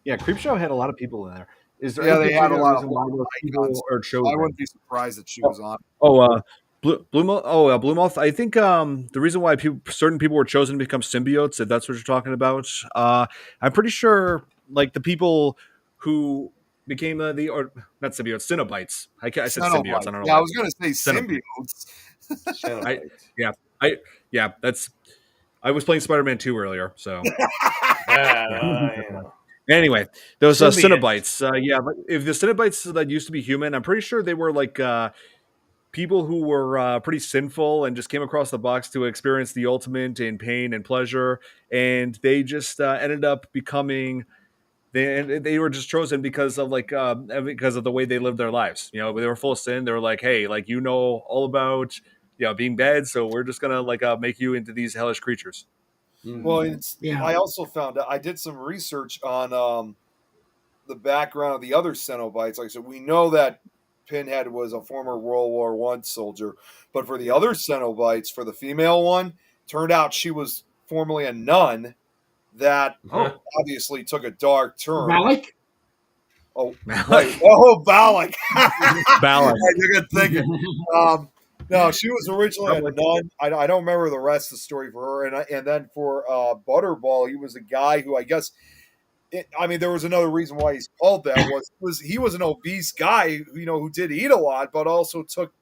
Speaker 1: Yeah, Creepshow had a lot of people in there. Is there
Speaker 3: Yeah,
Speaker 1: any
Speaker 3: they had a
Speaker 1: particular
Speaker 3: lot of
Speaker 1: reason why those
Speaker 3: icons.
Speaker 1: people are chosen?
Speaker 3: I wouldn't be surprised that she
Speaker 1: Oh,
Speaker 3: was on.
Speaker 1: Blue Moth. Oh, Blue Moth. I think the reason why certain people were chosen to become symbiotes, if that's what you're talking about, I'm pretty sure like the people who became or not symbiotes, Cenobites. I said symbiotes.
Speaker 3: Cenobites.
Speaker 1: I don't know
Speaker 3: Yeah, I
Speaker 1: why.
Speaker 3: was going to say
Speaker 1: Cenobites.
Speaker 3: symbiotes.
Speaker 1: I
Speaker 2: Cenobites.
Speaker 1: yeah yeah that's. I was playing Spider-Man 2 earlier, so yeah.
Speaker 2: Yeah.
Speaker 1: Anyway, those
Speaker 2: Symbiote.
Speaker 1: Cenobites. Yeah, but if the Cenobites that used to be human, I'm pretty sure they were like people who were pretty sinful and just came across the box to experience the ultimate in pain and pleasure, and they just ended up becoming. They were just chosen because of because of the way they lived their lives. You know, they were full of sin. They were like, hey, like you know all about being bad, so we're just gonna make you into these hellish creatures.
Speaker 3: Well,
Speaker 5: Yeah.
Speaker 3: I also found out, I did some research on the background of the other Cenobites. Like I said, we know that Pinhead was a former World War One soldier, but for the other Cenobites, for the female one, turned out she was formerly a nun that
Speaker 1: Oh,
Speaker 3: obviously took a dark turn.
Speaker 5: Valak.
Speaker 3: Oh,
Speaker 1: Balak.
Speaker 3: wait. Oh, Balak.
Speaker 1: Balak.
Speaker 3: You're good thinking. No, she was originally a nun. I don't remember the rest of the story for her. And then for Butterball, he was a guy who I guess there was another reason why he's called that was he was an obese guy, who did eat a lot, but also took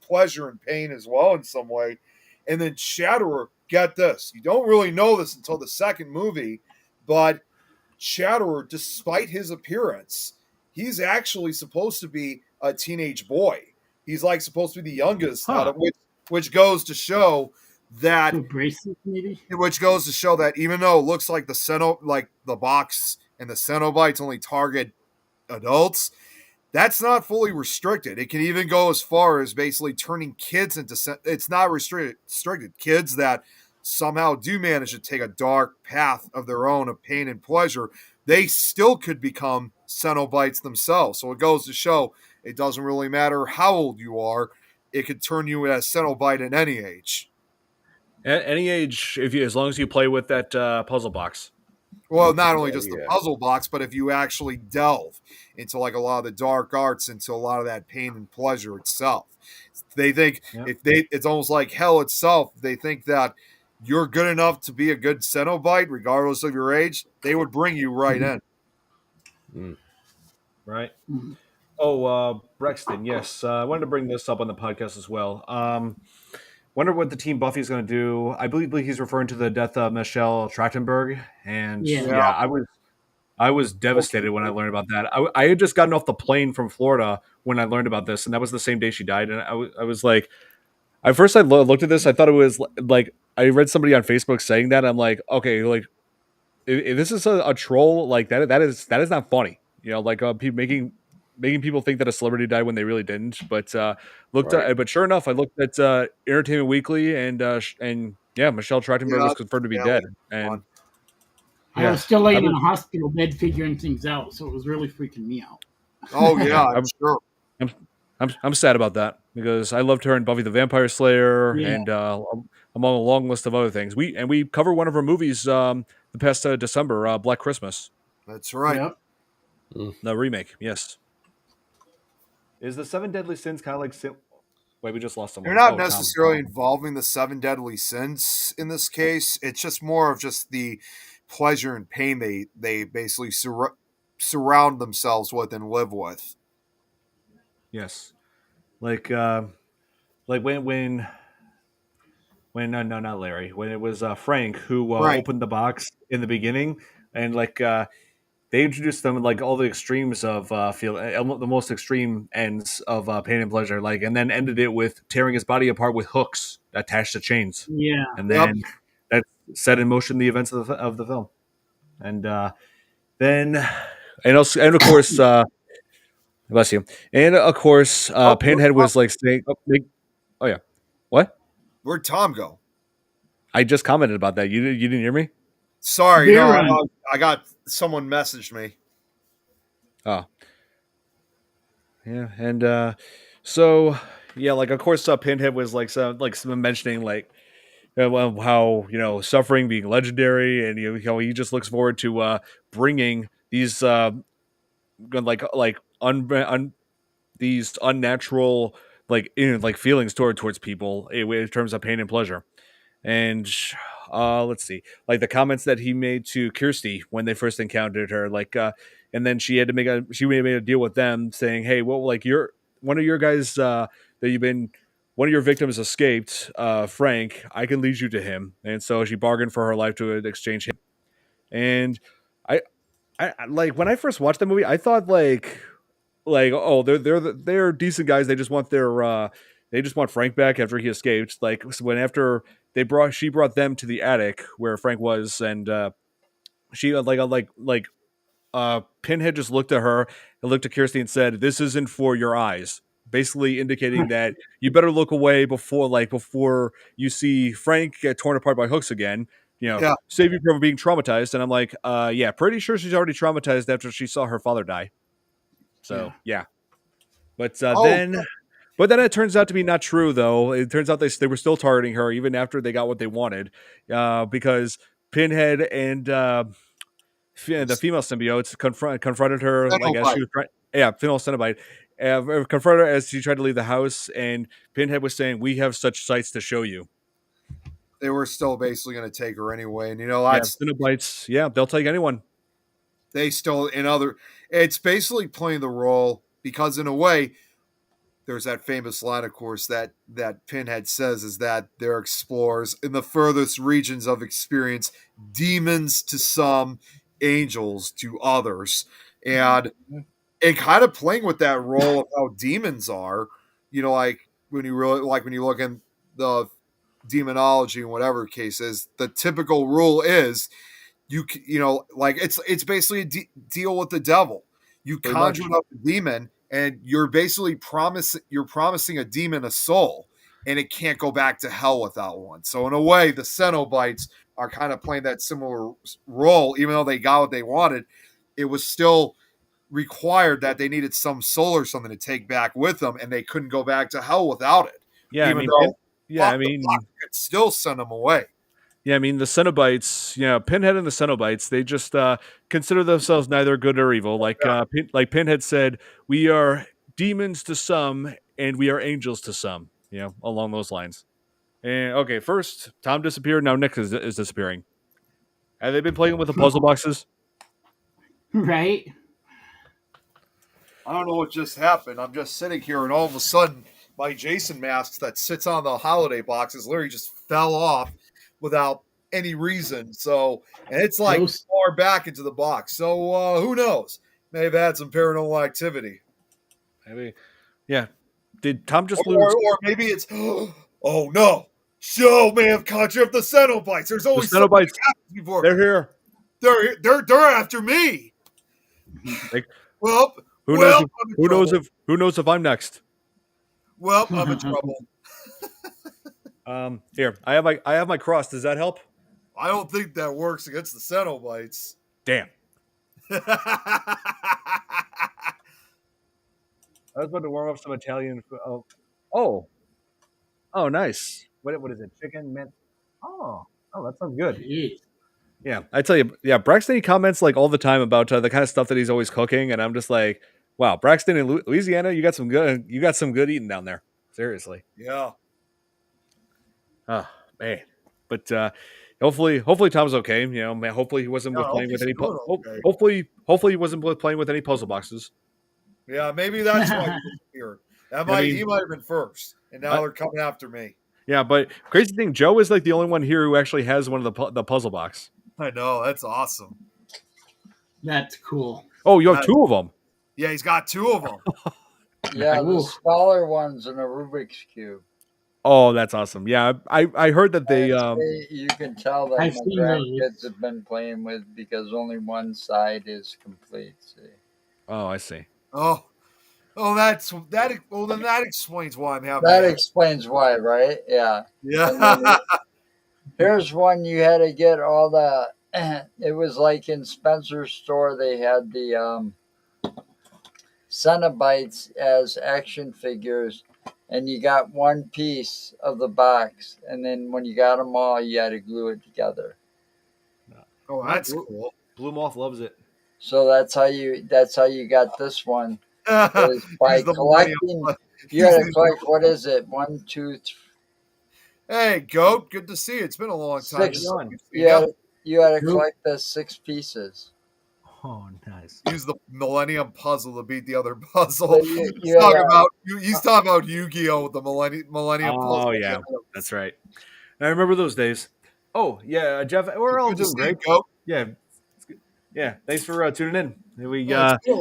Speaker 3: pleasure and pain as well in some way. And then Chatterer, get this, you don't really know this until the second movie, but Chatterer, despite his appearance, he's actually supposed to be a teenage boy. He's like supposed to be the youngest out of which goes to show that
Speaker 5: So braces, maybe.
Speaker 3: even though it looks like the box and the Cenobites only target adults, that's not fully restricted. It can even go as far as basically turning kids into it's not restricted. Kids that somehow do manage to take a dark path of their own of pain and pleasure, they still could become Cenobites themselves. So it goes to show it doesn't really matter how old you are. It could turn you as Cenobite at any age.
Speaker 1: At any age, as long as you play with that puzzle box.
Speaker 3: Well, not only just the puzzle box, but if you actually delve into like a lot of the dark arts, into a lot of that pain and pleasure itself, they think it's almost like hell itself. They think that you're good enough to be a good Cenobite, regardless of your age. They would bring you right in.
Speaker 1: Right.
Speaker 5: Mhm.
Speaker 1: Oh, Brexton. Yes, I wanted to bring this up on the podcast as well. Wonder what the team Buffy is going to do. I believe he's referring to the death of Michelle Trachtenberg, and
Speaker 5: Yeah.
Speaker 1: I was devastated when I learned about that. I had just gotten off the plane from Florida when I learned about this, and that was the same day she died. And I was like, at first I looked at this, I thought it was like I read somebody on Facebook saying that. I'm like, okay, like if this is a troll, like that is not funny. You know, like making people think that a celebrity died when they really didn't. But but sure enough, I looked at Entertainment Weekly, and yeah, Michelle Trachtenberg was confirmed to be dead. And
Speaker 5: I
Speaker 1: yeah,
Speaker 5: was still laying in a hospital bed figuring things out, so it was really freaking me out.
Speaker 3: Oh yeah, I'm sure.
Speaker 1: I'm sad about that because I loved her in Buffy the Vampire Slayer,
Speaker 5: Yeah.
Speaker 1: and among a long list of other things. We covered one of her movies the past December, Black Christmas.
Speaker 3: That's right.
Speaker 5: Yep.
Speaker 1: The remake, yes. Is the Seven Deadly Sins kind of like? Wait, we just lost someone.
Speaker 3: They're not
Speaker 1: Tom.
Speaker 3: necessarily involving the seven deadly sins in this case. It's just more of just the pleasure and pain they basically surround themselves with and live with.
Speaker 1: Yes, like uh, like when no, not Larry, when it was Frank who
Speaker 3: Right.
Speaker 1: opened the box in the beginning, and they introduced them like all the extremes of the most extreme ends of pain and pleasure, like, and then ended it with tearing his body apart with hooks attached to chains,
Speaker 5: Yeah.
Speaker 1: and
Speaker 3: Yep.
Speaker 1: then that set in motion the events of the film, and then and also and of course bless you, and of course
Speaker 3: Oh,
Speaker 1: Pinhead was like saying, oh yeah, what?
Speaker 3: where'd Tom go?
Speaker 1: I just commented about that. You didn't hear me?
Speaker 3: Sorry,
Speaker 5: Beer
Speaker 3: no,
Speaker 5: run.
Speaker 3: I got someone messaged me.
Speaker 1: Oh, yeah, and so yeah, like of course, Pinhead was some mentioning like well, how suffering being legendary, and how he just looks forward to bringing these these unnatural like feelings towards people in terms of pain and pleasure. And let's see, like the comments that he made to Kirsty when they first encountered her, and then she made a deal with them saying, hey, well, like you're one of your guys that you've been one of your victims escaped, Frank, I can lead you to him. And so she bargained for her life to exchange him. And I like when I first watched the movie, I thought oh, they're decent guys. They just want Frank back after he escaped. Like when after she brought them to the attic where Frank was, and she Pinhead just looked at her and looked at Kirsty and said, "This isn't for your eyes." Basically indicating that you better look away before you see Frank get torn apart by hooks again.
Speaker 3: Yeah.
Speaker 1: Save you from being traumatized. And I'm like, yeah, pretty sure she's already traumatized after she saw her father die.
Speaker 5: Yeah.
Speaker 1: So yeah, but
Speaker 3: Oh,
Speaker 1: then it turns out to be not true, though. It turns out they were still targeting her even after they got what they wanted, because Pinhead and the female symbiotes confronted her like as she
Speaker 3: Cenobite.
Speaker 1: was trying. Yeah, female Cenobite confronted her as she tried to leave the house, and Pinhead was saying, "We have such sights to show you."
Speaker 3: They were still basically going to take her anyway, and
Speaker 1: Yeah,
Speaker 3: that's
Speaker 1: Cenobites. Yeah, they'll take anyone.
Speaker 3: they still in other. It's basically playing the role because in a way, there's that famous line, of course, that Pinhead says is that they're explorers in the furthest regions of experience, demons to some, angels to others, and kind of playing with that role of how demons are. Like when you look in the demonology and whatever case is, the typical rule is like it's basically a deal with the devil. You
Speaker 1: Pretty
Speaker 3: conjure
Speaker 1: much.
Speaker 3: up a demon, and you're promising a demon a soul, and it can't go back to hell without one. So in a way, the Cenobites are kind of playing that similar role. Even though they got what they wanted, it was still required that they needed some soul or something to take back with them, and they couldn't go back to hell without it.
Speaker 1: Yeah, I
Speaker 3: Even
Speaker 1: mean,
Speaker 3: though
Speaker 1: yeah, I
Speaker 3: the box
Speaker 1: mean,
Speaker 3: could still send them away.
Speaker 1: Yeah, I mean the Cenobites, Pinhead and the Cenobites, they just consider themselves neither good or evil. Like Pinhead said, we are demons to some and we are angels to some. Along those lines. And okay, first Tom disappeared. Now Nick is disappearing. Have they been playing with the puzzle boxes?
Speaker 5: Right?
Speaker 3: I don't know what just happened. I'm just sitting here, and all of a sudden, my Jason mask that sits on the holiday boxes literally just fell off without any reason. So, and it's like
Speaker 5: Ghost.
Speaker 3: far back into the box. So, who knows? May have had some paranormal activity,
Speaker 1: Maybe. Yeah. Did Tom just lose
Speaker 3: or maybe it's oh no, Joe may have conjured up the Cenobites. There's
Speaker 1: the
Speaker 3: always something that
Speaker 1: Cenobites?
Speaker 3: happens before
Speaker 1: They're here.
Speaker 3: they're after me.
Speaker 1: Like,
Speaker 3: Well,
Speaker 1: who knows?
Speaker 3: I'm in trouble.
Speaker 1: Who knows if I'm next?
Speaker 3: Well, I'm in trouble.
Speaker 1: Here I have my cross. Does that help?
Speaker 3: I don't think that works against the Cenobites.
Speaker 1: Damn.
Speaker 3: I
Speaker 1: I was about to warm up some Italian. Oh, oh, nice. What is it? Chicken mint. Oh, that sounds good.
Speaker 5: Jeez.
Speaker 1: Yeah, I tell you, yeah, Braxton he comments like all the time about the kind of stuff that he's always cooking, and I'm just like, wow, Braxton in Louisiana, you got some good eating down there. Seriously.
Speaker 3: yeah.
Speaker 1: Oh man, but hopefully Tom's okay. Hopefully he wasn't
Speaker 3: Yeah, I hope
Speaker 1: playing with
Speaker 3: he's
Speaker 1: any.
Speaker 3: doing okay.
Speaker 1: Hopefully he wasn't playing with any puzzle boxes.
Speaker 3: Yeah, maybe that's why he disappeared. He might have been first, and now
Speaker 1: I-
Speaker 3: they're coming after me.
Speaker 1: yeah, but crazy thing, Joe is like the only one here who actually has one of the puzzle box.
Speaker 3: I know, that's awesome.
Speaker 5: That's cool.
Speaker 1: Oh, you have
Speaker 3: That-
Speaker 1: two of them.
Speaker 3: Yeah, he's got two of them.
Speaker 4: Yeah, the
Speaker 5: Ooh.
Speaker 4: smaller ones in a Rubik's Cube.
Speaker 1: Oh, that's awesome. Yeah, I heard that they
Speaker 4: You can tell that
Speaker 5: I've
Speaker 4: my
Speaker 5: seen those.
Speaker 4: grandkids have been playing with because only one side is complete. See?
Speaker 1: Oh, I see.
Speaker 3: Oh, that's that. Well, then that explains why I'm having.
Speaker 4: That explains why, right? Yeah.
Speaker 3: Yeah.
Speaker 4: Here's one you had to get all the. It was like in Spencer's store. They had the Cenobites as action figures, and you got one piece of the box, and then when you got them all, you had to glue it together.
Speaker 3: Oh, that's cool.
Speaker 1: Blue Moth loves it.
Speaker 4: So that's how you got this one. Is by
Speaker 3: He's the
Speaker 4: collecting. You got to collect. What is it? 1, 2, 3,
Speaker 3: Hey, Goat. Good to see you. It's been a long time.
Speaker 4: 6.
Speaker 3: Yeah.
Speaker 4: You got to collect the 6 pieces.
Speaker 1: Oh, nice.
Speaker 3: Use the Millennium Puzzle to beat the other puzzle.
Speaker 4: So
Speaker 3: He's talking about Yu-Gi-Oh with the Millennium Puzzle.
Speaker 1: Oh yeah, that's right. I remember those days. Oh yeah, Jeff, we're all
Speaker 3: Good to
Speaker 1: doing
Speaker 3: see
Speaker 1: great.
Speaker 3: you, Goat.
Speaker 1: Yeah, yeah. Thanks for tuning in.
Speaker 3: Yeah, it's been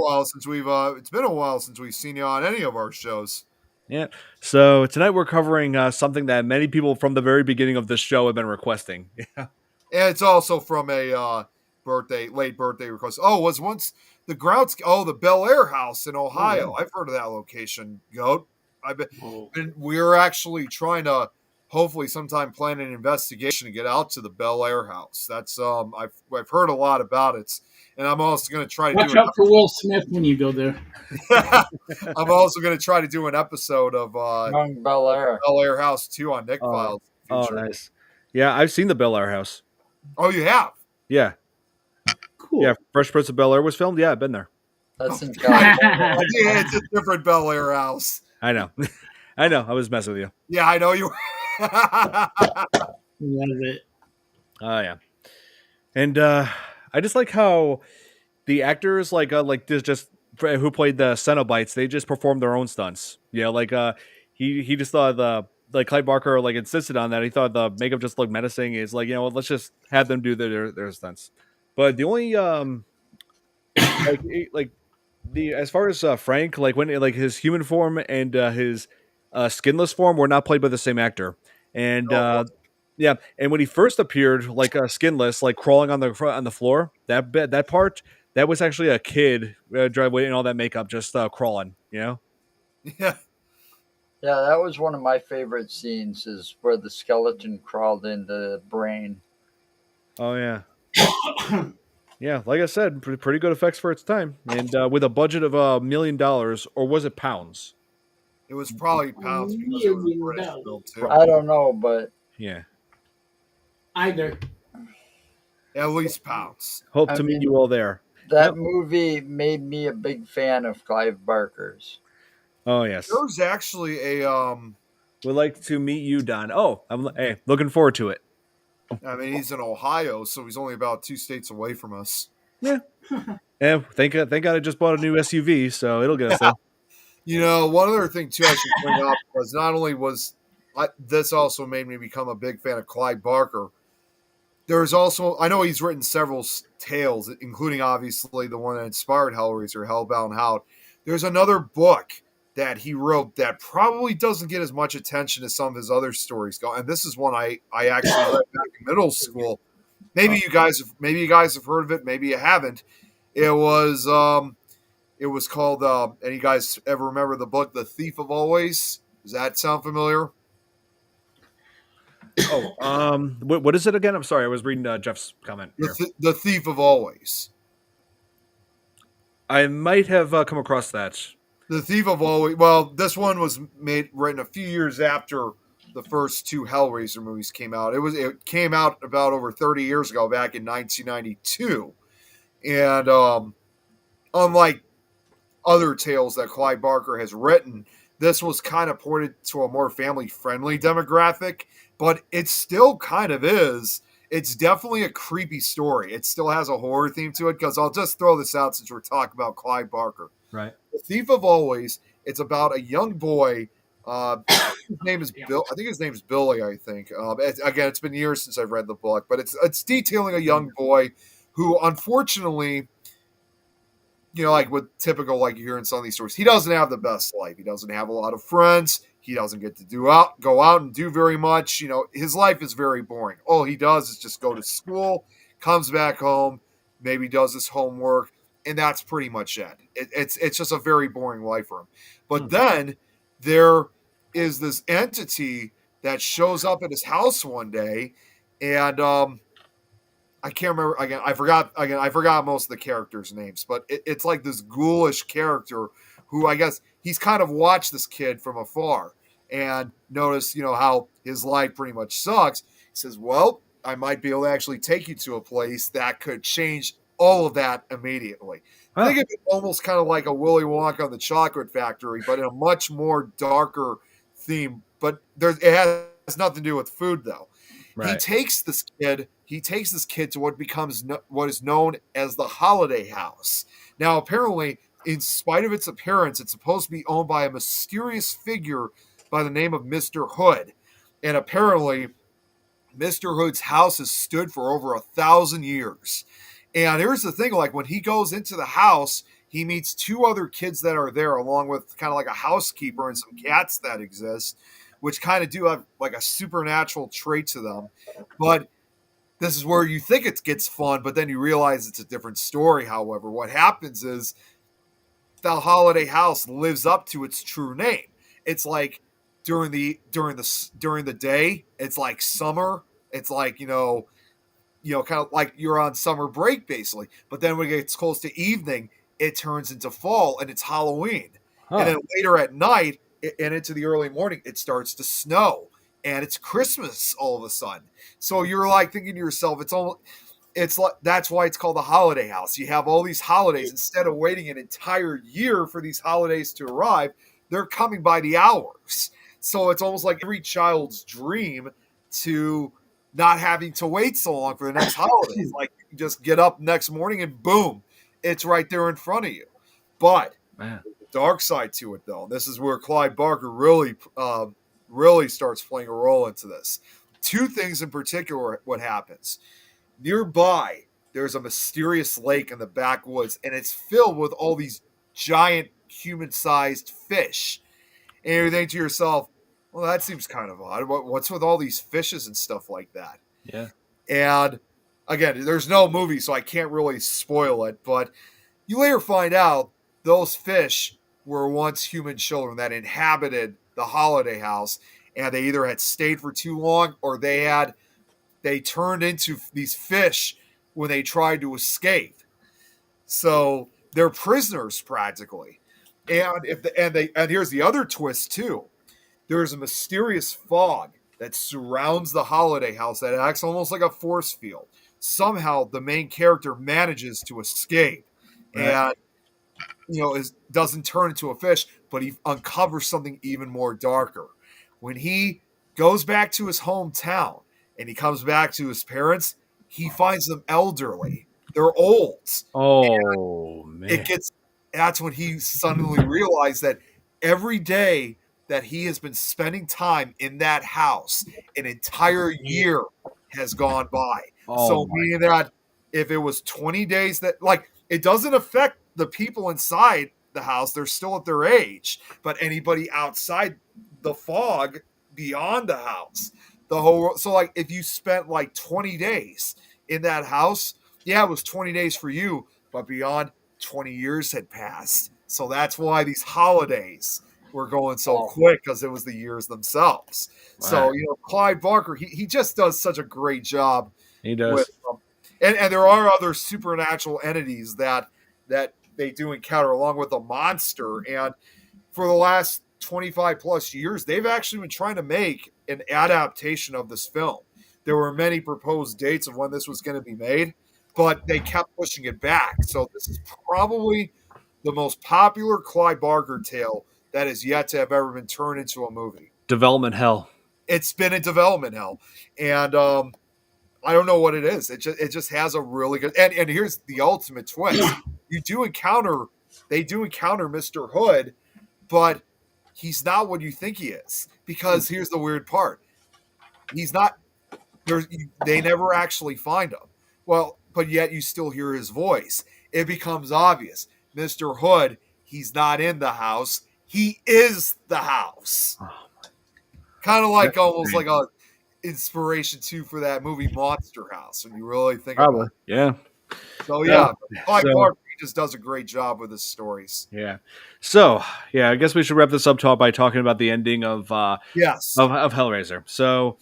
Speaker 3: a while since we've seen you on any of our shows.
Speaker 1: Yeah. So tonight we're covering something that many people from the very beginning of this show have been requesting. Yeah.
Speaker 3: And it's also from a late birthday request. Oh, was once the the Bel Air house in Ohio. I've heard of that location, Goat. We're actually trying to hopefully sometime plan an investigation to get out to the Bel Air house. That's I've heard a lot about it. And I'm also going to try to
Speaker 5: Watch out for Will Smith when you go there.
Speaker 3: I'm also going to try to do an episode of
Speaker 4: Young Bel Air.
Speaker 3: Bel Air House 2 on Nick Files.
Speaker 1: Oh, nice. Yeah, I've seen the Bel Air house.
Speaker 3: Oh, you have?
Speaker 1: Yeah.
Speaker 5: Cool.
Speaker 1: Yeah, Fresh Prince of Bel Air was filmed. Yeah, I've been there.
Speaker 4: That's in California.
Speaker 3: Yeah, it's a different Bel Air house.
Speaker 1: I know. I know. I was messing with you.
Speaker 3: Yeah, I know you.
Speaker 5: Love it.
Speaker 1: Oh yeah. And I just like how the actors like this just who played the Cenobites, they just performed their own stunts. Yeah, like he just thought Clive Barker like insisted on that. He thought the makeup just looked menacing. It's like, let's just have them do their stunts. But the only like the as far as Frank, like when like his human form and his skinless form were not played by the same actor. And yeah, and when he first appeared, like skinless, like crawling on the floor, that part that was actually a kid driveway and all that makeup just crawling,
Speaker 3: Yeah.
Speaker 4: Yeah, that was one of my favorite scenes. Is where the skeleton crawled into the brain.
Speaker 1: Oh yeah. Yeah, like I said, pretty good effects for its time, and with a budget of $1 million, or was it pounds?
Speaker 3: It was probably pounds because it was a British film too.
Speaker 4: I don't know, but
Speaker 1: Yeah.
Speaker 5: Either.
Speaker 3: At least pounds.
Speaker 1: Hope to meet you all there.
Speaker 4: That movie made me a big fan of Clive Barker's.
Speaker 1: Oh yes.
Speaker 3: There's actually a
Speaker 1: Would like to meet you, Don. Oh, I'm looking forward to it.
Speaker 3: I mean, he's in Ohio, so he's only about 2 states away from us.
Speaker 1: Yeah. Yeah. Thank God I just bought a new SUV, so it'll get us there.
Speaker 3: One other thing too I should point out was not only this also made me become a big fan of Clive Barker. There's also, I know he's written several tales, including obviously the one that inspired Hellraiser, Hellbound Hound. There's another book that he wrote that probably doesn't get as much attention as some of his other stories go. And this is one I actually read back in middle school. Maybe you guys have heard of it, maybe you haven't. It was called any guys ever remember the book The Thief of Always? Does that sound familiar?
Speaker 1: Oh, what is it again? I'm sorry, I was reading Jeff's comment here.
Speaker 3: The Thief of Always.
Speaker 1: I might have come across that.
Speaker 3: The Thief of Always. Well, this one was written a few years after the first 2 Hellraiser movies came out. It came out about over 30 years ago, back in 1992, and unlike other tales that Clive Barker has written, this was kind of pointed to a more family-friendly demographic, but it still kind of is. It's definitely a creepy story. It still has a horror theme to it, because I'll just throw this out since we're talking about Clive Barker.
Speaker 1: Right.
Speaker 3: The Thief of Always. It's about a young boy. His name is
Speaker 5: Yeah.
Speaker 3: Bill. I think his name's Billy. I think. Again, it's been years since I've read the book, but it's detailing a young boy who, unfortunately, like with typical, like you hear in some of these stories, he doesn't have the best life. He doesn't have a lot of friends. He doesn't get to go out and do very much. His life is very boring. All he does is just go to school, comes back home, maybe does his homework, and that's pretty much it. It's just a very boring life for him. But then there is this entity that shows up at his house one day, and I can't remember again. I forgot most of the characters' names, but it's like this ghoulish character who I guess he's kind of watched this kid from afar and noticed, how his life pretty much sucks. He says, "Well, I might be able to actually take you to a place that could change all of that immediately."
Speaker 1: Huh.
Speaker 3: Think of it almost kind of like a Willy Wonka and the Chocolate Factory, but in a much more darker theme. But it has nothing to do with food, though. He
Speaker 1: Right.
Speaker 3: takes this kid to what is known as the Holiday House. Now, apparently, in spite of its appearance, it's supposed to be owned by a mysterious figure by the name of Mr. Hood. And apparently, Mr. Hood's house has stood for over 1,000 years. And here's the thing, like when he goes into the house, he meets two other kids that are there, along with kind of like a housekeeper and some cats that exist, which kind of do have like a supernatural trait to them. But this is where you think it gets fun, but then you realize it's a different story. However, what happens is the Holiday House lives up to its true name. It's like during the day, it's like summer. It's like kind of like you're on summer break basically. But then when it gets close to evening, it turns into fall and it's Halloween.
Speaker 1: Huh.
Speaker 3: And then later at night and into the early morning, it starts to snow and it's Christmas all of a sudden. So you're like thinking to yourself, it's like that's why it's called the Holiday House. You have all these holidays instead of waiting an entire year for these holidays to arrive, they're coming by the hours. So it's almost like every child's dream to not having to wait so long for the next holidays. Like you just get up next morning and boom, it's right there in front of you. But
Speaker 1: Man.
Speaker 3: the dark side to it, though, this is where Clive Barker really starts playing a role into this. Two things in particular: what happens nearby? There's a mysterious lake in the backwoods, and it's filled with all these giant human-sized fish. And you think to yourself, well, that seems kind of odd. What's with all these fishes and stuff like that?
Speaker 1: Yeah.
Speaker 3: And again, there's no movie, so I can't really spoil it. But you later find out those fish were once human children that inhabited the Holiday House, and they either had stayed for too long or they turned into these fish when they tried to escape. So they're prisoners practically. And here's the other twist too. There's a mysterious fog that surrounds the Holiday House that acts almost like a force field. Somehow the main character manages to escape,
Speaker 1: Right.
Speaker 3: and doesn't turn into a fish, but he uncovers something even more darker. When he goes back to his hometown and he comes back to his parents, he finds them elderly. They're old.
Speaker 1: Oh man.
Speaker 3: That's when he suddenly realized that every day that he has been spending time in that house, an entire year has gone by.
Speaker 1: Oh
Speaker 3: So
Speaker 1: my.
Speaker 3: meaning that if it was 20 days that like it doesn't affect the people inside the house, they're still at their age, but anybody outside the fog beyond the house, the whole so like if you spent like 20 days in that house, yeah, it was 20 days for you, but beyond 20 years had passed. So that's why these holidays were going so quick because it was the years themselves. So,
Speaker 1: Wow.
Speaker 3: Clive Barker, he just does such a great job
Speaker 1: He
Speaker 3: with
Speaker 1: does.
Speaker 3: and there are other supernatural entities that they do encounter along with a monster. And for the last 25 plus years, they've actually been trying to make an adaptation of this film. There were many proposed dates of when this was going to be made, but they kept pushing it back. So this is probably the most popular Clive Barker tale that has yet to have ever been turned into a movie.
Speaker 1: Development hell.
Speaker 3: It's been in development hell, and I don't know what it is. It just has a really good and here's the ultimate twist. You do encounter they do encounter Mr. Hood, but he's not what you think he is. Because here's the weird part: he's not. They never actually find him. Well, but yet you still hear his voice. It becomes obvious. Mr. Hood, he's not in the house. He is the house. Kind of like almost like a inspiration too for that movie Monster House when you really think about
Speaker 1: Probably.
Speaker 3: it.
Speaker 1: Yeah.
Speaker 3: So yeah, Clive
Speaker 1: so-
Speaker 3: Barker just does a great job with his stories.
Speaker 1: Yeah. So, yeah, I guess we should wrap this up by talking about the ending of
Speaker 3: Yes.
Speaker 1: of Hellraiser. So,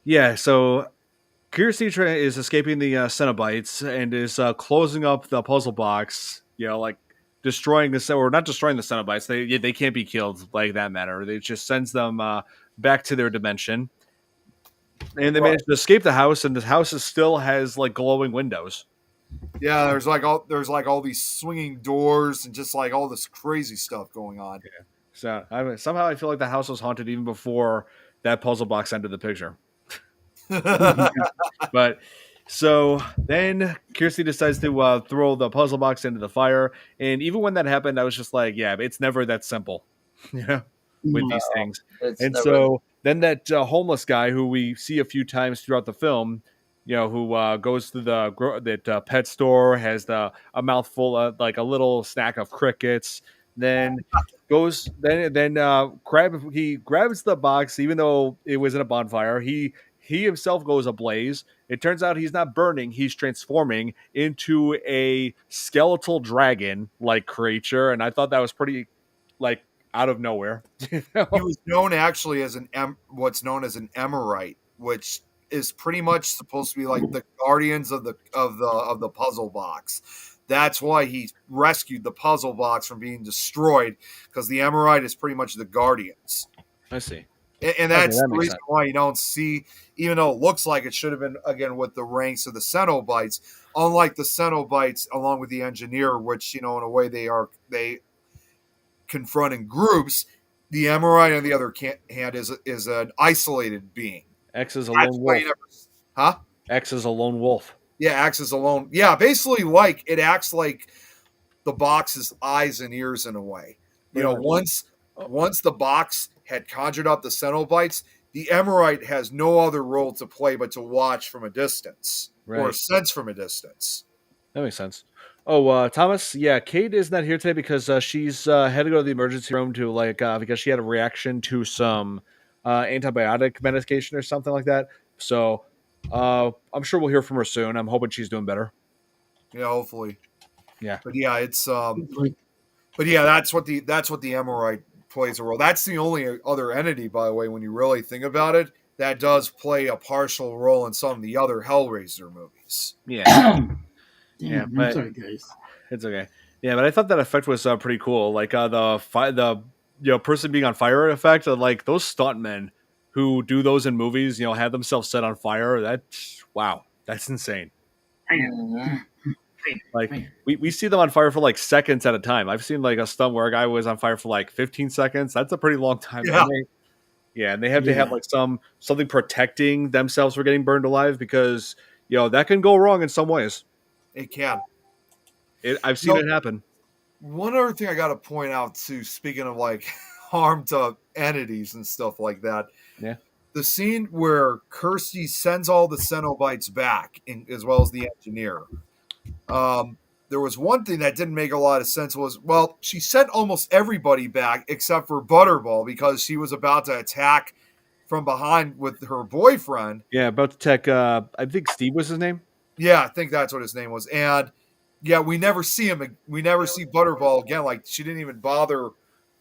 Speaker 1: yeah, so Kirsty is escaping the Cenobites and is closing up the puzzle box, like destroying or not destroying the Cenobites. They can't be killed like that matter. It just sends them back to their dimension. And they manage to escape the house, and the house still has like glowing windows.
Speaker 3: Yeah, there's all these swinging doors and just like all this crazy stuff going on.
Speaker 1: Yeah. So somehow I feel like the house was haunted even before that puzzle box entered the picture. But so then Kirsty decides to throw the puzzle box into the fire, and even when that happened, I was just like, "Yeah, it's never that simple," with these things. And so then that homeless guy who we see a few times throughout the film, who goes to that pet store, has a mouthful of like a little snack of crickets, then goes he grabs the box even though it was in a bonfire. He himself goes ablaze. It turns out he's not burning, he's transforming into a skeletal dragon like creature, and I thought that was pretty like out of nowhere.
Speaker 3: He was known actually as what's known as an Emerite, which is pretty much supposed to be like the guardians of the puzzle box. That's why he rescued the puzzle box from being destroyed, because the Emerite is pretty much the guardians.
Speaker 1: I see.
Speaker 3: And that's the reason why you don't see, even though it looks like it should have been, again, with the ranks of the Cenobites, unlike the Cenobites, along with the engineer, which, in a way they confront in groups, the Emerite, on the other hand, is an isolated being.
Speaker 1: X is a lone wolf. X is a lone wolf.
Speaker 3: Yeah, acts as a lone. Yeah, basically, it acts like the box's eyes and ears in a way. Once the box had conjured up the Cenobites, the Emerite has no other role to play but to watch from a distance or sense from a distance.
Speaker 1: That makes sense. Oh, Thomas, yeah, Kate is not here today because she's had to go to the emergency room to because she had a reaction to some antibiotic medication or something like that. So I'm sure we'll hear from her soon. I'm hoping she's doing better.
Speaker 3: Yeah, hopefully.
Speaker 1: Yeah,
Speaker 3: but yeah, it's but yeah, that's what the Emerite plays a role. That's the only other entity, by the way, when you really think about it, that does play a partial role in some of the other Hellraiser movies.
Speaker 1: Yeah.
Speaker 5: Yeah, I'm sorry, guys.
Speaker 1: It's okay. Yeah, but I thought that effect was pretty cool. Like the person being on fire effect. Like those stuntmen who do those in movies, have themselves set on fire. That's insane. Like we see them on fire for like seconds at a time. I've seen like a stunt where a guy was on fire for like 15 seconds. That's a pretty long time.
Speaker 3: Yeah,
Speaker 1: and they have to have like something protecting themselves from getting burned alive because that can go wrong in some ways.
Speaker 3: It can.
Speaker 1: I've seen it happen.
Speaker 3: One other thing I got to point out too, speaking of like harm to entities and stuff like that.
Speaker 1: Yeah.
Speaker 3: The scene where Kirsty sends all the Cenobites back, as well as the engineer. There was one thing that didn't make a lot of sense she sent almost everybody back except for Butterball because she was about to attack from behind with her boyfriend.
Speaker 1: Yeah, about to attack, I think Steve was his name.
Speaker 3: Yeah, I think that's what his name was. And yeah, we never see him. We never see Butterball again. Like, she didn't even bother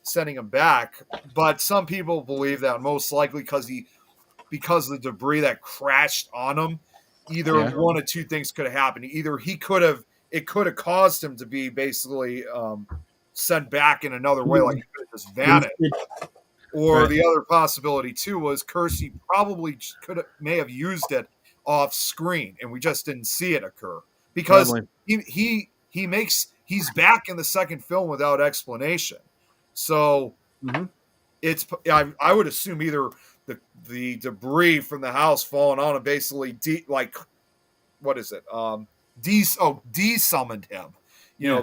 Speaker 3: sending him back. But some people believe that most likely because of the debris that crashed on him, either one of two things could have happened. Either it could have caused him to be basically sent back in another way, like he could have just vanished. Or the other possibility too was Kirsty probably may have used it off screen, and we just didn't see it occur because he's back in the second film without explanation. So I would assume either the debris from the house falling on him basically desummoned him,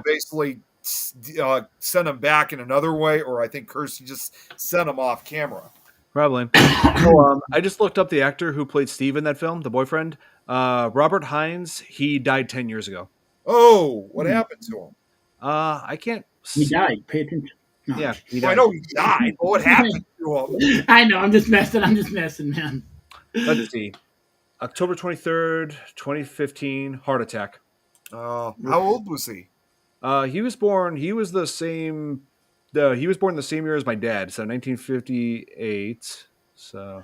Speaker 3: basically sent him back in another way, or I think Kirsty just sent him off camera.
Speaker 1: Probably. So, I just looked up the actor who played Steve in that film, the boyfriend. Robert Hines. He died 10 years ago.
Speaker 3: Oh, what happened to him?
Speaker 1: I can't.
Speaker 5: He
Speaker 1: See.
Speaker 5: died. Pay attention. No.
Speaker 1: Yeah, he
Speaker 3: Well, I
Speaker 1: died.
Speaker 3: know he died, but what happened to him?
Speaker 5: I know. I'm just messing, man.
Speaker 1: Let's see. October 23rd, 2015, heart attack.
Speaker 3: How old was he?
Speaker 1: He was born. He was the same. He was born the same year as my dad, so 1958. So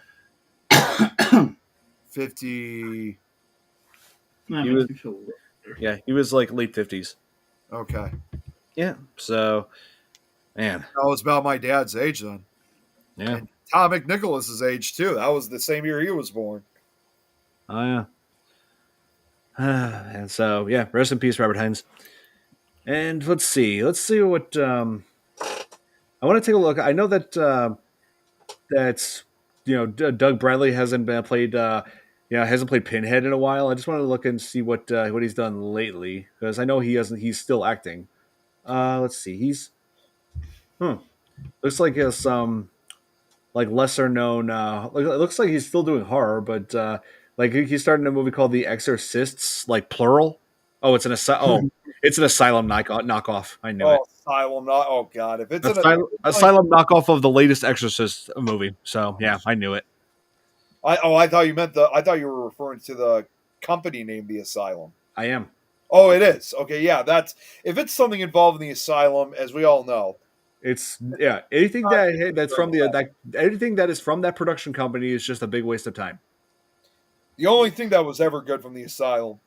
Speaker 3: 50.
Speaker 5: That
Speaker 1: He
Speaker 5: makes
Speaker 1: was-
Speaker 5: me feel a little better.
Speaker 1: yeah, he was like late 50s.
Speaker 3: Okay.
Speaker 1: Yeah. So, man.
Speaker 3: That was about my dad's age then.
Speaker 1: Yeah.
Speaker 3: And Tom McNicholas's age too. That was the same year he was born.
Speaker 1: Oh yeah. And so yeah, rest in peace, Robert Hines. And let's see. Let's see what I want to take a look. I know that that's Doug Bradley hasn't been played. Hasn't played Pinhead in a while. I just want to look and see what he's done lately because I know he hasn't. He's still acting. Let's see. He's looks like some like lesser known. It looks like he's still doing horror, but like he started a movie called The Exorcists, like plural. Oh, it's an it's an asylum knockoff. I knew it.
Speaker 3: Asylum, not. Oh God, if it's
Speaker 1: Asylum knockoff of the latest Exorcist movie. So yeah, I knew it.
Speaker 3: I thought you meant I thought you were referring to the company named the Asylum.
Speaker 1: I am.
Speaker 3: Oh, it is. Okay, yeah, that's if it's something involving the Asylum, as we all know.
Speaker 1: It's anything that's from anything that is from that production company is just a big waste of time.
Speaker 3: The only thing that was ever good from the Asylum,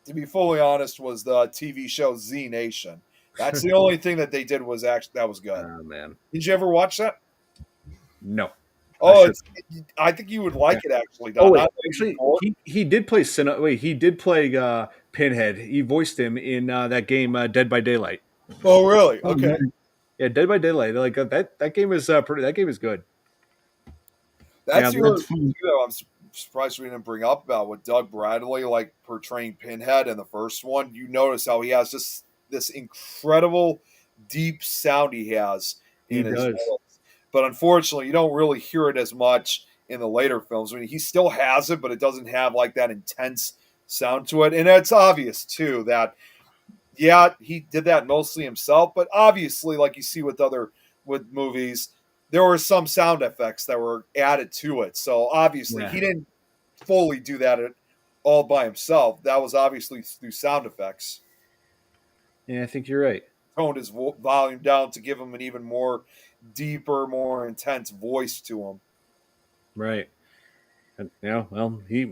Speaker 3: to be fully honest, was the TV show Z Nation. That's the only thing that they did was that was good.
Speaker 1: Oh man,
Speaker 3: Did you ever watch that?
Speaker 1: no.
Speaker 3: Oh, I think you would like it actually. Don.
Speaker 1: Oh, wait, actually, he did play he did play Pinhead. He voiced him in that game Dead by Daylight.
Speaker 3: Oh, really? Okay.
Speaker 1: Yeah, Dead by Daylight. Like that game is pretty. That game is good.
Speaker 3: That's
Speaker 1: Yeah,
Speaker 3: the other thing though, I'm surprised we didn't bring up about with Doug Bradley, like portraying Pinhead in the first one. You notice how he has just this incredible deep sound he has in his voice. But unfortunately, you don't really hear it as much in the later films. I mean, he still has it, but it doesn't have like that intense sound to it. And it's obvious too that yeah, he did that mostly himself, but obviously, like you see with movies, there were some sound effects that were added to it. So obviously, he didn't fully do that all by himself. That was obviously through sound effects.
Speaker 1: Yeah, I think you're right.
Speaker 3: Toned his volume down to give him an even more deeper, more intense voice to him.
Speaker 1: Right. And, well, he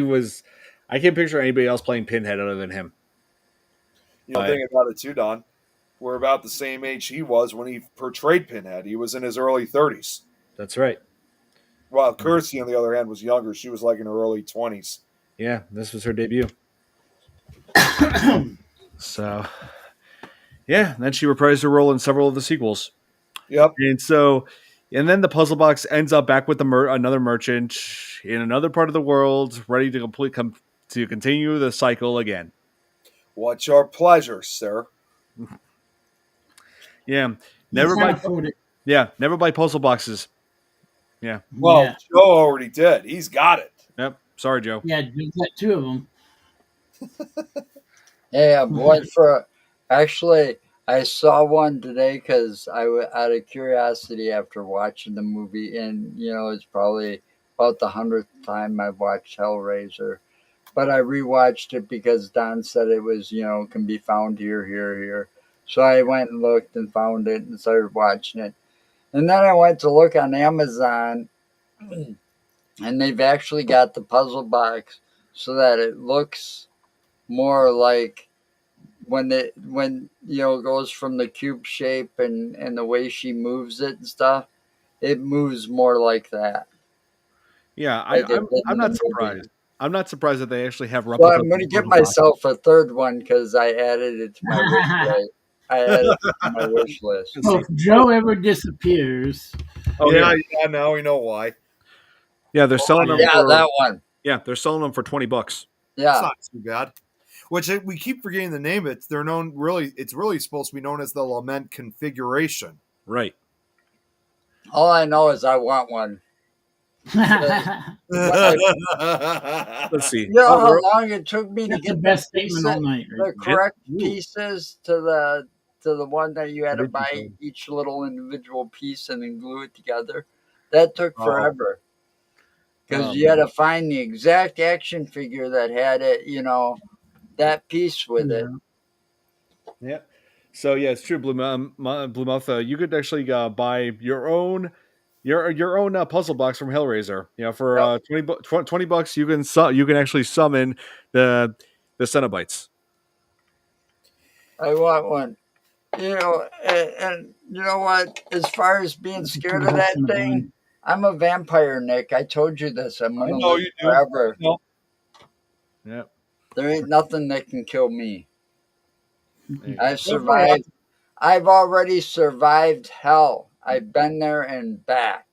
Speaker 1: was. I can't picture anybody else playing Pinhead other than him.
Speaker 3: Think about it too, Don. We're about the same age he was when he portrayed Pinhead. He was in his early 30s.
Speaker 1: That's right.
Speaker 3: While Kirsty, on the other hand, was younger. She was like in her early 20s.
Speaker 1: Yeah, this was her debut. So, yeah, then she reprised her role in several of the sequels.
Speaker 3: Yep.
Speaker 1: And then the puzzle box ends up back with another merchant in another part of the world, ready to continue the cycle again.
Speaker 3: What's your pleasure, sir?
Speaker 1: Yeah, never buy puzzle boxes. Yeah.
Speaker 3: Well, Joe already did. He's got it.
Speaker 1: Yep. Sorry, Joe.
Speaker 5: Yeah, Joe's got two of them.
Speaker 4: Hey, I'm going for. Actually, I saw one today because out of curiosity after watching the movie, and it's probably about the 100th time I've watched Hellraiser, but I rewatched it because Don said it was can be found here. So I went and looked and found it and started watching it, and then I went to look on Amazon, and they've actually got the puzzle box so that it looks more like when it goes from the cube shape and the way she moves it and stuff, it moves more like that.
Speaker 1: Yeah, I'm not surprised. I'm not surprised that they actually have replicas.
Speaker 4: Well, I'm going to get myself a third one because I added it to my wish list.
Speaker 5: So if Joe ever disappears,
Speaker 3: yeah, now we know why.
Speaker 1: Yeah, they're selling them.
Speaker 4: Yeah, that one.
Speaker 1: Yeah, they're selling them for $20.
Speaker 4: Yeah,
Speaker 3: it's not too bad. which we keep forgetting the name. It's they're known really. It's really supposed to be known as the Lament configuration.
Speaker 1: Right.
Speaker 4: All I know is I want one.
Speaker 1: Let's see.
Speaker 4: You know
Speaker 1: Oh,
Speaker 4: how
Speaker 1: we're-
Speaker 4: long it took me to
Speaker 5: That's the
Speaker 4: get
Speaker 5: best statement all night.
Speaker 4: the
Speaker 5: Right?
Speaker 4: correct
Speaker 1: Ooh.
Speaker 4: pieces to the one that you had to
Speaker 1: Original
Speaker 4: buy
Speaker 1: code.
Speaker 4: each little individual piece and then glue it together. That took
Speaker 3: Oh.
Speaker 4: forever because
Speaker 1: Oh,
Speaker 4: you had
Speaker 1: man.
Speaker 4: to find the exact action figure that had it. That piece with it.
Speaker 1: Yeah. So yeah, it's true, Bluemouth. You could actually buy your own puzzle box from Hellraiser. For
Speaker 4: Yep.
Speaker 1: $20, you can actually summon the Cenobites.
Speaker 4: I want one. And you know what? As far as being
Speaker 5: That's
Speaker 4: scared
Speaker 5: $20
Speaker 4: of that
Speaker 5: in a
Speaker 4: thing,
Speaker 5: bun.
Speaker 4: I'm a vampire, Nick. I told you this. I'm
Speaker 3: I
Speaker 4: gonna
Speaker 3: know
Speaker 4: live
Speaker 3: you do.
Speaker 4: forever.
Speaker 3: No.
Speaker 1: Yeah.
Speaker 4: There ain't nothing that can kill me.
Speaker 1: There
Speaker 4: I've survived. I've already survived hell. I've been there and back.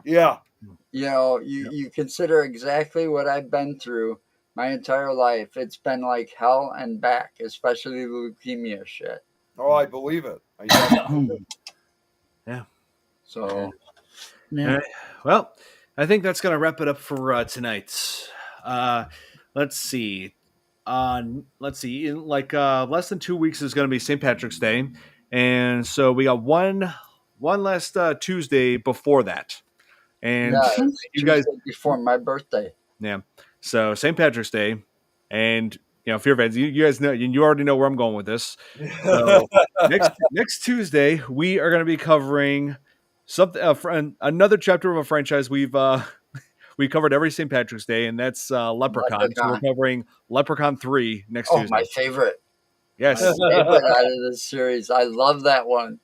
Speaker 3: Yeah.
Speaker 4: You consider exactly what I've been through my entire life. It's been like hell and back, especially the leukemia shit.
Speaker 3: Oh, I believe it. I definitely do.
Speaker 1: Yeah.
Speaker 4: So
Speaker 5: Yeah.
Speaker 1: All right. Well, I think that's gonna wrap it up for tonight. Let's see. Let's see. In like less than 2 weeks is gonna be St. Patrick's Day, and so we got one last Tuesday before that, and
Speaker 4: yeah,
Speaker 5: Awesome.
Speaker 4: it's
Speaker 1: you guys,
Speaker 4: Tuesday before my birthday.
Speaker 1: yeah. So St. Patrick's Day, and FearFans, you guys know, you already know where I'm going with this. So next Tuesday we are going to be covering something another chapter of a franchise we covered every St. Patrick's Day, and that's Leprechaun. So we're covering Leprechaun 3 next
Speaker 4: Oh,
Speaker 1: Tuesday.
Speaker 4: my favorite.
Speaker 1: Yes.
Speaker 4: My favorite out of this series. I love that one.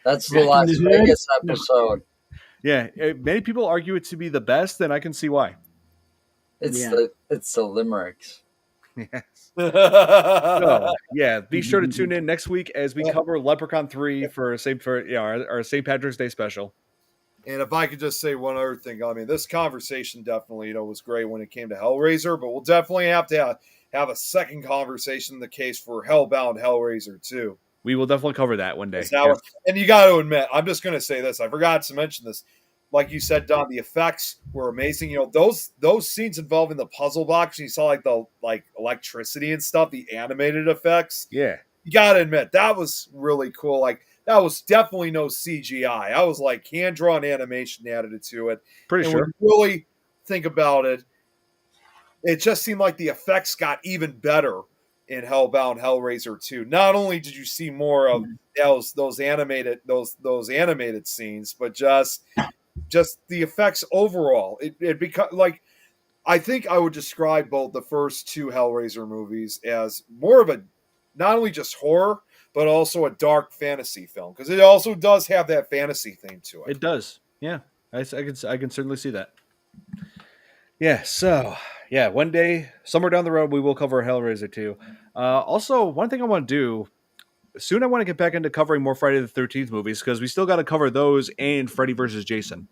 Speaker 4: That's the
Speaker 5: Back in
Speaker 4: Las
Speaker 5: the hood?
Speaker 4: Vegas episode.
Speaker 1: Yeah. Many people argue it to be the best, and I can see why.
Speaker 4: It's
Speaker 5: Yeah.
Speaker 4: the limericks.
Speaker 1: Yes. So, yeah, be sure to tune in next week as we cover Leprechaun 3 for our St. Patrick's Day special.
Speaker 3: And if I could just say one other thing, I mean, this conversation definitely, was great when it came to Hellraiser, but we'll definitely have to have a second conversation in the case for Hellbound Hellraiser too.
Speaker 1: We will definitely cover that one day.
Speaker 3: Yes. And you got to admit, I'm just going to say this. I forgot to mention this. Like you said, Don, the effects were amazing. Those scenes involving the puzzle box, and you saw the electricity and stuff, the animated effects.
Speaker 1: Yeah.
Speaker 3: You got to admit, that was really cool. That was definitely no CGI. I was hand-drawn animation added to it.
Speaker 1: Pretty sure.
Speaker 3: When you really think about it, it just seemed like the effects got even better in Hellbound Hellraiser 2. Not only did you see more of those animated scenes, but just the effects overall. It become I think I would describe both the first two Hellraiser movies as more of a not only just horror, but also a dark fantasy film, because it also does have that fantasy theme to it.
Speaker 1: It does. Yeah. I can certainly see that. Yeah, so one day, somewhere down the road, we will cover Hellraiser 2. Also, one thing I want to do soon, I want to get back into covering more Friday the 13th movies, because we still got to cover those and Freddy versus Jason.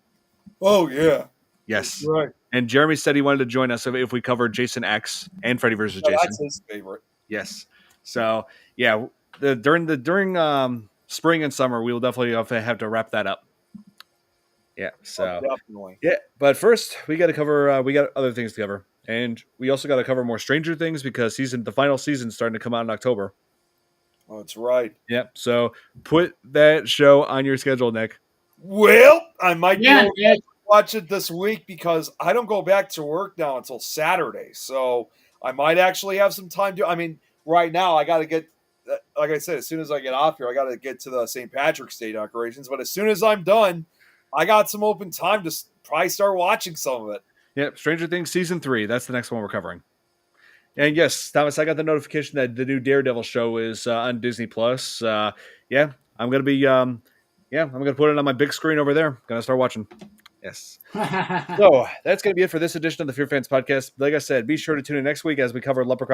Speaker 3: Oh yeah,
Speaker 1: yes,
Speaker 3: right.
Speaker 1: And Jeremy said he wanted to join us if we covered Jason X and Freddy versus Jason.
Speaker 3: That's his favorite.
Speaker 1: Yes. So yeah, during spring and summer, we will definitely have to wrap that up. Yeah. So
Speaker 3: definitely.
Speaker 1: Yeah, but first we got to cover. We got other things to cover, and we also got to cover more Stranger Things, because the final season's starting to come out in October.
Speaker 3: Oh, that's right.
Speaker 1: Yep. So put that show on your schedule, Nick.
Speaker 3: Well, I might be able
Speaker 5: Yeah.
Speaker 3: to watch it this week, because I don't go back to work now until Saturday. So I might actually have some time to. I mean, right now I got to get, like I said, as soon as I get off here, I got to get to the St. Patrick's Day decorations. But as soon as I'm done, I got some open time to probably start watching some of it.
Speaker 1: Yep. Stranger Things season 3. That's the next one we're covering. And yes, Thomas, I got the notification that the new Daredevil show is on Disney Plus. I'm gonna be I'm gonna put it on my big screen over there. Gonna start watching. Yes. So that's gonna be it for this edition of the Fear Fans podcast. Like I said, be sure to tune in next week as we cover Leprechaun